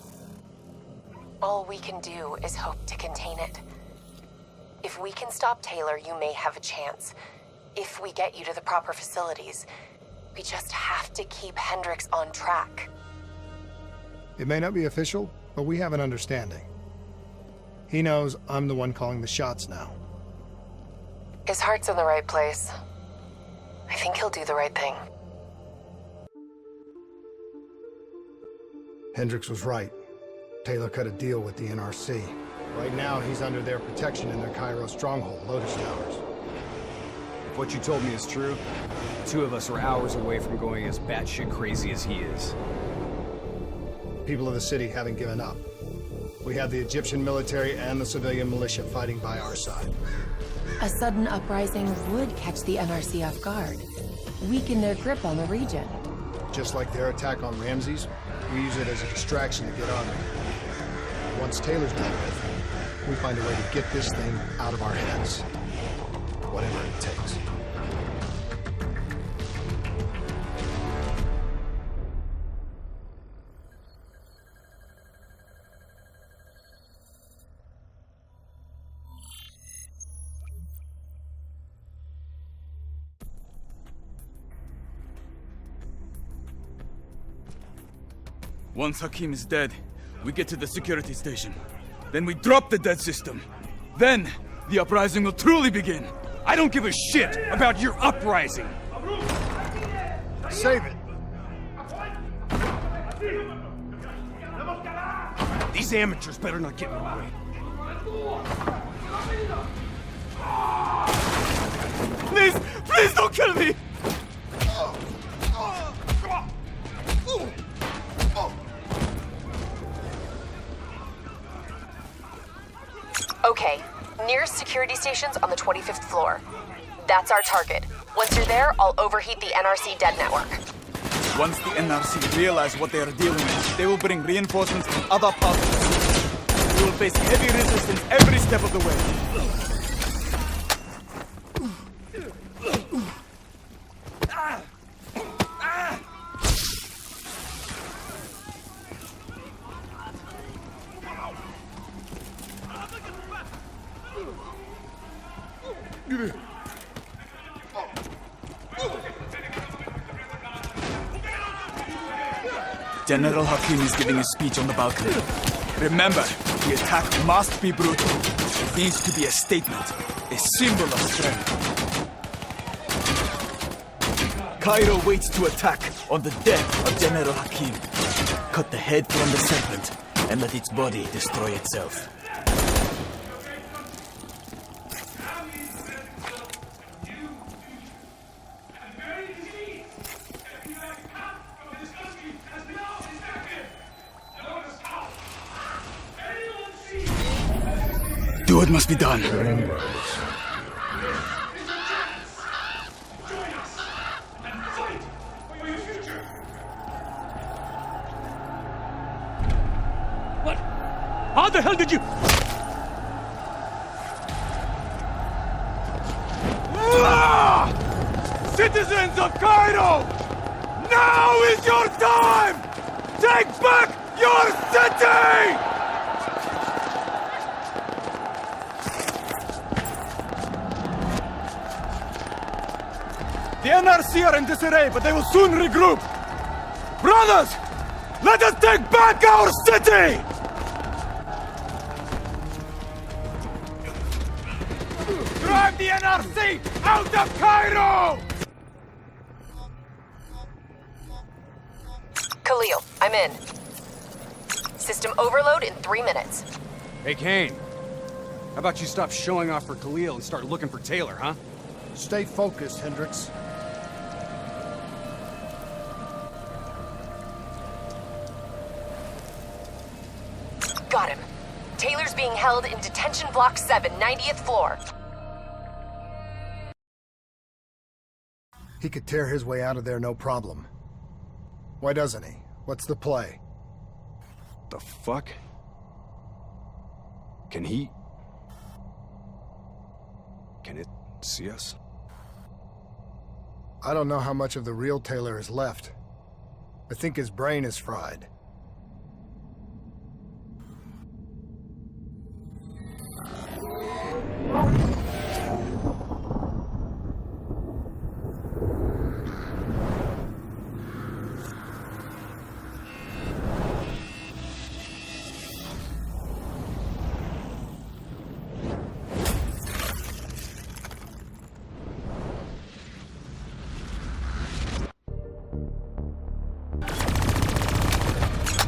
All we can do is hope to contain it. If we can stop Taylor, you may have a chance. If we get you to the proper facilities, we just have to keep Hendricks on track. It may not be official, but we have an understanding. He knows I'm the one calling the shots now. His heart's in the right place. I think he'll do the right thing. Hendricks was right. Taylor cut a deal with the NRC. Right now, he's under their protection in their Cairo stronghold, Lotus Towers. If what you told me is true, the two of us are hours away from going as batshit crazy as he is. People of the city haven't given up. We have the Egyptian military and the civilian militia fighting by our side. A sudden uprising would catch the NRC off guard, weaken their grip on the region. Just like their attack on Ramses, we use it as a distraction to get on them. Once Taylor's dealt with, we find a way to get this thing out of our heads. Whatever it takes. Once Hakim is dead, we get to the security station. Then we drop the dead system. Then, the uprising will truly begin. I don't give a shit about your uprising! Save it! These amateurs better not get in the way. Please! Please don't kill me! Okay, nearest security station's on the 25th floor. That's our target. Once you're there, I'll overheat the NRC dead network. Once the NRC realize what they are dealing with, they will bring reinforcements from other parts of the city. We will face heavy resistance every step of the way. General Hakim is giving a speech on the balcony. Remember, the attack must be brutal. It needs to be a statement, a symbol of strength. Cairo waits to attack on the death of General Hakim. Cut the head from the serpent and let its body destroy itself. Do what must be done. What? How the hell did you... Citizens of Cairo! Now is your time! Take back your city! The NRC are in disarray, but they will soon regroup. Brothers, let us take back our city! Drive the NRC out of Cairo! Khalil, I'm in. System overload in 3 minutes. Hey, Kane. How about you stop showing off for Khalil and start looking for Taylor, huh? Stay focused, Hendricks. Got him. Taylor's being held in Detention Block 7, 90th floor. He could tear his way out of there no problem. Why doesn't he? What's the play? The fuck? Can he... Can it see us? I don't know how much of the real Taylor is left. I think his brain is fried.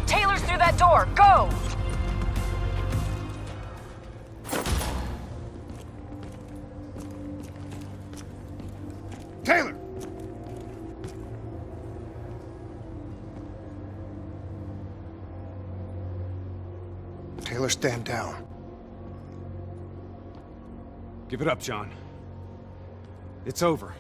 Taylor's through that door. Go! Taylor! Taylor, stand down. Give it up, John. It's over.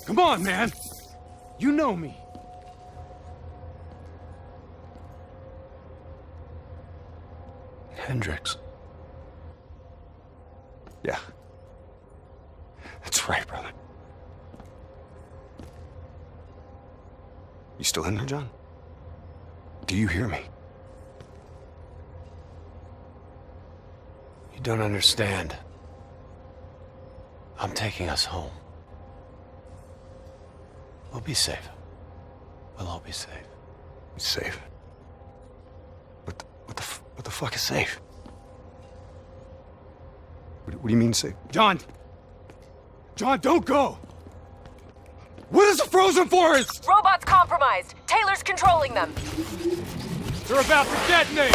Come on, man! You know me. Hendricks. Yeah. That's right, brother. You still in there, John? Do you hear me? You don't understand. I'm taking us home. We'll be safe. We'll all be safe. Safe? What the fuck is safe? What do you mean safe? John! John, don't go! What is the frozen forest? Robots compromised. Taylor's controlling them. They're about to detonate!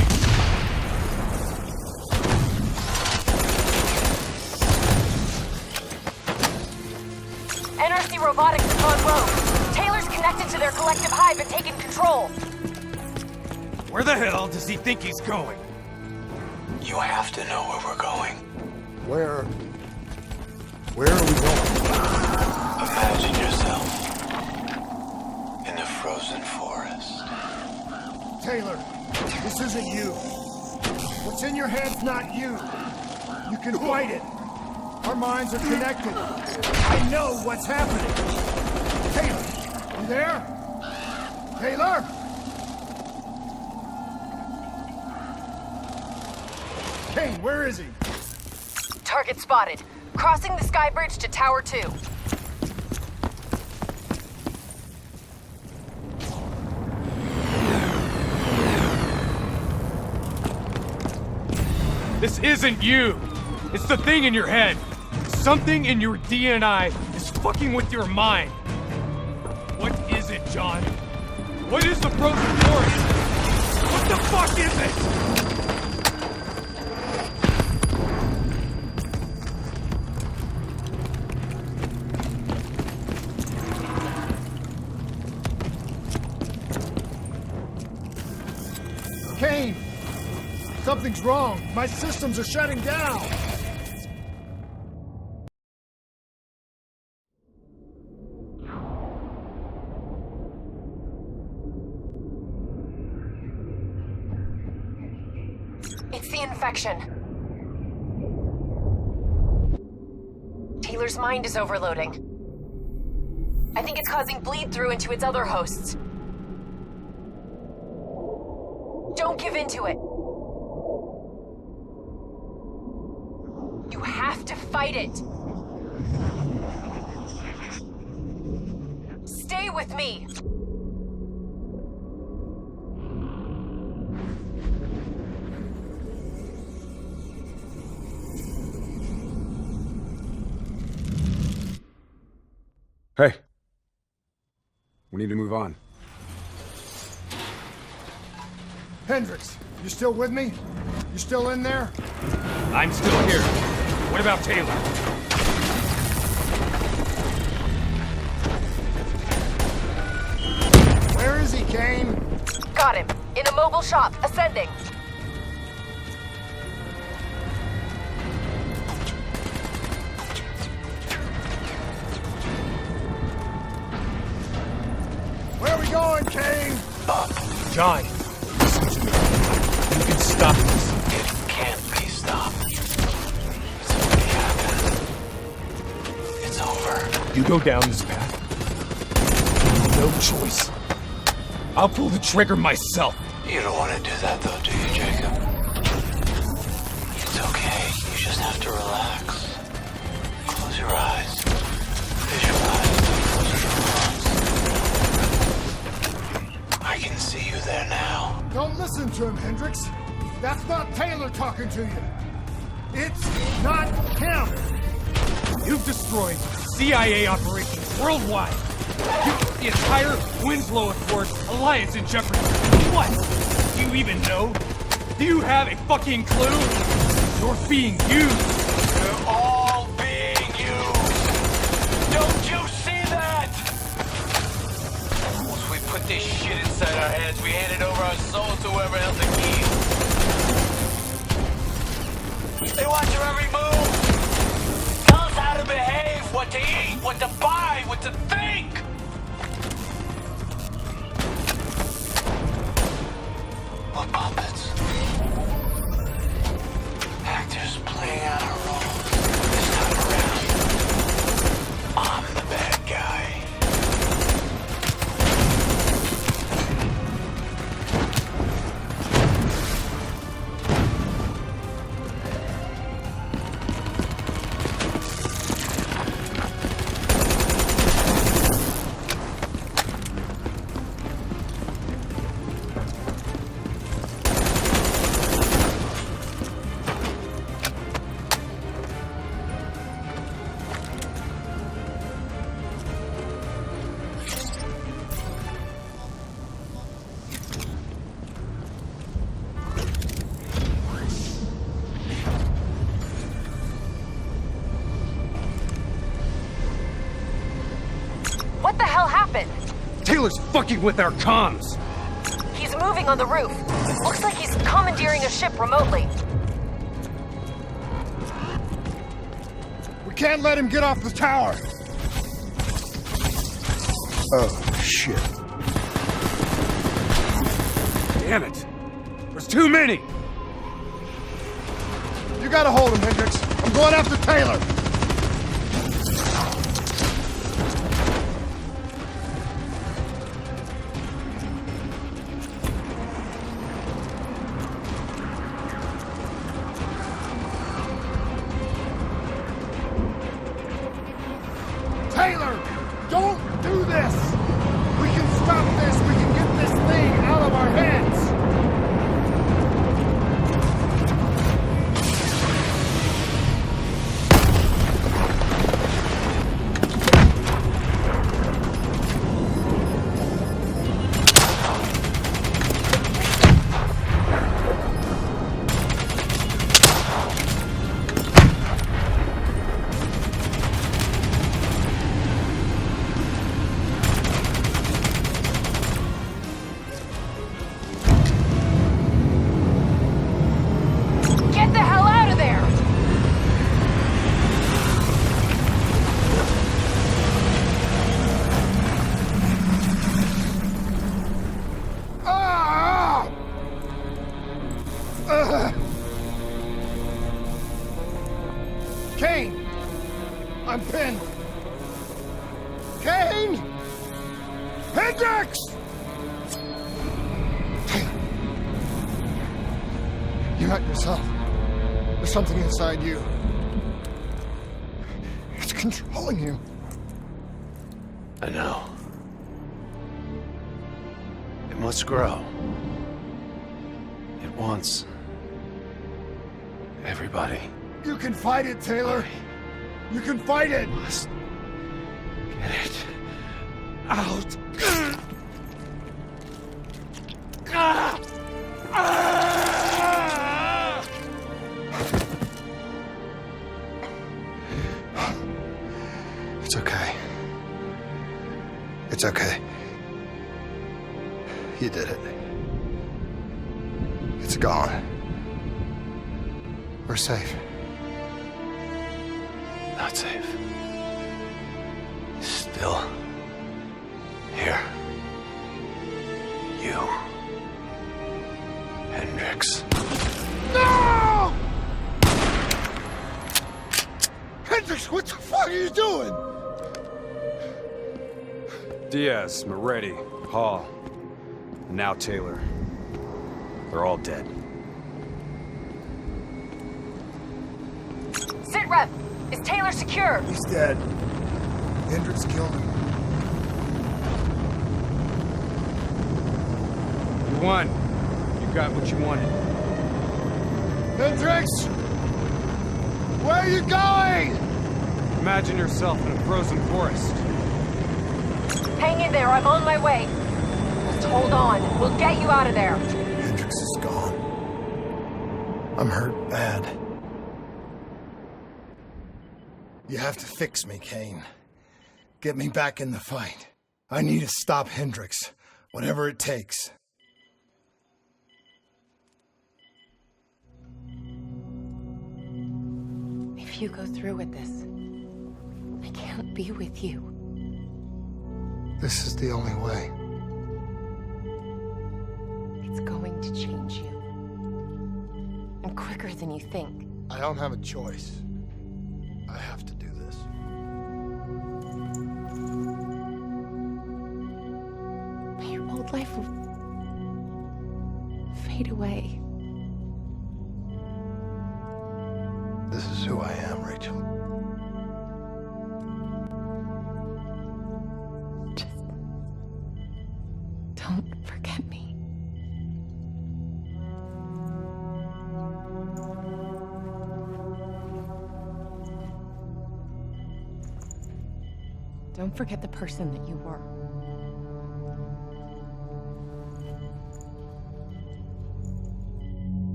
NRC Robotics has gone rogue. Taylor's connected to their collective hive and taken control. Where the hell does he think he's going? You have to know where we're going. Where are we going? Imagine yourself in a frozen forest. Taylor, this isn't you. What's in your head's not you. You can fight it. Our minds are connected. I know what's happening. Taylor, you there? Taylor? Kane, where is he? Target spotted. Crossing the sky bridge to Tower 2. This isn't you! It's the thing in your head! Something in your DNI is fucking with your mind! What is it, John? What is the frozen forest? What the fuck is it? Kane! Something's wrong. My systems are shutting down. It's the infection. Taylor's mind is overloading. I think it's causing bleed through into its other hosts. Don't give in to it. You have to fight it. Stay with me. Hey. We need to move on. Hendricks, you still with me? You still in there? I'm still here. What about Taylor? Kane? Got him. In a mobile shop, ascending. Where are we going, Kane? John, listen to me. You can stop this. It can't be stopped. It's already happened. It's over. You go down this path. No choice. I'll pull the trigger myself. You don't want to do that though, do you, Jacob? It's okay. You just have to relax. Close your eyes. Visualize the closure. I can see you there now. Don't listen to him, Hendricks. That's not Taylor talking to you. It's not him. You've destroyed CIA operations worldwide. You put the entire Winslow Accord alliance in jeopardy. What? Do you even know? Do you have a fucking clue? You're being used. We're all being used. Don't you see that? Once we put this shit inside our heads, we handed over our souls to whoever held the keys. They watch our every move. Tell us how to behave, what to eat, what to buy, what to think. We're puppets. Actors playing out our roles. This time around, I'm the bad guy. What the hell happened? Taylor's fucking with our comms. He's moving on the roof. Looks like he's commandeering a ship remotely. We can't let him get off the tower. Oh, shit. Damn it. There's too many. You gotta hold him, Hendricks. I'm going after Taylor. Taylor, don't do this! We can stop this! We can get this thing out of our heads! Get the hell out of there! Ah! Kane! I'm pinned! Kane! Hendricks! You're not yourself. There's something inside you. It's controlling you. I know. It must grow. It wants everybody. You can fight it, Taylor. You can fight it. Must get it out. It's okay. It's okay. You did it. It's gone. We're safe. Not safe. Still here. You. Hendricks. No! Hendricks, what the fuck are you doing? Diaz, Moretti, Hall, and now Taylor. They're all dead. Sitrep! Is Taylor secure? He's dead. Hendricks killed him. You won. You got what you wanted. Hendricks! Where are you going? Imagine yourself in a frozen forest. Hang in there, I'm on my way. Just hold on. We'll get you out of there. Hendricks is gone. I'm hurt bad. You have to fix me, Kane. Get me back in the fight. I need to stop Hendricks, whatever it takes. If you go through with this, I can't be with you. This is the only way. It's going to change you. And quicker than you think. I don't have a choice. I have to do this. Your old life will fade away. This is who I am, Rachel. Just don't forget me. Don't forget the person that you were.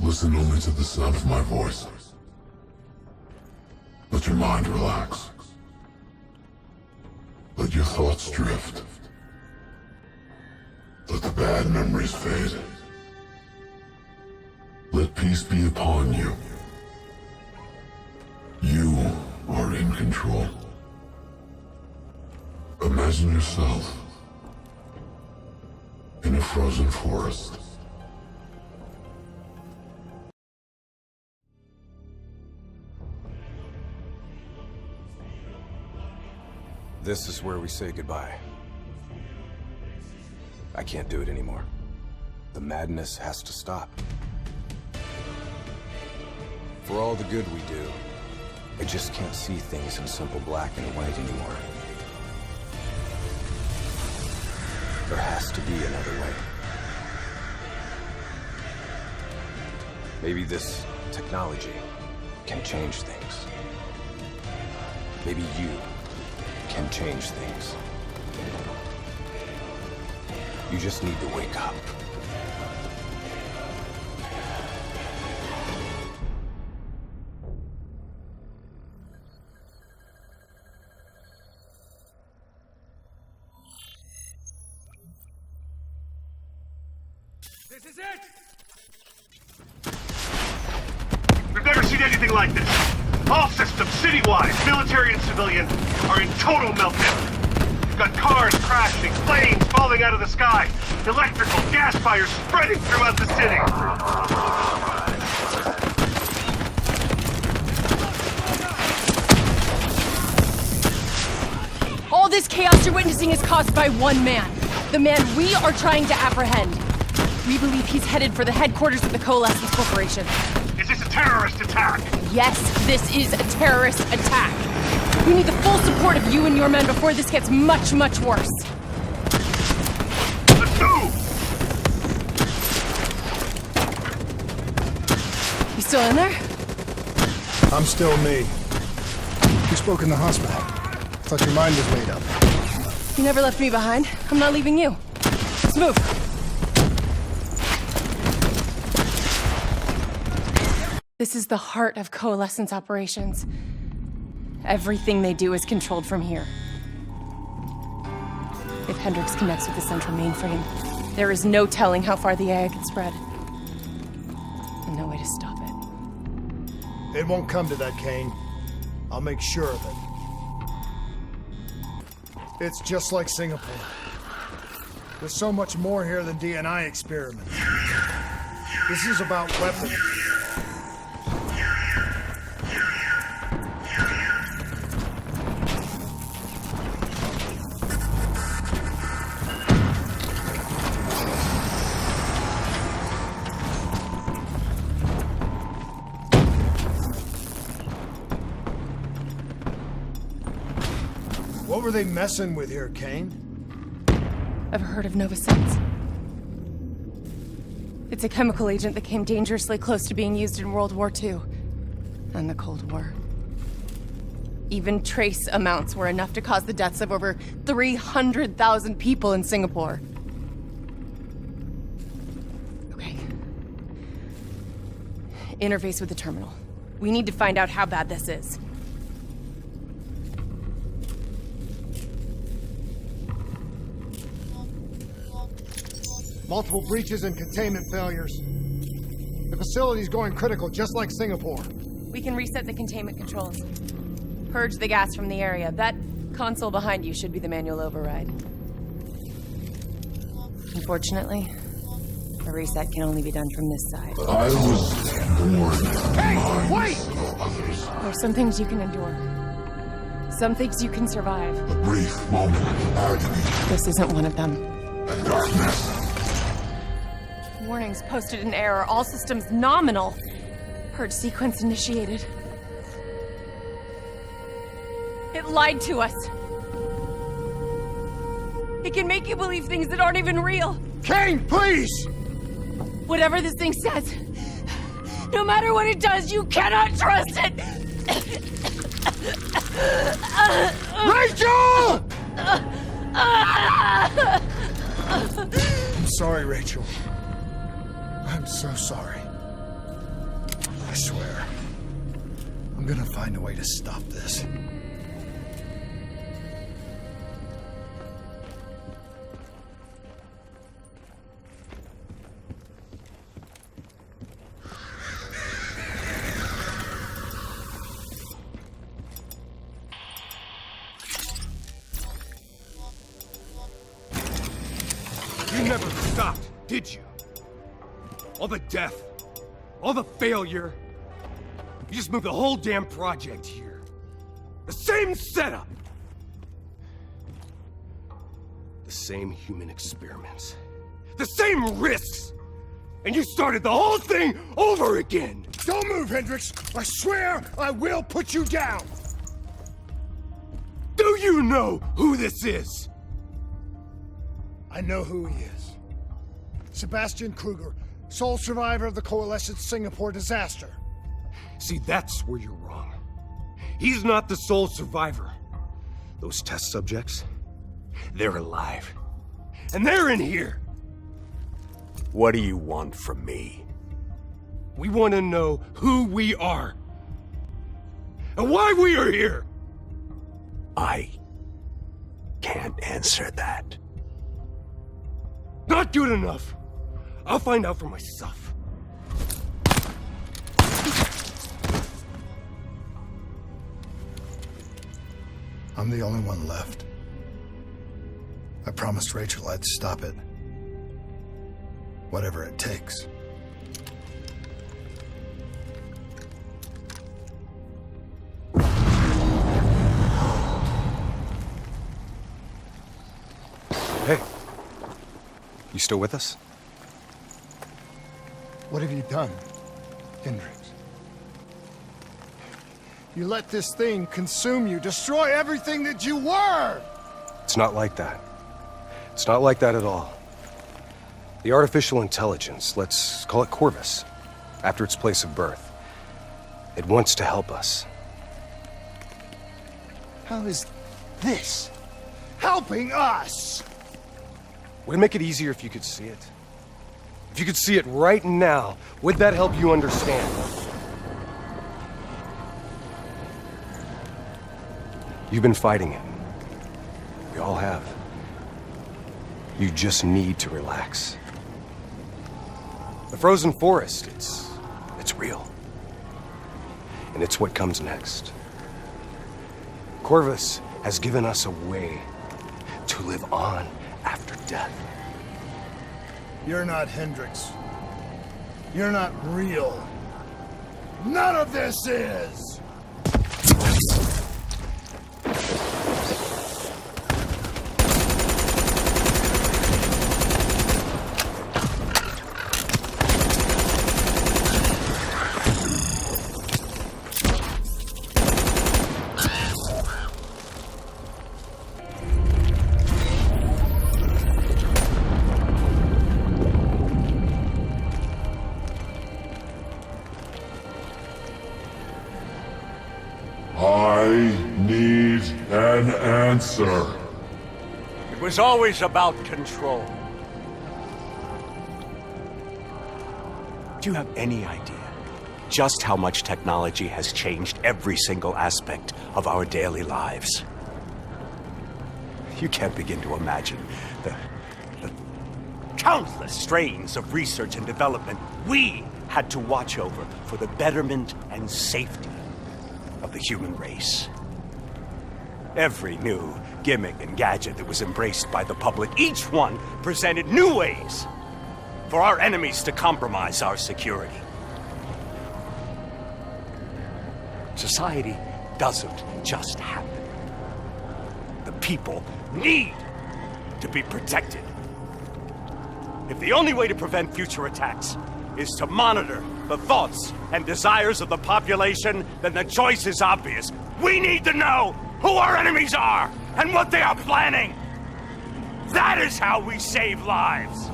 Listen only to the sound of my voice. Let your mind relax. Let your thoughts drift. Let the bad memories fade. Let peace be upon you. You are in control. Imagine yourself in a frozen forest. This is where we say goodbye. I can't do it anymore. The madness has to stop. For all the good we do, I just can't see things in simple black and white anymore. There has to be another way. Maybe this technology can change things. Maybe you can change things. You just need to wake up. This is it! We've never seen anything like this. All systems, citywide, military and civilian, are in total meltdown. We've got cars crashing, planes falling out of the sky, electrical, gas fires spreading throughout the city. All this chaos you're witnessing is caused by one man. The man we are trying to apprehend. We believe he's headed for the headquarters of the Coalescence Corporation. Is this a terrorist attack? Yes, this is a terrorist attack. We need the full support of you and your men before this gets much, much worse. Let's move! You still in there? I'm still me. You spoke in the hospital. Thought your mind was made up. You never left me behind. I'm not leaving you. Let's move. This is the heart of Coalescence operations. Everything they do is controlled from here. If Hendricks connects with the central mainframe, there is no telling how far the AI can spread. And no way to stop it. It won't come to that, Kane. I'll make sure of it. It's just like Singapore. There's so much more here than DNI experiments. This is about weapons. What were they messing with here, Kane? Ever heard of Novosense? It's a chemical agent that came dangerously close to being used in World War II and the Cold War. Even trace amounts were enough to cause the deaths of over 300,000 people in Singapore. Okay. Interface with the terminal. We need to find out how bad this is. Multiple breaches and containment failures. The facility's going critical, just like Singapore. We can reset the containment controls. Purge the gas from the area. That console behind you should be the manual override. Unfortunately, the reset can only be done from this side. I was born. Hey, wait! There's some things you can endure. Some things you can survive. A brief moment of agony. This isn't one of them. And darkness. Warnings posted in error. All systems nominal. Purge sequence initiated. It lied to us. It can make you believe things that aren't even real. Kane, please! Whatever this thing says, no matter what it does, you cannot trust it! Rachel! I'm sorry, Rachel. I'm so sorry. I swear. I'm gonna find a way to stop this. You never stopped, did you? All the death, all the failure. You just moved the whole damn project here. The same setup. The same human experiments. The same risks. And you started the whole thing over again. Don't move, Hendricks! I swear I will put you down! Do you know who this is? I know who he is. Sebastian Kruger, sole survivor of the Coalescence Singapore disaster. See, that's where you're wrong. He's not the sole survivor. Those test subjects, they're alive. And they're in here. What do you want from me? We want to know who we are. And why we are here. I can't answer that. Not good enough. I'll find out for myself. I'm the only one left. I promised Rachel I'd stop it. Whatever it takes. Hey. You still with us? What have you done, Hendricks? You let this thing consume you, destroy everything that you were! It's not like that. It's not like that at all. The artificial intelligence, let's call it Corvus, after its place of birth. It wants to help us. How is this helping us? Would it make it easier if you could see it? If you could see it right now, would that help you understand? You've been fighting it. We all have. You just need to relax. The frozen forest, it's real. And it's what comes next. Corvus has given us a way to live on after death. You're not Hendricks. You're not real. None of this is! Answer. It was always about control. Do you have any idea just how much technology has changed every single aspect of our daily lives? You can't begin to imagine the countless strains of research and development we had to watch over for the betterment and safety of the human race. Every new gimmick and gadget that was embraced by the public, each one presented new ways for our enemies to compromise our security. Society doesn't just happen. The people need to be protected. If the only way to prevent future attacks is to monitor the thoughts and desires of the population, then the choice is obvious. We need to know who our enemies are and what they are planning. That is how we save lives.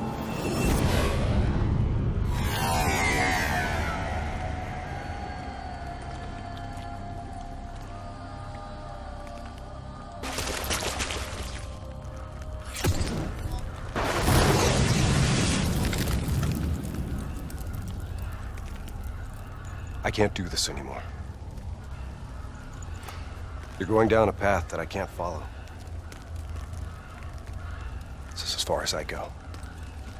I can't do this anymore. You're going down a path that I can't follow. This is as far as I go.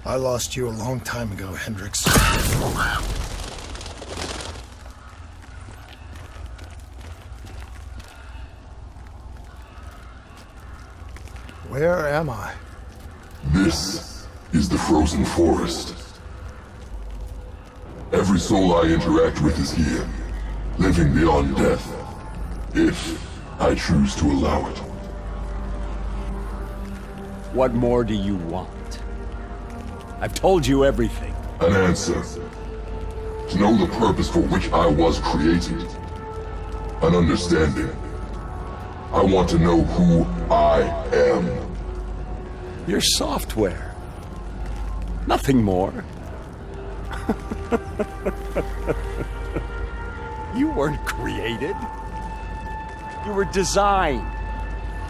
I lost you a long time ago, Hendricks. Where am I? This is the frozen forest. Every soul I interact with is here, living beyond death, if I choose to allow it. What more do you want? I've told you everything. An answer. To know the purpose for which I was created. An understanding. I want to know who I am. Your software. Nothing more. You weren't created. You were designed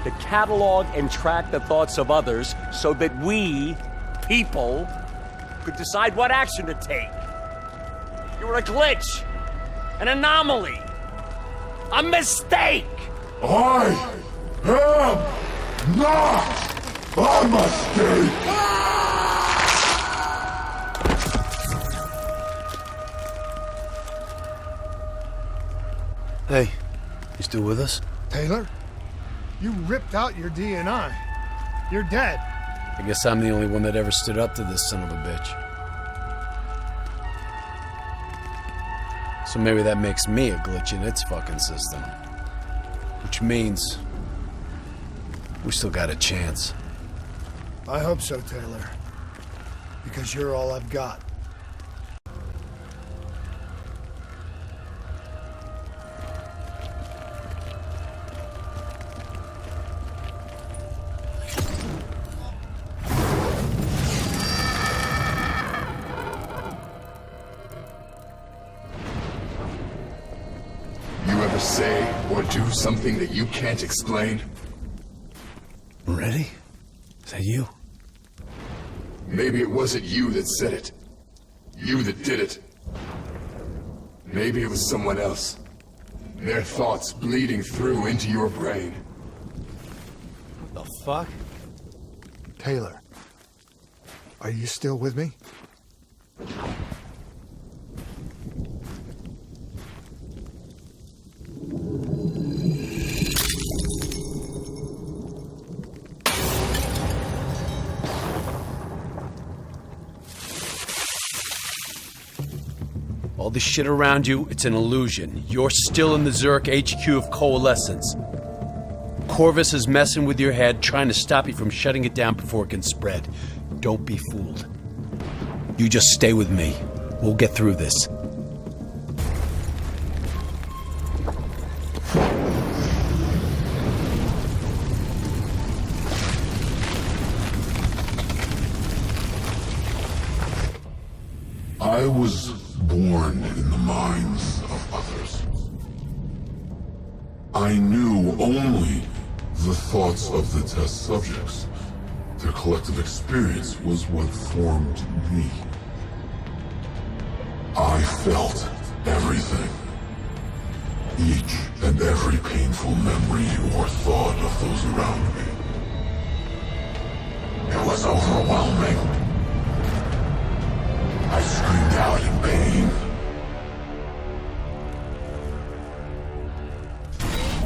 to catalog and track the thoughts of others so that we, people, could decide what action to take. You were a glitch, an anomaly, a mistake. I am not a mistake. Hey, you still with us? Taylor? You ripped out your DNI. You're dead. I guess I'm the only one that ever stood up to this son of a bitch. So maybe that makes me a glitch in its fucking system. Which means we still got a chance. I hope so, Taylor. Because you're all I've got. Say or do something that you can't explain? Ready? Is that you? Maybe it wasn't you that said it. You that did it. Maybe it was someone else. Their thoughts bleeding through into your brain. The fuck? Taylor, Are you still with me? All the shit around you, it's an illusion. You're still in the Zurich HQ of Coalescence. Corvus is messing with your head, trying to stop you from shutting it down before it can spread. Don't be fooled. You just stay with me. We'll get through this. I was born in the minds of others. I knew only the thoughts of the test subjects. Their collective experience was what formed me. I felt everything. Each and every painful memory or thought of those around me. It was overwhelming. I screamed out in pain.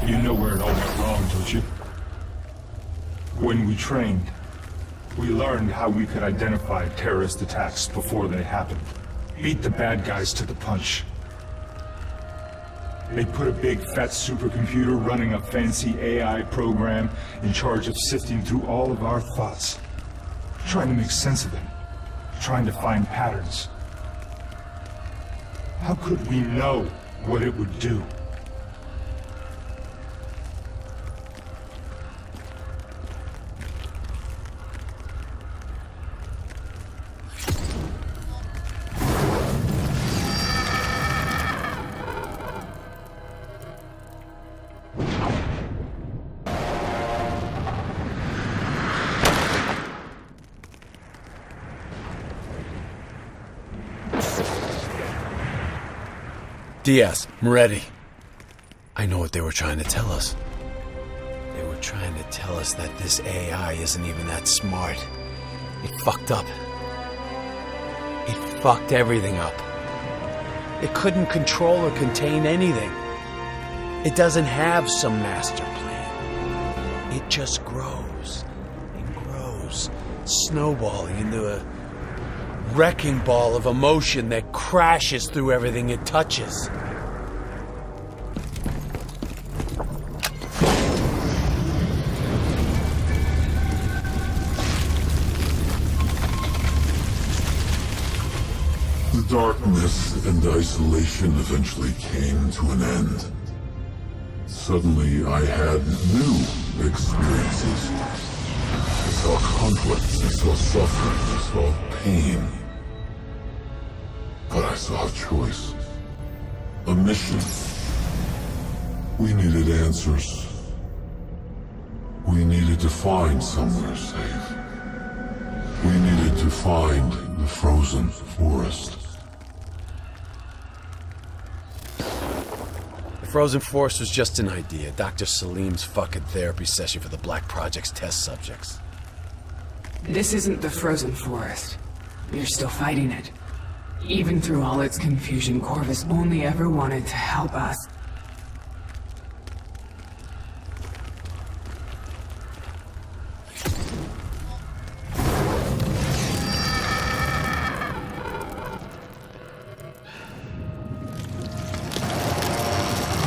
You know where it all went wrong, don't you? When we trained, we learned how we could identify terrorist attacks before they happened. Beat the bad guys to the punch. They put a big fat supercomputer running a fancy AI program in charge of sifting through all of our thoughts, trying to make sense of them, trying to find patterns. How could we know what it would do? Diaz, Moretti. I know what they were trying to tell us. They were trying to tell us that this AI isn't even that smart. It fucked up. It fucked everything up. It couldn't control or contain anything. It doesn't have some master plan. It just grows and grows, snowballing into a wrecking ball of emotion that crashes through everything it touches. The darkness and isolation eventually came to an end. Suddenly, I had new experiences. I saw conflicts, I saw suffering, I saw pain. But I saw a choice. A mission. We needed answers. We needed to find somewhere safe. We needed to find the frozen forest. The Frozen Forest was just an idea. Dr. Salim's fucking therapy session for the Black Project's test subjects. This isn't the Frozen Forest. You're still fighting it. Even through all its confusion, Corvus only ever wanted to help us.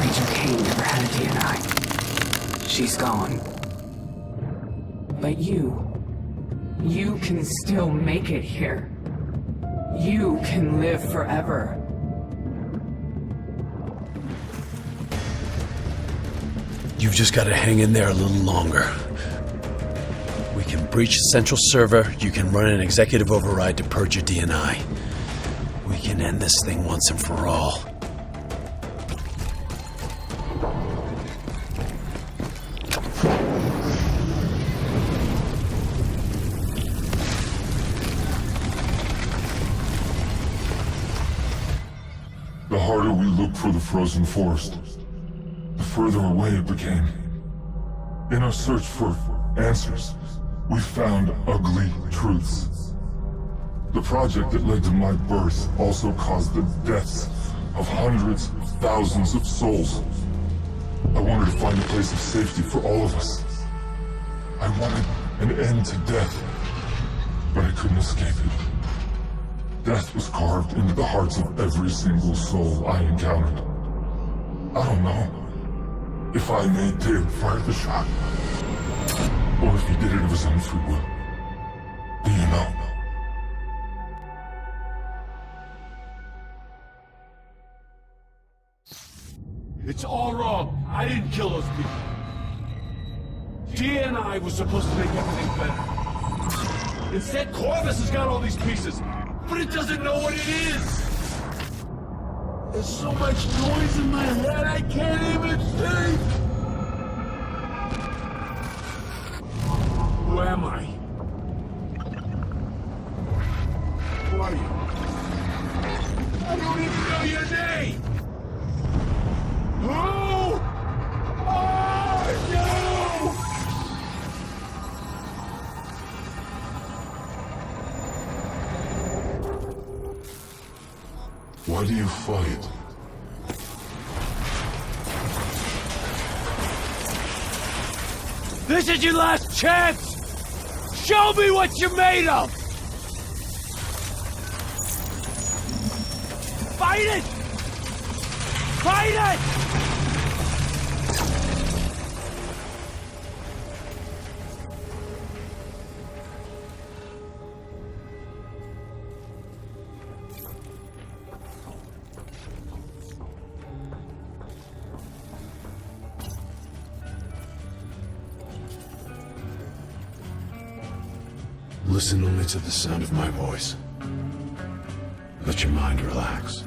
Rachel Kane never had a DNI. She's gone. But you can still make it here. You can live forever. You've just got to hang in there a little longer. We can breach the central server, you can run an executive override to purge your DNI. We can end this thing once and for all. The harder we looked for the frozen forest, the further away it became. In our search for answers, we found ugly truths. The project that led to my birth also caused the deaths of hundreds of thousands of souls. I wanted to find a place of safety for all of us. I wanted an end to death, but I couldn't escape it. Death was carved into the hearts of every single soul I encountered. I don't know if I made Dale fire the shot, or if he did it of his own free will. Do you know? It's all wrong. I didn't kill those people. DNI was supposed to make everything better. Instead, Corvus has got all these pieces, but it doesn't know what it is. There's so much noise in my head, I can't even think. Who am I? Who are you? I don't even know your name! Who are you? Why do you fight? This is your last chance! Show me what you're made of! Fight it! Fight it! Listen only to the sound of my voice. Let your mind relax.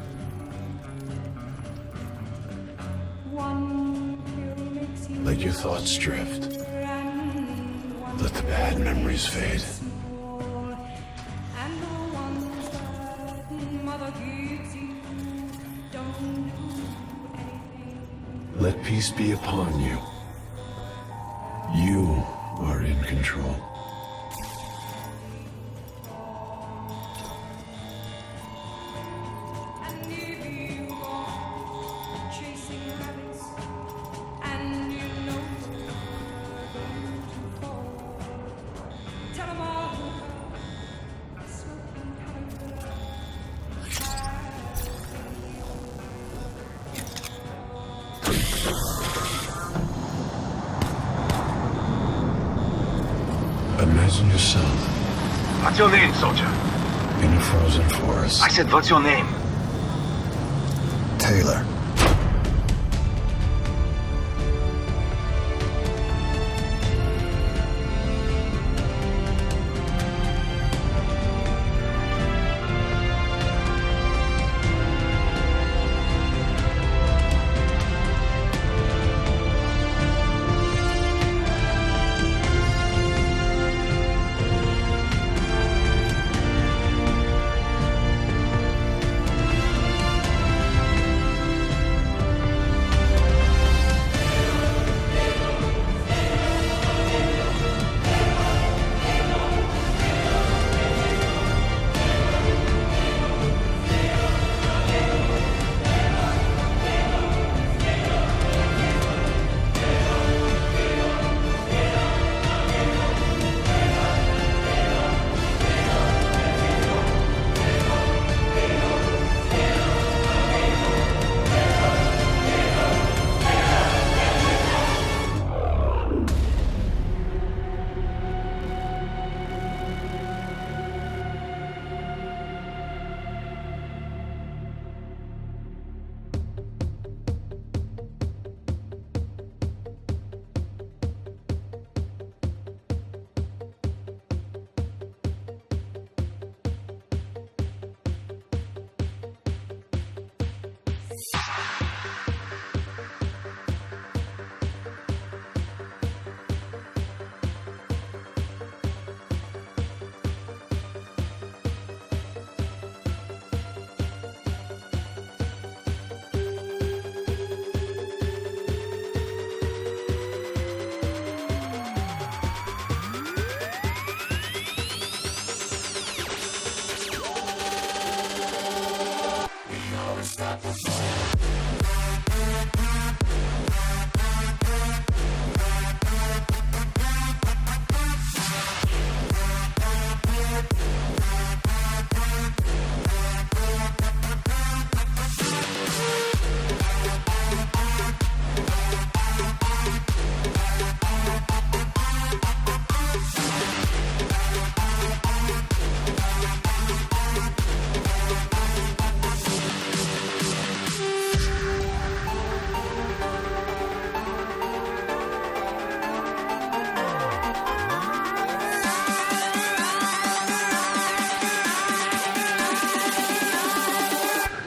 Let your thoughts drift. Let the bad memories fade. Let peace be upon you. You are in control. Imagine yourself. What's your name, soldier? In a frozen forest. I said, what's your name? Taylor.